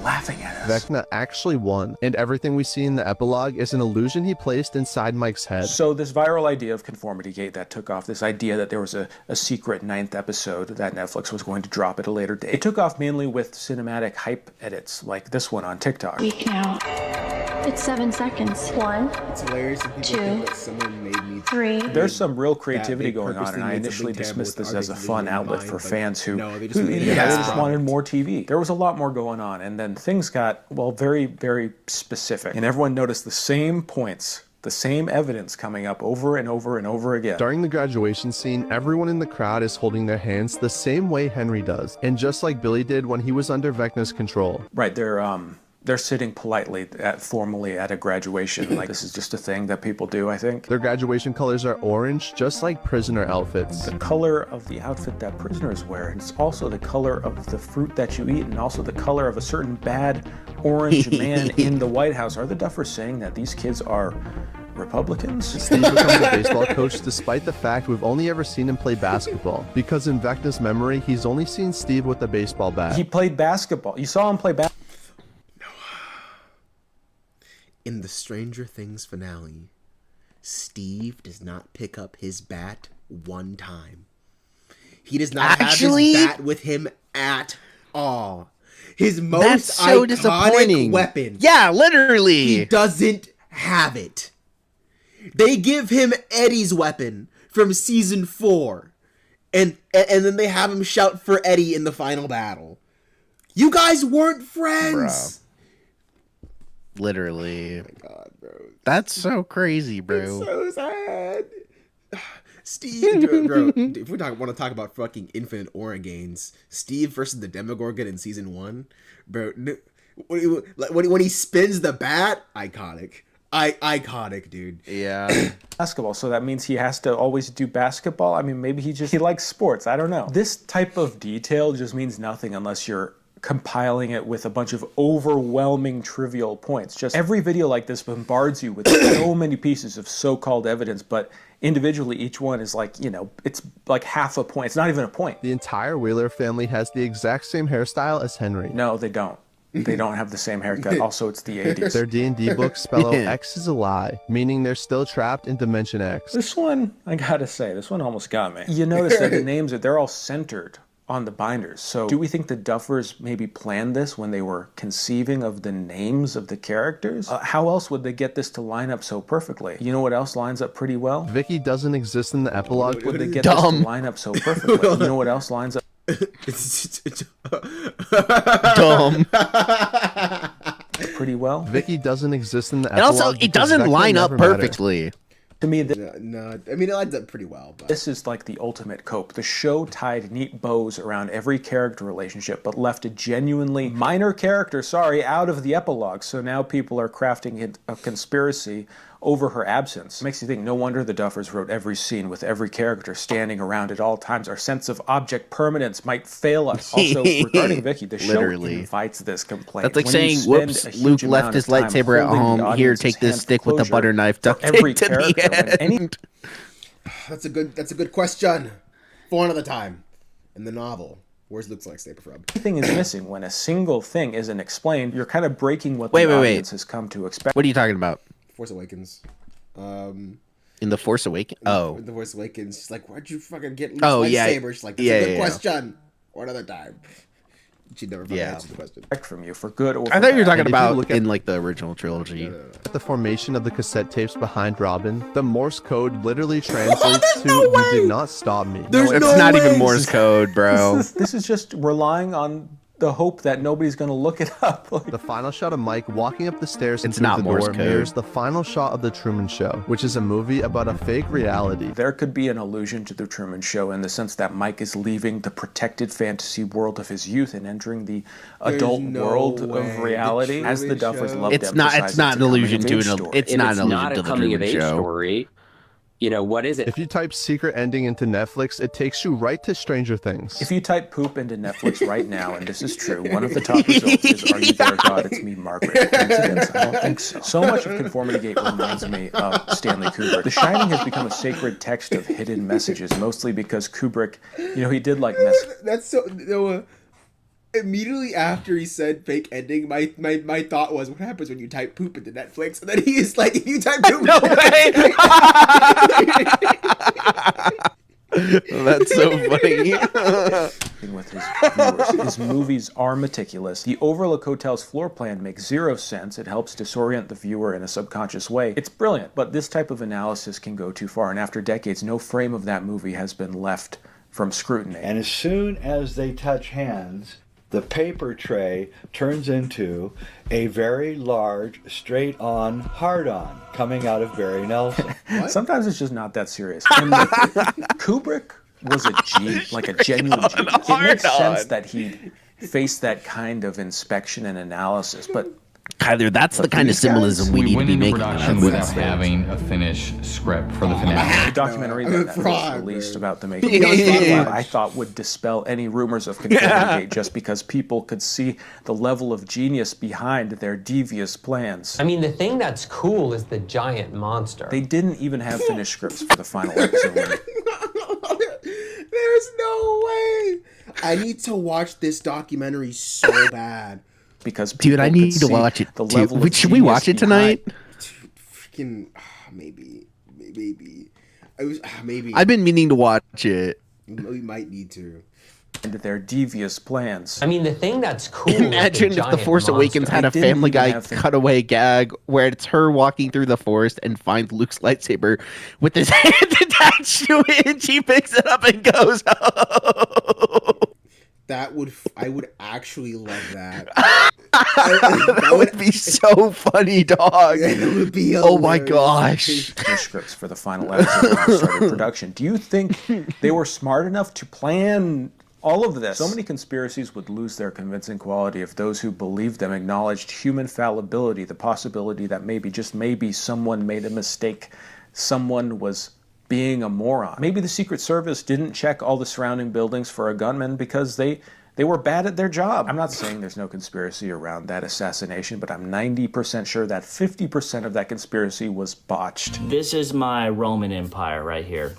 laughing at us.
Vecna actually won, and everything we see in the epilogue is an illusion he placed inside Mike's head.
So this viral idea of Conformity Gate that took off, this idea that there was a secret 9th episode that Netflix was going to drop at a later date, it took off mainly with cinematic hype edits like this one on TikTok.
We count. It's 7 seconds. 1,
It's hilarious if people think that someone made me
3.
There's some real creativity
they
going on,
purposely
and I
made
initially
something
dismissed
terrible
this as a
with
fun
artists
outlet
in
for
mind, but
fans who,
no, they just
who
made it
they
as
just wanted more TV. There was a lot more going on, and then things got, well, very, very specific. And everyone noticed the same points, the same evidence coming up over and over and over again.
During the graduation scene, everyone in the crowd is holding their hands the same way Henry does, and just like Billy did when he was under Vecna's control.
Right, they're sitting politely formally at a graduation. Like, this is just a thing that people do, I think.
Their graduation colors are orange, just like prisoner outfits.
The color of the outfit that prisoners wear. It's also the color of the fruit that you eat, and also the color of a certain bad orange man in the White House. Are the Duffers saying that these kids are Republicans?
Steve becomes a baseball coach despite the fact we've only ever seen him play basketball. Because in Vecna's memory, he's only seen Steve with a baseball bat.
He played basketball. You saw him play basketball.
In the Stranger Things finale, Steve does not pick up his bat
one time. He does not
Actually?
have his bat with him at all. His most
That's so
iconic
disappointing.
weapon.
Yeah, literally.
He doesn't have it. They give him Eddie's weapon from season 4. And then they have him shout for Eddie in the final battle. You guys weren't friends.
Literally.
Oh my god, bro.
That's so crazy, bro.
It's so sad. Steve, bro, if we want to talk about fucking infinite aura gains, Steve versus the Demogorgon in season 1, bro. When he spins the bat, iconic. Iconic, dude.
Yeah.
Basketball, so that means he has to always do basketball. I mean, maybe he likes sports. I don't know. This type of detail just means nothing unless you're compiling it with a bunch of overwhelming trivial points. Just every video like this bombards you with so many pieces of so-called evidence, but individually each one is like, it's like half a point. It's not even a point.
The entire Wheeler family has the exact same hairstyle as Henry.
No, they don't. They don't have the same haircut. Also, it's the 80s.
Their D&D books spell out X is a lie, meaning they're still trapped in Dimension X.
This one, I gotta say, this one almost got me. You notice that the names, they're all centered on the binders. So do we think the Duffers maybe planned this when they were conceiving of the names of the characters? How else would they get this to line up so perfectly? You know what else lines up pretty well?
Vicky doesn't exist in the epilogue.
Would they get this to line up so perfectly? You know what else lines up?
Dumb.
Pretty well.
Vicky doesn't exist in the
And
epilogue.
also, it doesn't line up perfectly.
To me,
no, I mean, it lines up pretty well. But
this is like the ultimate cope. The show tied neat bows around every character relationship, but left a genuinely minor character, out of the epilogue. So now people are crafting a conspiracy over her absence. It makes you think, no wonder the Duffers wrote every scene with every character standing around at all times. Our sense of object permanence might fail us. Also, regarding Vicky, the show invites this complaint.
That's like
When
saying,
you spend
whoops,
a huge
Luke
amount
left his
of time
lightsaber at
holding the
home. Here,
audience's
take this
hands
stick with the
closure
butter knife. Duct
for every
tape to the
character, when
end.
That's a good question. For another time. In the novel, where's Luke's lightsaber from?
Anything is missing when a single thing isn't explained. You're kind of breaking what the audience has come to expect.
What are you talking about?
Force Awakens.
In The Force Awakens? Oh.
In The Force Awakens. She's like, where'd you fucking get Luke's lightsaber? She's like, that's a good question. Or another time. She'd never fucking answer the question.
From you for good or
I thought you were talking
And if you
about
look at-
in like the original trilogy.
The formation of the cassette tapes behind Robin, the Morse code literally translates to "You did not stop me."
It's not even Morse code, bro.
This is just relying on the hope that nobody's going to look it up.
The final shot of Mike walking up the stairs
It's
into
not
the
Morse
door
code.
mirrors the final shot of The Truman Show, which is a movie about a fake reality.
There could be an allusion to The Truman Show in the sense that Mike is leaving the protected fantasy world of his youth and entering the adult world of reality. As the Duffers love to
It's not
emphasize,
an
a
allusion to
coming-of-age
an.
story.
It's not an allusion to the Truman Show.
story, what is it?
If you type secret ending into Netflix, it takes you right to Stranger Things.
If you type poop into Netflix right now, and this is true, one of the top results is, "Are you there, God? It's me, Margaret." Coincidence? I don't think so. So much of Conformity Gate reminds me of Stanley Kubrick. The Shining has become a sacred text of hidden messages, mostly because Kubrick, he did like messages.
That's so... immediately after he said fake ending, my thought was, what happens when you type poop into Netflix? And then he's like, if you type poop...
No way! That's so funny.
With his viewers. His movies are meticulous. The Overlook Hotel's floor plan makes zero sense. It helps disorient the viewer in a subconscious way. It's brilliant, but this type of analysis can go too far, and after decades, no frame of that movie has been left from scrutiny.
And as soon as they touch hands, the paper tray turns into a very large, straight-on, hard-on coming out of Barry Nelson.
Sometimes it's just not that serious. And Kubrick was a genuine genius. It makes sense that he faced that kind of inspection and analysis, but
Kyler, that's the kind of symbolism we need to be making.
Production without having a finished script for the finale.
The documentary that was released about the making of I thought would dispel any rumors of Conformity Gate just because people could see the level of genius behind their devious plans.
I mean, the thing that's cool is the giant monster.
They didn't even have finished scripts for the final episode.
There's no way. I need to watch this documentary so bad.
Because
dude, I need to watch it too. Should we watch it tonight?
Freaking maybe. Maybe
I've been meaning to watch it.
we might need to.
Into their devious plans.
I mean, the thing that's cool.
Imagine if The Force Awakens had a Family Guy cutaway gag where it's her walking through the forest and finds Luke's lightsaber with his hand attached to it, and she picks it up and goes, "Oh."
I would actually love that.
That would be so funny, dog.
It would be
oh my gosh.
Scripts for the final episode when it started production. Do you think they were smart enough to plan all of this? So many conspiracies would lose their convincing quality if those who believed them acknowledged human fallibility, the possibility that maybe, just maybe, someone made a mistake, someone was being a moron. Maybe the Secret Service didn't check all the surrounding buildings for a gunman because they were bad at their job. I'm not saying there's no conspiracy around that assassination, but I'm 90% sure that 50% of that conspiracy was botched.
This is my Roman Empire right here.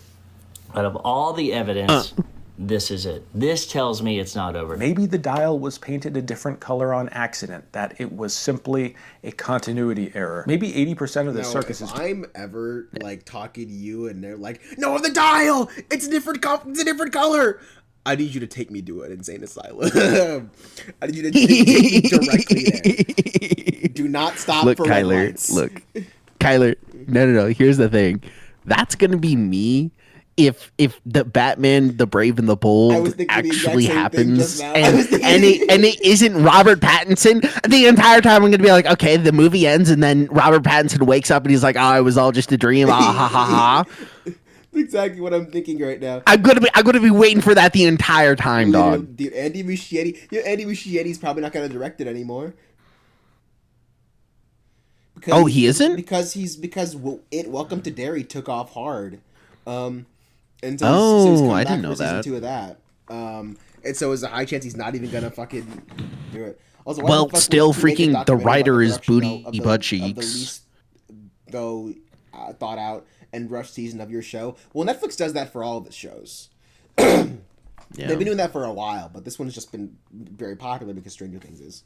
Out of all the evidence, this is it. This tells me it's not over.
Maybe the dial was painted a different color on accident, that it was simply a continuity error. Maybe 80% of the circus is...
If I'm ever, like, talking to you and they're like, no, the dial! It's a different color! I need you to take me to an insane asylum. I need you to take me directly there. Do not stop
Look,
for
Kyler,
red lights.
look. Kyler, no. Here's the thing. That's going to be me if the Batman, the Brave and the Bold actually happens, and it isn't Robert Pattinson. The entire time I'm gonna be like, okay, the movie ends, and then Robert Pattinson wakes up and he's like, oh, it was all just a dream. Ah ha ha ha.
That's exactly what I'm thinking right now.
I'm gonna be waiting for that the entire time, dog.
Dude, Andy Muschietti's probably not gonna direct it anymore.
Because he isn't?
Because Welcome to Derry took off hard. And so
I didn't know that.
Season 2 of that. And so there's a high chance he's not even gonna fucking do it. Also,
well, still freaking the writer is Booty Butt Cheeks.
The least, though, thought out and rushed season of your show. Well, Netflix does that for all of its shows.
Yeah.
They've been doing that for a while, but this one has just been very popular because Stranger Things is.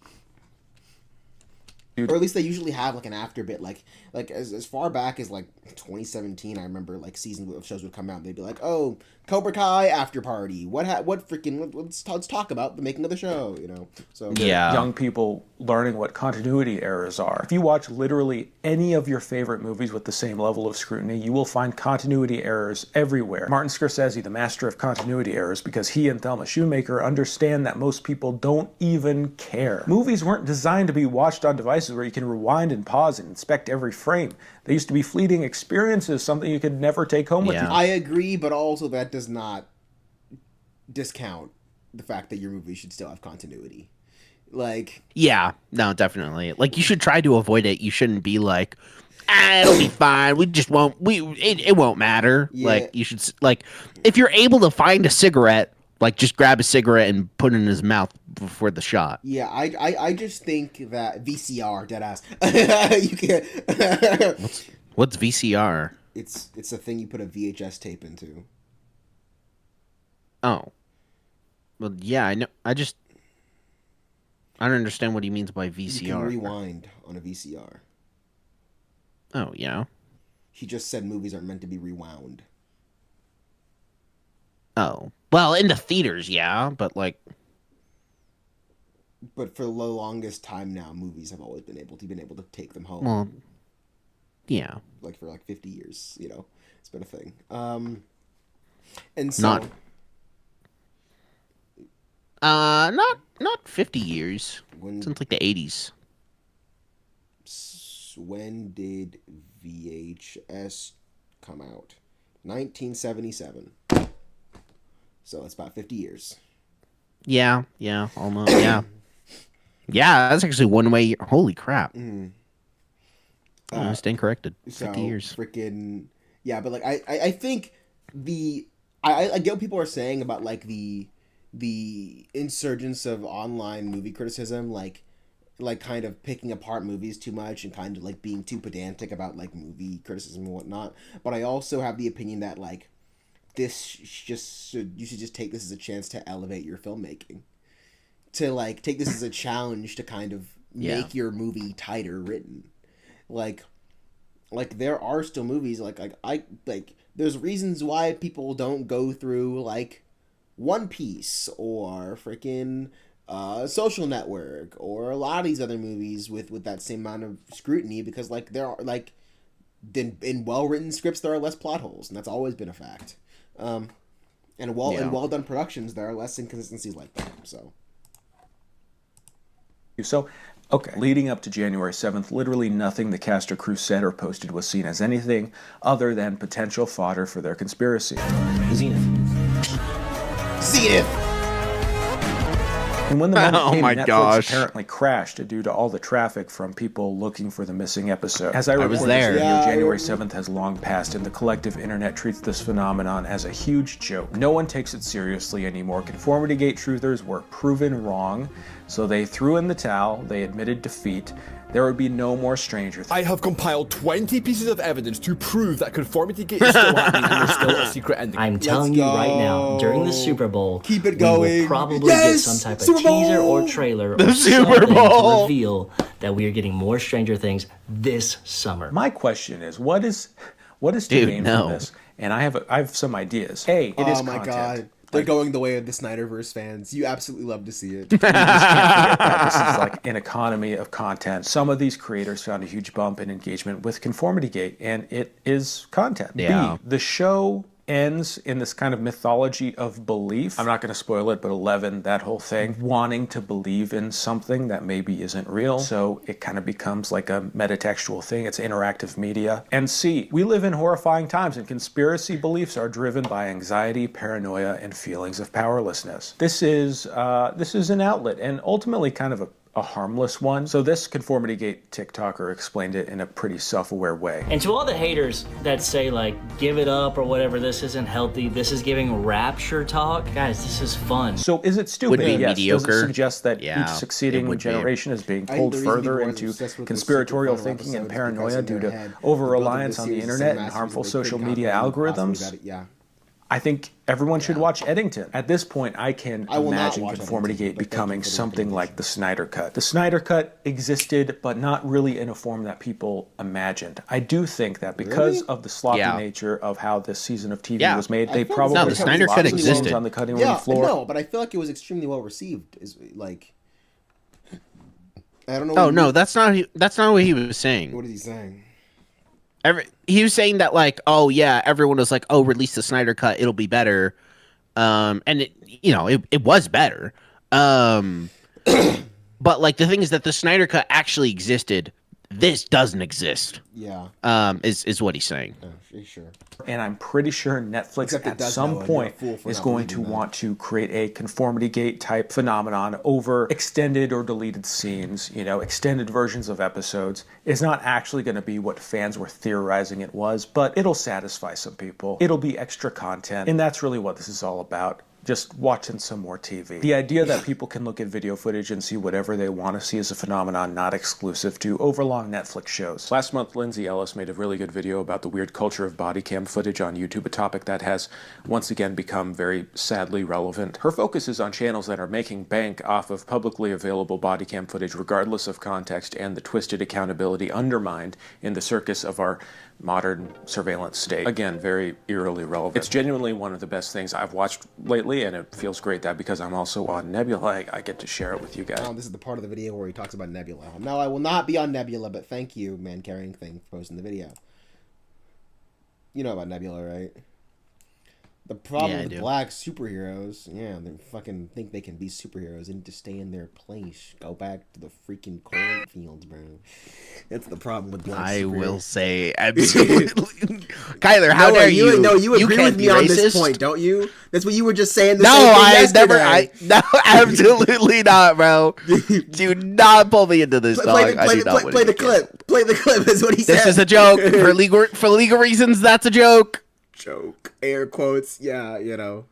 Or at least they usually have like an after bit, like as far back as like 2017. I remember like seasons of shows would come out, and they'd be like, "Oh, Cobra Kai after party. Let's talk about the making of the show." You know, so
yeah,
young people learning what continuity errors are. If you watch literally any of your favorite movies with the same level of scrutiny, you will find continuity errors everywhere. Martin Scorsese, the master of continuity errors, because he and Thelma Shoemaker understand that most people don't even care. Movies weren't designed to be watched on devices where you can rewind and pause and inspect every frame. They used to be fleeting experiences, something you could never take home with you.
I agree, but also that does not discount the fact that your movie should still have continuity. Like,
yeah, no, definitely. Like, you should try to avoid it. You shouldn't be like, it'll be fine. We just won't. It won't matter. Yeah. Like, you should, like, if you're able to find a cigarette, like, just grab a cigarette and put it in his mouth before the shot.
Yeah, I just think that VCR, deadass. You can't.
What's VCR?
It's a thing you put a VHS tape into.
Oh. Well, yeah, I know. I don't understand what he means by VCR.
You can rewind on a VCR.
Oh, yeah.
He just said movies aren't meant to be rewound.
Oh. Well, in the theaters, yeah, but like...
But for the longest time now, movies have always been able to take them home.
Well, yeah.
Like for like 50 years, you know. It's been a thing. And so...
Not 50 years. Since like the 80s.
When did VHS come out? 1977. So it's about 50 years.
Yeah, almost, yeah. Yeah, that's actually one way. Holy crap. I stand corrected. 50 years.
Freaking, yeah, but like, I think I get what people are saying about like the insurgence of online movie criticism, like kind of picking apart movies too much and kind of like being too pedantic about like movie criticism and whatnot. But I also have the opinion that like you should just take this as a chance to elevate your filmmaking, to like take this as a challenge to kind of make your movie tighter written. Like there are still movies like there's reasons why people don't go through like One Piece or freaking Social Network or a lot of these other movies with that same amount of scrutiny, because like there are like in well-written scripts there are less plot holes, and that's always been a fact. In well-done productions there are less inconsistencies like that.
So, okay, leading up to January 7th, literally nothing the cast or crew said or posted was seen as anything other than potential fodder for their conspiracy. Zenith. And when the moment came, Netflix apparently crashed due to all the traffic from people looking for the missing episode. As I
was
record
there.
this video, January 7th has long passed, and the collective internet treats this phenomenon as a huge joke. No one takes it seriously anymore. Conformity Gate truthers were proven wrong, so they threw in the towel, they admitted defeat. There would be no more Stranger Things.
I have compiled 20 pieces of evidence to prove that Conformity Gate is still happening and there's still a secret ending.
I'm telling you right now, during the Super Bowl,
keep it
we
going.
will probably get some type of teaser or trailer or
Super
something
Bowl.
to reveal that we are getting more Stranger Things this summer.
My question is, what is to
Dude,
gain
no.
from this? And I have some ideas. A, it is
Oh my
content.
god. They're going the way of the Snyderverse fans. You absolutely love to see it.
You just can't forget that. This is like an economy of content. Some of these creators found a huge bump in engagement with Conformity Gate, and it is content.
Yeah.
B, the show ends in this kind of mythology of belief. I'm not going to spoil it, but 11, that whole thing, wanting to believe in something that maybe isn't real. So it kind of becomes like a metatextual thing. It's interactive media. And C, we live in horrifying times, and conspiracy beliefs are driven by anxiety, paranoia, and feelings of powerlessness. This is an outlet, and ultimately kind of a harmless one. So this Conformity Gate TikToker explained it in a pretty self-aware way.
And to all the haters that say like, give it up or whatever, this isn't healthy, this is giving rapture talk, guys, this is fun.
So is it stupid?
Would be
Yes.
mediocre.
Does it suggest that
Yeah,
each succeeding
it would be.
generation is being
I think
pulled
the reason
further
people are
into
obsessed with the
conspiratorial
Super Bowl
thinking and
episodes
paranoia
because in
due
their
to
head,
over-reliance
the
on the
series is
internet
so
and harmful
massive that they
social
couldn't
media
possibly
algorithms?
about it. Yeah.
I think everyone should watch Eddington. At this point, I can
I will not
imagine
watch
Conformity
Eddington,
Gate
but thank you
becoming
for the
something
recommendation.
like the Snyder Cut. The Snyder Cut existed, but not really in a form that people imagined. I do think that because
Really?
of the sloppy
Yeah.
nature of how this season of TV
Yeah.
was made,
I
they
feel
probably
No, the
had
Snyder
lots
Cut
of stones
existed.
on the cutting room
Yeah,
floor.
no, but I feel like it was extremely well received. Is like, I don't know.
Oh
what
no,
you-
that's not what he was saying.
What is he saying?
He was saying that like, oh yeah, everyone was like, oh, release the Snyder Cut, it'll be better. And it was better. But like the thing is that the Snyder Cut actually existed. This doesn't exist.
Yeah.
Is what he's saying.
Sure.
And I'm pretty sure Netflix
Except it
at
does
some
know, and you're a
point
fool for
is
not
going to
believing that.
want to create a Conformity Gate type phenomenon over extended or deleted scenes, extended versions of episodes. It's not actually going to be what fans were theorizing it was, but it'll satisfy some people. It'll be extra content, and that's really what this is all about. Just watching some more TV. The idea that people can look at video footage and see whatever they want to see is a phenomenon not exclusive to overlong Netflix shows. Last month, Lindsay Ellis made a really good video about the weird culture of body cam footage on YouTube, a topic that has once again become very sadly relevant. Her focus is on channels that are making bank off of publicly available body cam footage regardless of context and the twisted accountability undermined in the circus of our modern surveillance state. Again, very eerily relevant. It's genuinely one of the best things I've watched lately, and it feels great that because I'm also on Nebula, I get to share it with you guys.
This is the part of the video where he talks about Nebula. No, I will not be on Nebula, but thank you, man carrying thing, for posting the video. You know about Nebula, right? The problem with black superheroes, they fucking think they can be superheroes. They need to stay in their place. Go back to the freaking cornfields, bro. That's the problem with black
I
superheroes.
will say absolutely. Kyler, how dare you?
No, you agree
can't
with
be
me on
racist.
this point, don't you? That's what you were just saying.
No, absolutely not, bro. Do not pull me into this,
Play
dog. I do not want
the
to get
clip. Play the clip is what he said.
This is a joke. For legal reasons, that's a joke.
Joke. Air quotes. Yeah,
No,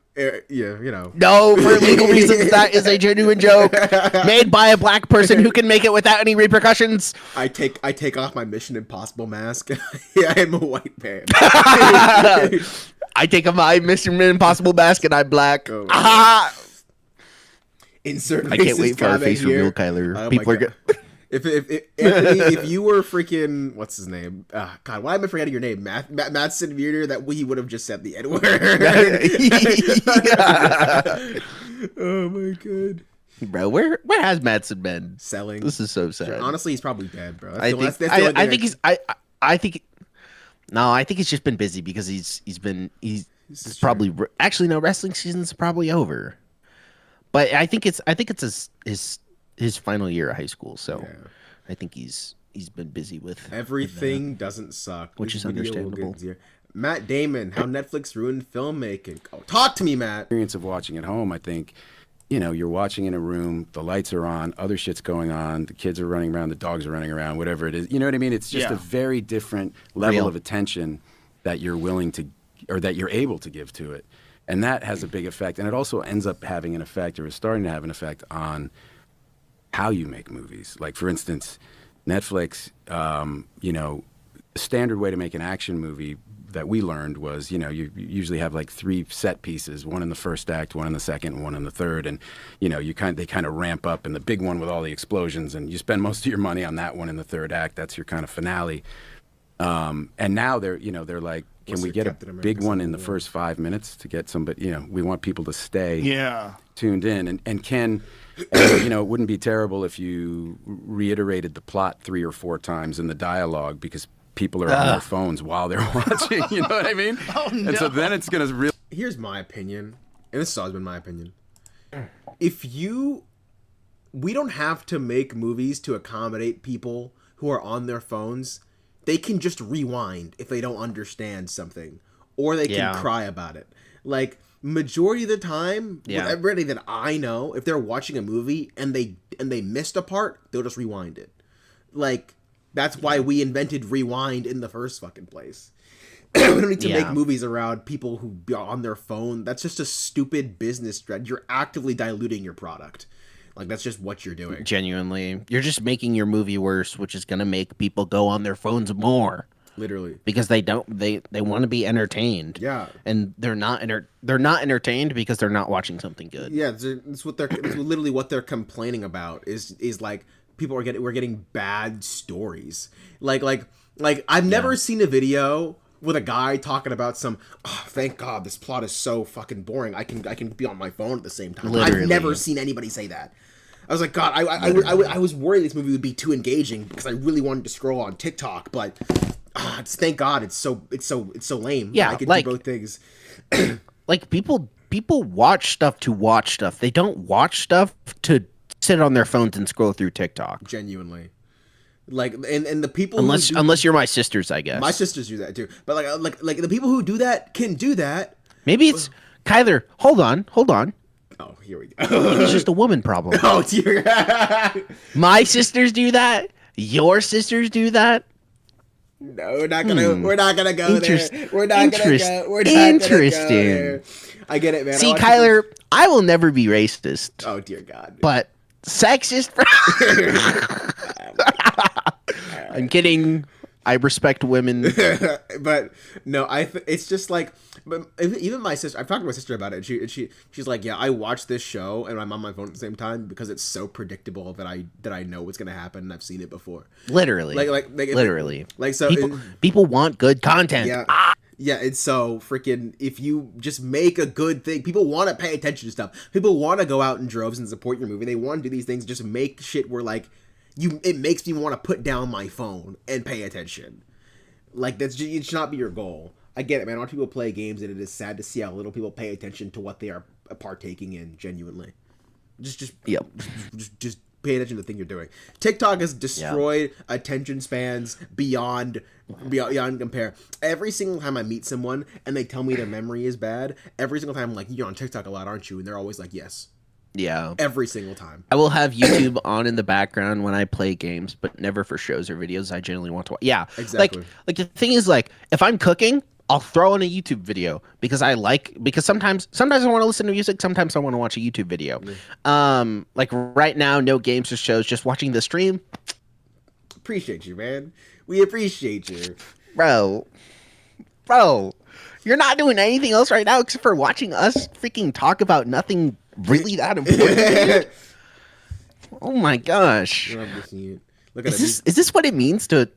for legal reasons, that is a genuine joke made by a black person who can make it without any repercussions.
I take off my Mission Impossible mask. Yeah, I'm a white man.
I take off my Mission Impossible mask and I'm black.
Oh,
Aha!
Insert.
I can't
racist
wait for our
comment
face
here.
reveal, Kyler.
Oh
People
my
are
God. Anthony, if you were freaking what's his name? God, why am I forgetting your name? Madsen Weirder. That he would have just said the N word. Oh my god,
bro, where has Madsen been?
Selling.
This is so sad.
Honestly, he's probably dead, bro.
I think he's just been busy because he's probably actually no, wrestling season's probably over. But I think it's his final year of high school, so yeah. I think he's been busy with
everything. Doesn't suck,
which is understandable.
Matt Damon, how Netflix ruined filmmaking. Oh, talk to me, Matt.
Experience of watching at home, I think, you know, you're watching in a room, the lights are on, other shit's going on, the kids are running around, the dogs are running around, whatever it is. You know what I mean? It's just a very different level of attention that you're willing to, or that you're able to give to it. And that has a big effect. And it also ends up having an effect, or is starting to have an effect on how you make movies. Like, for instance, Netflix, you know, the standard way to make an action movie that we learned was, you know, you usually have like 3 set pieces, one in the first act, one in the second, and one in the third. And, you know, they kind of ramp up, and the big one with all the explosions, and you spend most of your money on that one in the third act. That's your kind of finale. And now they're like, can we get a big one in the first 5 minutes to get somebody, you know, we want people to stay tuned in. And can, you know, it wouldn't be terrible if you reiterated the plot 3 or 4 times in the dialogue, because people are on their phones while they're watching, you know what I mean?
Oh, no.
And so then it's going to really...
Here's my opinion, and this has always been my opinion. We don't have to make movies to accommodate people who are on their phones. They can just rewind if they don't understand something, or they can cry about it. Like, majority of the time, with everybody that I know, if they're watching a movie and they missed a part, they'll just rewind it. Like, that's why we invented rewind in the first fucking place. We don't need to make movies around people who are on their phone. That's just a stupid business strategy. You're actively diluting your product. Like, that's just what you're doing.
Genuinely. You're just making your movie worse, which is going to make people go on their phones more.
Literally. Because
they want to be entertained.
Yeah.
And they're not entertained because they're not watching something good.
Yeah, it's literally what they're complaining about is like, we're getting bad stories. Like I've never seen a video with a guy talking about thank God this plot is so fucking boring. I can be on my phone at the same time. Literally. I've never seen anybody say that. I was like, God, I was worried this movie would be too engaging because I really wanted to scroll on TikTok, but thank God it's so lame.
Yeah,
I can do both things.
Like people watch stuff to watch stuff. They don't watch stuff to sit on their phones and scroll through TikTok.
Genuinely. Like, and the people
unless you're my sisters, I guess.
My sisters do that too. But like the people who do that can do that.
Maybe it's Kyler. Hold on.
Oh, here we go.
It's just a woman problem.
Oh dear God.
My sisters do that. Your sisters do that.
No, we're not gonna go there. We're not gonna go there. I get it, man.
See, Kyler, I will never be racist.
Oh dear God.
But sexist. I'm kidding. I respect women.
But no, it's just like, but even my sister, I've talked to my sister about it. She's like, yeah, I watch this show and I'm on my phone at the same time because it's so predictable that I know what's gonna happen and I've seen it before.
Literally.
Like
literally.
Like, so
people want good content.
Yeah. Yeah, it's so freaking, if you just make a good thing, people want to pay attention to stuff. People want to go out in droves and support your movie. They want to do these things, just make shit where like, it makes me want to put down my phone and pay attention. Like, it should not be your goal. I get it, man. A lot of people play games, and it is sad to see how little people pay attention to what they are partaking in. Genuinely, just pay attention to the thing you're doing. TikTok has destroyed attention spans beyond compare. Every single time I meet someone and they tell me their memory is bad, every single time I'm like, "You're on TikTok a lot, aren't you?" And they're always like, "Yes."
Yeah.
Every single time.
I will have YouTube on in the background when I play games, but never for shows or videos I generally want to watch. Yeah.
Exactly.
Like the thing is, like, if I'm cooking, I'll throw on a YouTube video because sometimes I want to listen to music, sometimes I want to watch a YouTube video. Like right now, no games or shows, just watching the stream.
Appreciate you, man. We appreciate you.
Bro. You're not doing anything else right now except for watching us freaking talk about nothing really that important. Oh my gosh.
Look at
Is this what it means to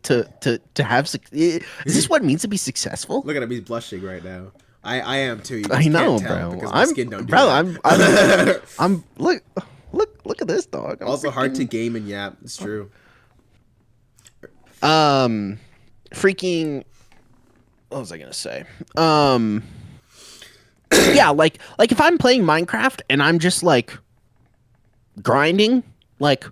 have? Is this what it means to be successful?
Look at him. He's blushing right now. I am too. You
I
just
know,
can't tell
bro.
because my skin don't do
bro.
that.
I'm look at this dog. I'm
also hard to
freaking-
game and yap. It's true.
Freaking. What was I gonna say? Yeah, like if I'm playing Minecraft and I'm just like grinding, like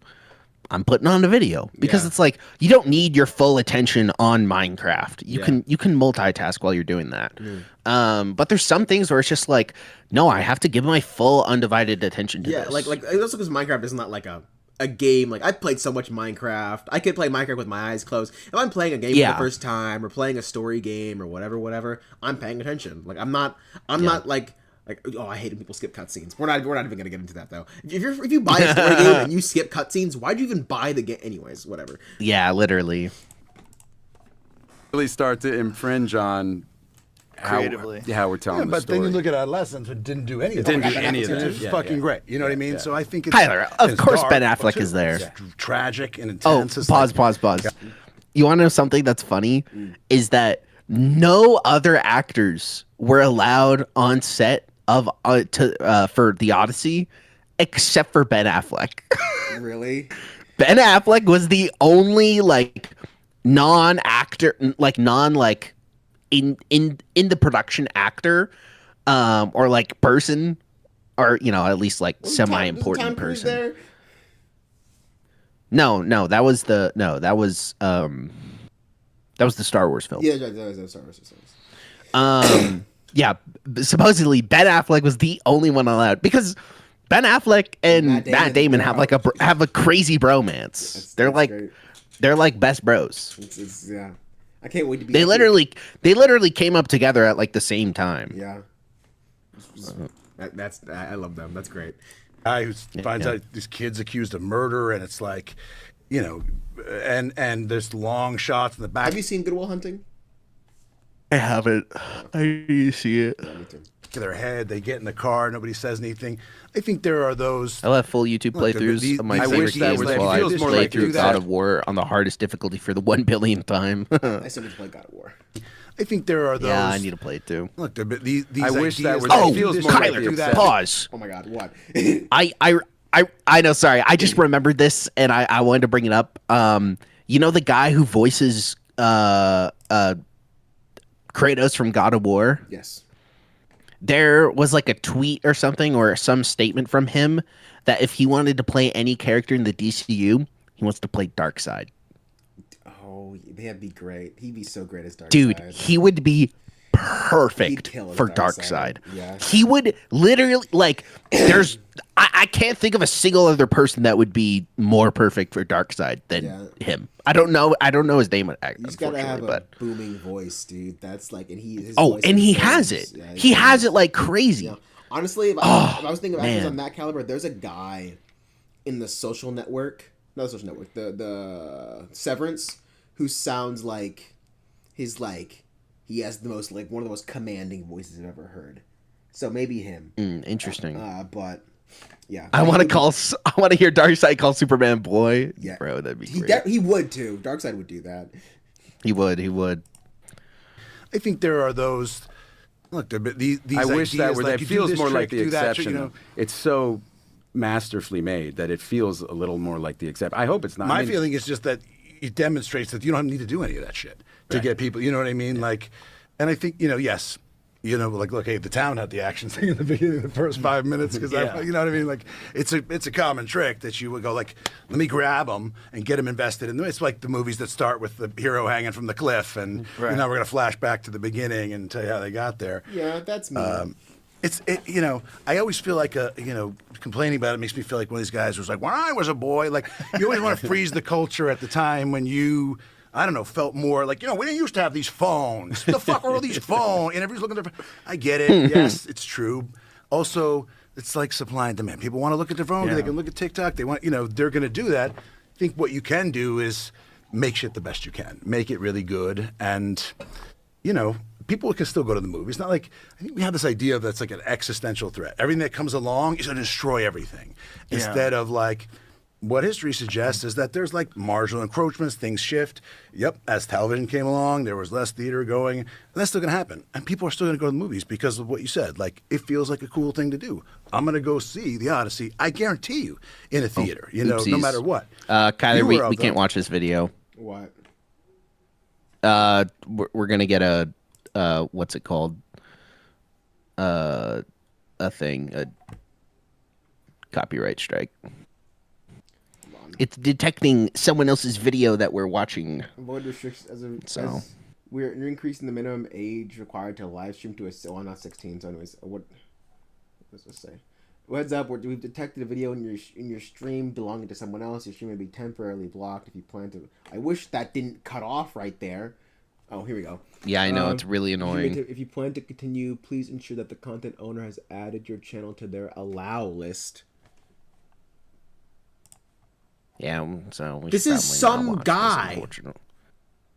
I'm putting on a video because it's like you don't need your full attention on Minecraft. You can multitask while you're doing that. But there's some things where it's just like, no, I have to give my full undivided attention to this.
like also because Minecraft is not like a game. Like I've played so much Minecraft. I could play Minecraft with my eyes closed. If I'm playing a game for the first time or playing a story game or whatever, I'm paying attention. Like I'm not like oh, I hate when people skip cutscenes. We're not even gonna get into that though. If you buy a story game and you skip cutscenes, why'd you even buy the game? Anyways, whatever.
Yeah, literally.
Really start to infringe on
creatively
how we're telling the
but
story.
then you look at Adolescence, it didn't do any of
It
that.
didn't do any of that.
It's
Yeah,
fucking
yeah.
great. You know what I mean? So I think it's
Tyler, of
it's
course
dark,
Ben Affleck
too.
is there.
It's tragic and
Oh,
intense. It's
pause.
like-
You want to know something that's funny? Is that no other actors were allowed on set of for the Odyssey except for Ben Affleck.
Really?
Ben Affleck was the only like non-actor, like in the production actor, or like person, or at least like semi-important person.
There?
No, that was the Star Wars film.
Yeah, that was Star Wars.
Yeah, supposedly Ben Affleck was the only one allowed because Ben Affleck and Matt Damon have like have a crazy bromance. They're like best bros.
It's yeah. I can't wait to be.
They literally came up together at like the same time.
Yeah. I love them. That's great.
Guy who finds out these kids accused of murder, and it's like, and there's long shots in the back.
Have you seen Good Will Hunting?
I haven't. I need to see it.
To their head, they get in the car, nobody says anything. I think there are those.
I'll have full YouTube playthroughs of my favorite games while I play through God of War on the hardest difficulty for the 1 billionth time.
I still need to play God of War.
I think there are those.
Yeah, I need to play it too.
Look, these
I wish that
ideas
were.
Oh,
feels more
Kyler,
like
pause.
Oh my God, what?
I know. Sorry, I just remembered this, and I wanted to bring it up. The guy who voices Kratos from God of War.
Yes.
There was like a tweet or something or some statement from him that if he wanted to play any character in the DCU, he wants to play Darkseid.
Oh, that'd be great. He'd be so great as Darkseid.
Dude, he would be perfect for Darkseid.
Yeah.
He would literally I can't think of a single other person that would be more perfect for Darkseid than him. I don't know his name.
He's gotta have a booming voice, dude. That's like, and he.
He has it.
Yeah,
he has it like crazy.
Yeah. Honestly, if I was thinking of actors
man.
on that caliber, there's a guy in the Social Network, not the Social Network, the Severance, who sounds like he has the most one of the most commanding voices I've ever heard. So maybe him.
Interesting.
But yeah,
I want to hear Darkseid call Superman boy. Yeah, bro, that'd be great.
He would too. Darkseid would do that.
He would.
I think there are those. Look, these
I wish that
ideas,
were.
like,
That
you do
feels
this
more
trick,
like the
do that,
exception. It's so masterfully made that it feels a little more like the exception. I hope it's not.
My feeling is just that it demonstrates that you don't need to do any of that shit to get people. You know what I mean? Like, and I think yes. Look, hey, the town had the action thing in the beginning, the first 5 minutes, because you know what I mean. Like, it's a common trick that you would go like, let me grab them and get them invested in. It's like the movies that start with the hero hanging from the cliff, and we're gonna flash back to the beginning and tell you how they got there.
Yeah, that's me.
I always feel like complaining about it makes me feel like one of these guys who's like, when I was a boy, like you always want to freeze the culture at the time when you. I don't know, felt more like, we didn't used to have these phones. The fuck are all these phones? And everybody's looking at their phone. I get it. Yes, it's true. Also, it's like supply and demand. People want to look at their phone. They can look at TikTok. They want, they're going to do that. I think what you can do is make shit the best you can. Make it really good. And, people can still go to the movies. Not like, I think we have this idea that's like an existential threat. Everything that comes along is going to destroy everything. Instead of like, what history suggests is that there's like marginal encroachments, things shift. Yep, as television came along, there was less theater going, and that's still going to happen. And people are still going to go to the movies because of what you said. Like, it feels like a cool thing to do. I'm going to go see The Odyssey, I guarantee you, in a theater, no
oopsies.
matter what.
Kyler, we can't watch this video.
What?
We're going to get a, what's it called? A copyright strike. It's detecting someone else's video that we're watching.
Avoid restrictions as we're increasing the minimum age required to live stream to not 16. So anyways, what does this say? Heads up, we've detected a video in your stream belonging to someone else. Your stream may be temporarily blocked if you plan to. I wish that didn't cut off right there. Oh, here we go.
Yeah, I know, it's really annoying.
If you plan to continue, please ensure that the content owner has added your channel to their allow list.
Yeah, so we
this
should
is
probably
some
not watch
guy.
this,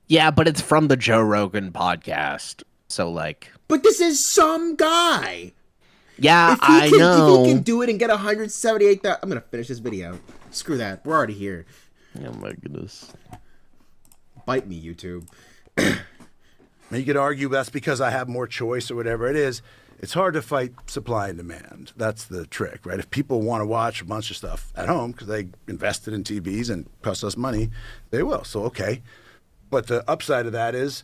yeah, but it's from the Joe Rogan podcast. So like,
but this is some guy.
Yeah, I know.
If he can do it and get 178,000, I'm gonna finish this video. Screw that. We're already here.
Oh my goodness.
Bite me, YouTube.
You could argue that's because I have more choice or whatever it is. It's hard to fight supply and demand. That's the trick, right? If people want to watch a bunch of stuff at home because they invested in TVs and cost us money, they will. So, okay. But the upside of that is,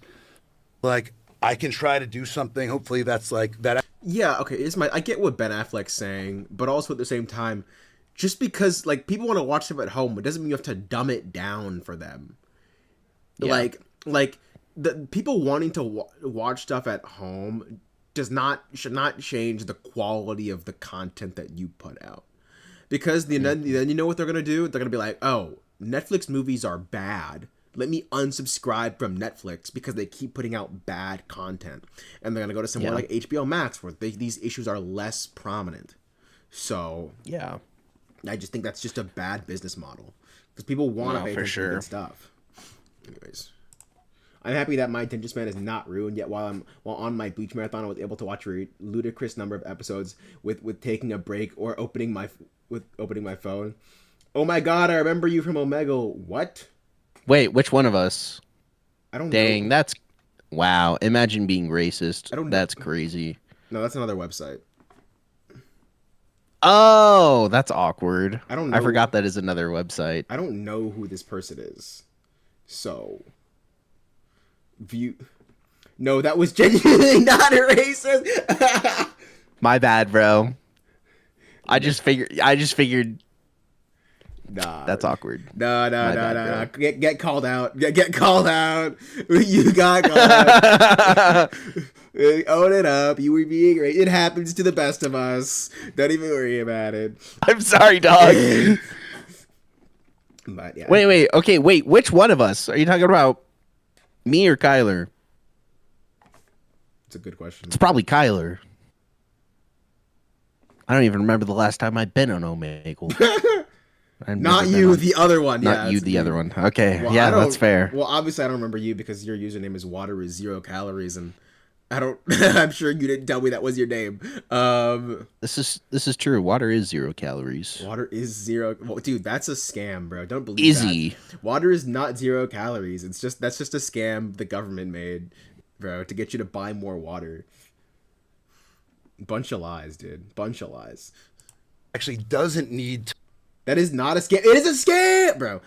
like, I can try to do something. Hopefully that's like that.
Yeah, okay. I get what Ben Affleck's saying, but also at the same time, just because, like, people want to watch stuff at home, it doesn't mean you have to dumb it down for them. Yeah. Like the people wanting to watch stuff at home should not change the quality of the content that you put out, because then you know what they're gonna do. They're gonna be like, oh, Netflix movies are bad, let me unsubscribe from Netflix because they keep putting out bad content, and they're gonna go to somewhere like HBO Max where these issues are less prominent. So
yeah,
I just think that's just a bad business model because people want to pay attention to good stuff. Anyways, I'm happy that my attention span is not ruined yet. While on my Bleach marathon, I was able to watch a ludicrous number of episodes with taking a break or opening my phone. Oh my god, I remember you from Omegle. What?
Wait, which one of us?
I don't know.
Dang, that's wow. Imagine being racist. That's crazy.
No, that's another website.
Oh, that's awkward.
I don't know.
I forgot that is another website.
I don't know who this person is. So, no, that was genuinely not a racist.
My bad, bro. I just figured.
Nah,
that's awkward.
No. Get called out. Get called out. You got called out. Own it up. You were being racist. It happens to the best of us. Don't even worry about it.
I'm sorry, dog.
But yeah.
Wait. Okay, wait. Which one of us are you talking about? Me or Kyler?
It's a good question.
It's probably Kyler. I don't even remember the last time I've been on Omegle.
Not you, the other one.
Not you, the other one. Okay, well, yeah, that's fair.
Well, obviously, I don't remember you because your username is water is 0 calories, and I don't. I'm sure you didn't tell me that was your name.
This is true. Water is 0 calories.
Water is 0. Well, dude, that's a scam, bro. Don't believe
Izzy.
that. Water is not 0 calories. That's just a scam the government made, bro, to get you to buy more water. Bunch of lies, dude. Bunch of lies.
Actually, doesn't need.
That is not a scam. It is a scam, bro.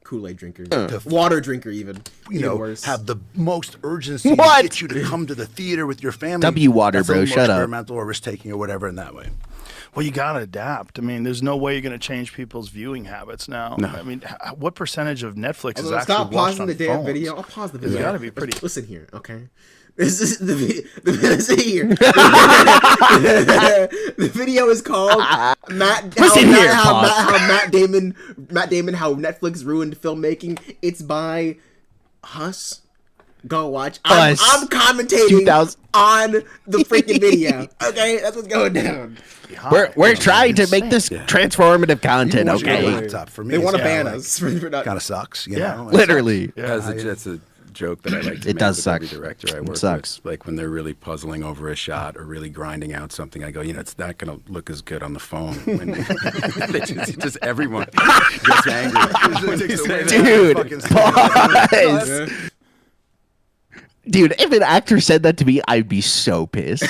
Kool-Aid drinker, water drinker, even worse.
Have the most urgency to get you to come to the theater with your family.
W water,
That's
bro.
a little more
Shut up.
Experimental or risk taking or whatever in that way.
Well, you gotta adapt. I mean, there's no way you're gonna change people's viewing habits now.
No.
I mean, what percentage of Netflix is
Stop
actually watched
pausing
on
the damn
phones?
video. I'll pause the video.
It's gotta be pretty.
Listen here, okay? This is the video. The video is called how Matt Damon, how Netflix ruined filmmaking. It's by Huss. Go watch. I'm commentating on the freaking video. Okay, that's what's going down.
We're trying to make this transformative content. Okay,
laptop for me.
They want to ban us for not.
Kind of sucks. You know?
Literally.
That's a joke that I like to
It
make
does
with
suck.
every director I
It
work
sucks.
with. Like when they're really puzzling over a shot or really grinding out something, I go, it's not going to look as good on the phone. When just everyone gets angry.
Dude, pause. Dude, if an actor said that to me, I'd be so pissed.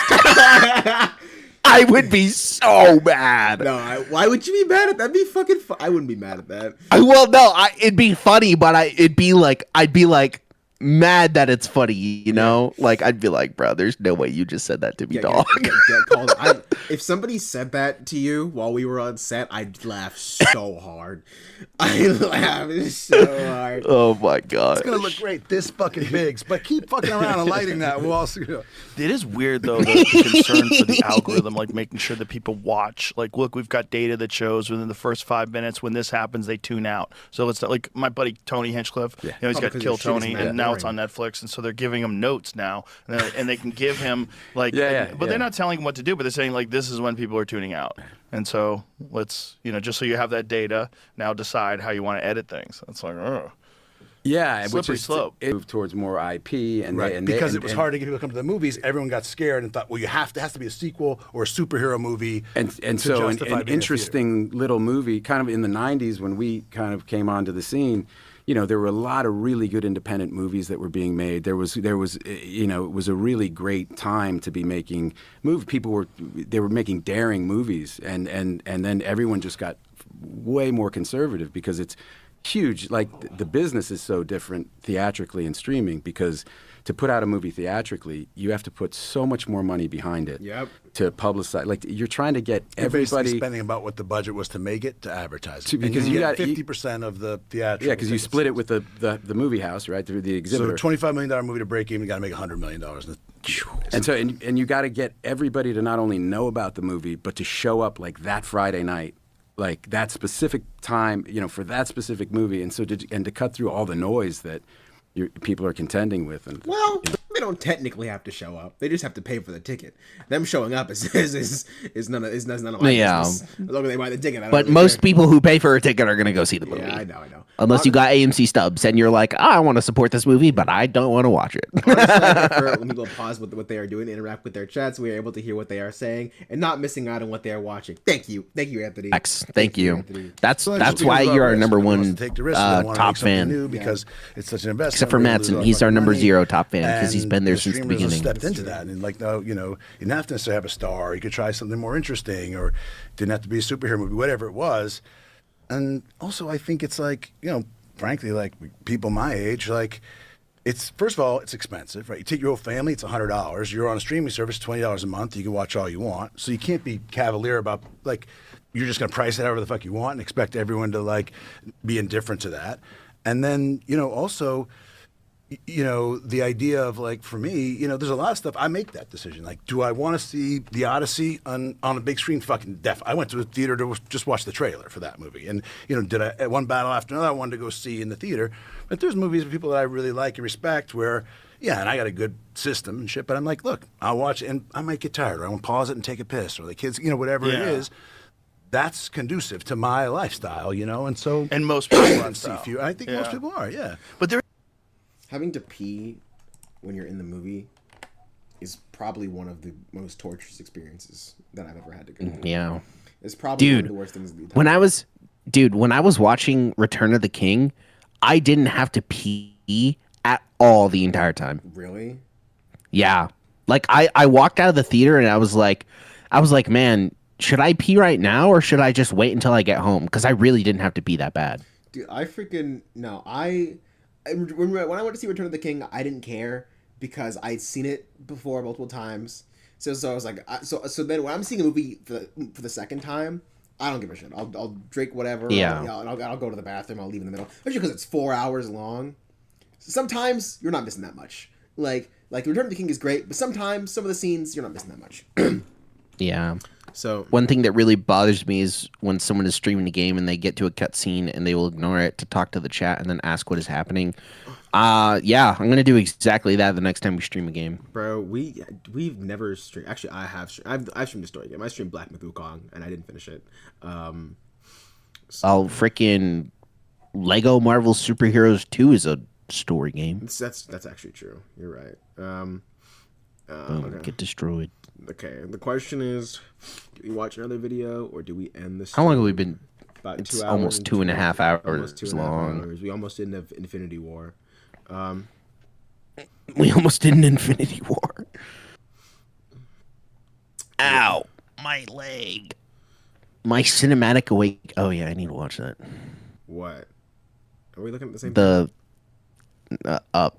I would be so mad.
No, why would you be mad at that? That'd be fucking I wouldn't be mad at that.
It'd be funny, but I'd be like mad that it's funny, you know? Like, I'd be like, bro, there's no way you just said that to me, dog.
Get called. If somebody said that to you while we were on set, I'd laugh so hard. I laugh so hard.
Oh my god.
It's gonna look great this fucking bigs, but keep fucking around and lighting that. We'll also.
It is weird though, the concern for the algorithm, like making sure that people watch. Like, look, we've got data that shows within the first 5 minutes when this happens, they tune out. So it's like my buddy Tony Hinchcliffe. You know, he's got Kill Tony, and now it's on Netflix, and so they're giving him notes now, and they can give him like, but they're not telling him what to do, but they're saying like, this is when people are tuning out, and so let's, just so you have that data, now decide how you want to edit things. It's like,
yeah,
slippery slope.
It moved towards more IP, and
because it was hard to get people to come to the movies. Everyone got scared and thought, well, it has to be a sequel or a superhero movie.
And so an interesting little movie, kind of in the '90s when we kind of came onto the scene. There were a lot of really good independent movies that were being made. There was, it was a really great time to be making movies. People were making daring movies, and then everyone just got way more conservative because it's huge. Like the business is so different theatrically and streaming, because to put out a movie theatrically, you have to put so much more money behind it.
Yep.
To publicize, like you're trying to get everybody
basically spending about what the budget was to make it to advertise it.
Because
you got 50% of the theatrical.
Yeah, because you split it with the movie house, right? Through the exhibitor.
So a $25 million movie to break even, you got to make $100 million.
And you got to get everybody to not only know about the movie, but to show up like that Friday night, like that specific time, for that specific movie, and to cut through all the noise that people are contending with. And
they don't technically have to show up. They just have to pay for the ticket. Them showing up is none of my business. As long as they buy the ticket.
But most people who pay for a ticket are going to go see the movie.
Yeah, I know.
Unless you got AMC stubs and you're like, I want to support this movie, but I don't want to watch it.
Honestly, when people pause what they are doing, interact with their chats, we are able to hear what they are saying and not missing out on what they are watching. Thank you, Anthony.
Thank you. Anthony. That's why you're our number one top fan.
Because it's such an investment.
Except for Mattson, he's our number 0 top fan because he's been there since the beginning.
Stepped into that, and you didn't have to necessarily have a star. You could try something more interesting, or didn't have to be a superhero movie, whatever it was. And also, I think it's like, frankly, like people my age, like it's, first of all, it's expensive, right? You take your whole family, it's $100. You're on a streaming service, $20 a month. You can watch all you want. So you can't be cavalier about like you're just going to price it however the fuck you want and expect everyone to like be indifferent to that. And then, also, the idea of like, for me, there's a lot of stuff. I make that decision. Like, do I want to see The Odyssey on a big screen? Fucking I went to a theater to just watch the trailer for that movie. And, did I, at one battle after another, I wanted to go see in the theater. But there's movies of people that I really like and respect where, and I got a good system and shit. But I'm like, look, I'll watch it and I might get tired, or I want to pause it and take a piss, or the kids, whatever it is. That's conducive to my lifestyle, and so.
And most people are.
I think most people are,
But there.
Having to pee when you're in the movie is probably one of the most torturous experiences that I've ever had to go through.
Yeah.
It's probably one of the worst things in the entire
when I was watching Return of the King, I didn't have to pee at all the entire time.
Really?
Yeah. Like I walked out of the theater and I was like, man, should I pee right now or should I just wait until I get home? Because I really didn't have to pee that bad.
Dude, when I went to see Return of the King, I didn't care because I'd seen it before multiple times. So I was like, so then when I'm seeing a movie for the second time, I don't give a shit. I'll drink whatever.
Yeah.
I'll go to the bathroom. I'll leave in the middle, especially because it's 4 hours long. Sometimes you're not missing that much. Like Return of the King is great, but sometimes some of the scenes you're not missing that much.
Yeah.
So
one thing that really bothers me is when someone is streaming a game and they get to a cutscene and they will ignore it to talk to the chat and then ask what is happening. I'm gonna do exactly that the next time we stream a game.
Bro, we've never streamed. Actually, I have. I've streamed a story game. I streamed Black Myth Wukong and I didn't finish it.
Freaking Lego Marvel Superheroes 2 is a story game.
That's actually true. You're right.
Boom,
Okay.
get destroyed.
Okay. The question is, do we watch another video or do we end this?
How long have we been?
About
It's
2 hours.
almost
and
2.5 hours
Almost 2.5
long.
hours. We almost did an Infinity War.
We almost did an Infinity War. Ow, my leg. My cinematic awake. Oh yeah, I need to watch that.
What? Are we looking at the same?
The up.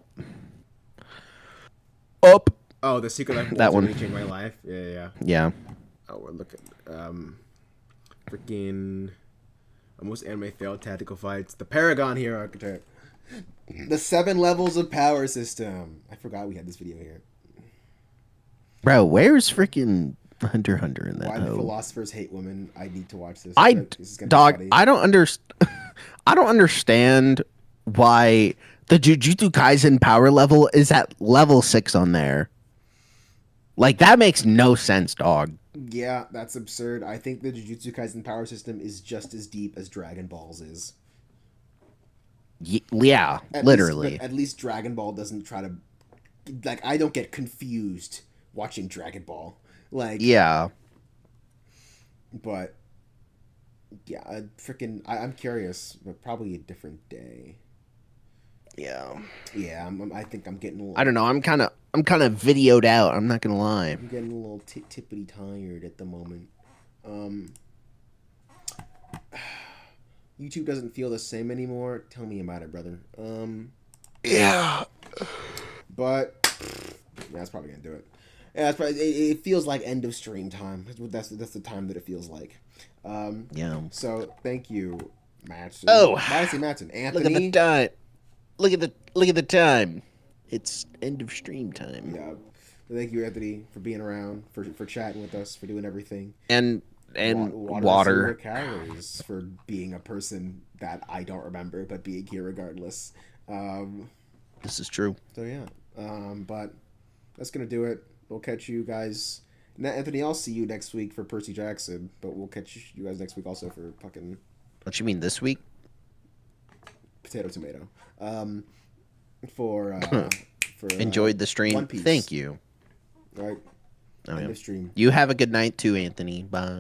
Oh, the Secret Life of
That
Walter
one.
Mitty Changed My Life. Yeah.
Yeah.
Oh, we're looking. Freaking. Almost anime failed tactical fights. The Paragon Hero Archetype. The 7 levels of power system. I forgot we had this video here.
Bro, where's freaking Hunter x Hunter in that?
Why the
hoe?
philosophers hate women. I need to watch this. This is gonna be
Dog,
funny.
I don't understand why the Jujutsu Kaisen power level is at level 6 on there. Like, that makes no sense, dog.
Yeah, that's absurd. I think the Jujutsu Kaisen power system is just as deep as Dragon Ball's is.
Yeah, literally.
At least Dragon Ball doesn't try to... Like, I don't get confused watching Dragon Ball. Like...
Yeah.
But... Yeah, I'm curious, but probably a different day.
Yeah.
Yeah, I think I'm getting a little...
I don't know. I'm kind of videoed out. I'm not gonna lie.
I'm getting a little tippity tired at the moment. YouTube doesn't feel the same anymore. Tell me about it, brother.
Yeah.
But yeah, that's probably gonna do it. Yeah, it's probably, it feels like end of stream time. That's the time that it feels like.
Yeah.
So thank you, Matson.
Oh.
Why did I say Matson? Anthony.
Look at the time. Look at the time. It's end of stream time.
Yeah. Thank you, Anthony, for being around, for chatting with us, for doing everything.
And
water. Calories for being a person that I don't remember, but being here regardless.
This is true.
So yeah. But that's gonna do it. We'll catch you guys. Anthony, I'll see you next week for Percy Jackson, but we'll catch you guys next week also for fucking...
What you mean this week?
Potato tomato. For
Enjoyed the stream.
One Piece.
Thank you.
All right.
Oh,
End
yeah.
of stream.
You have a good night too, Anthony. Bye.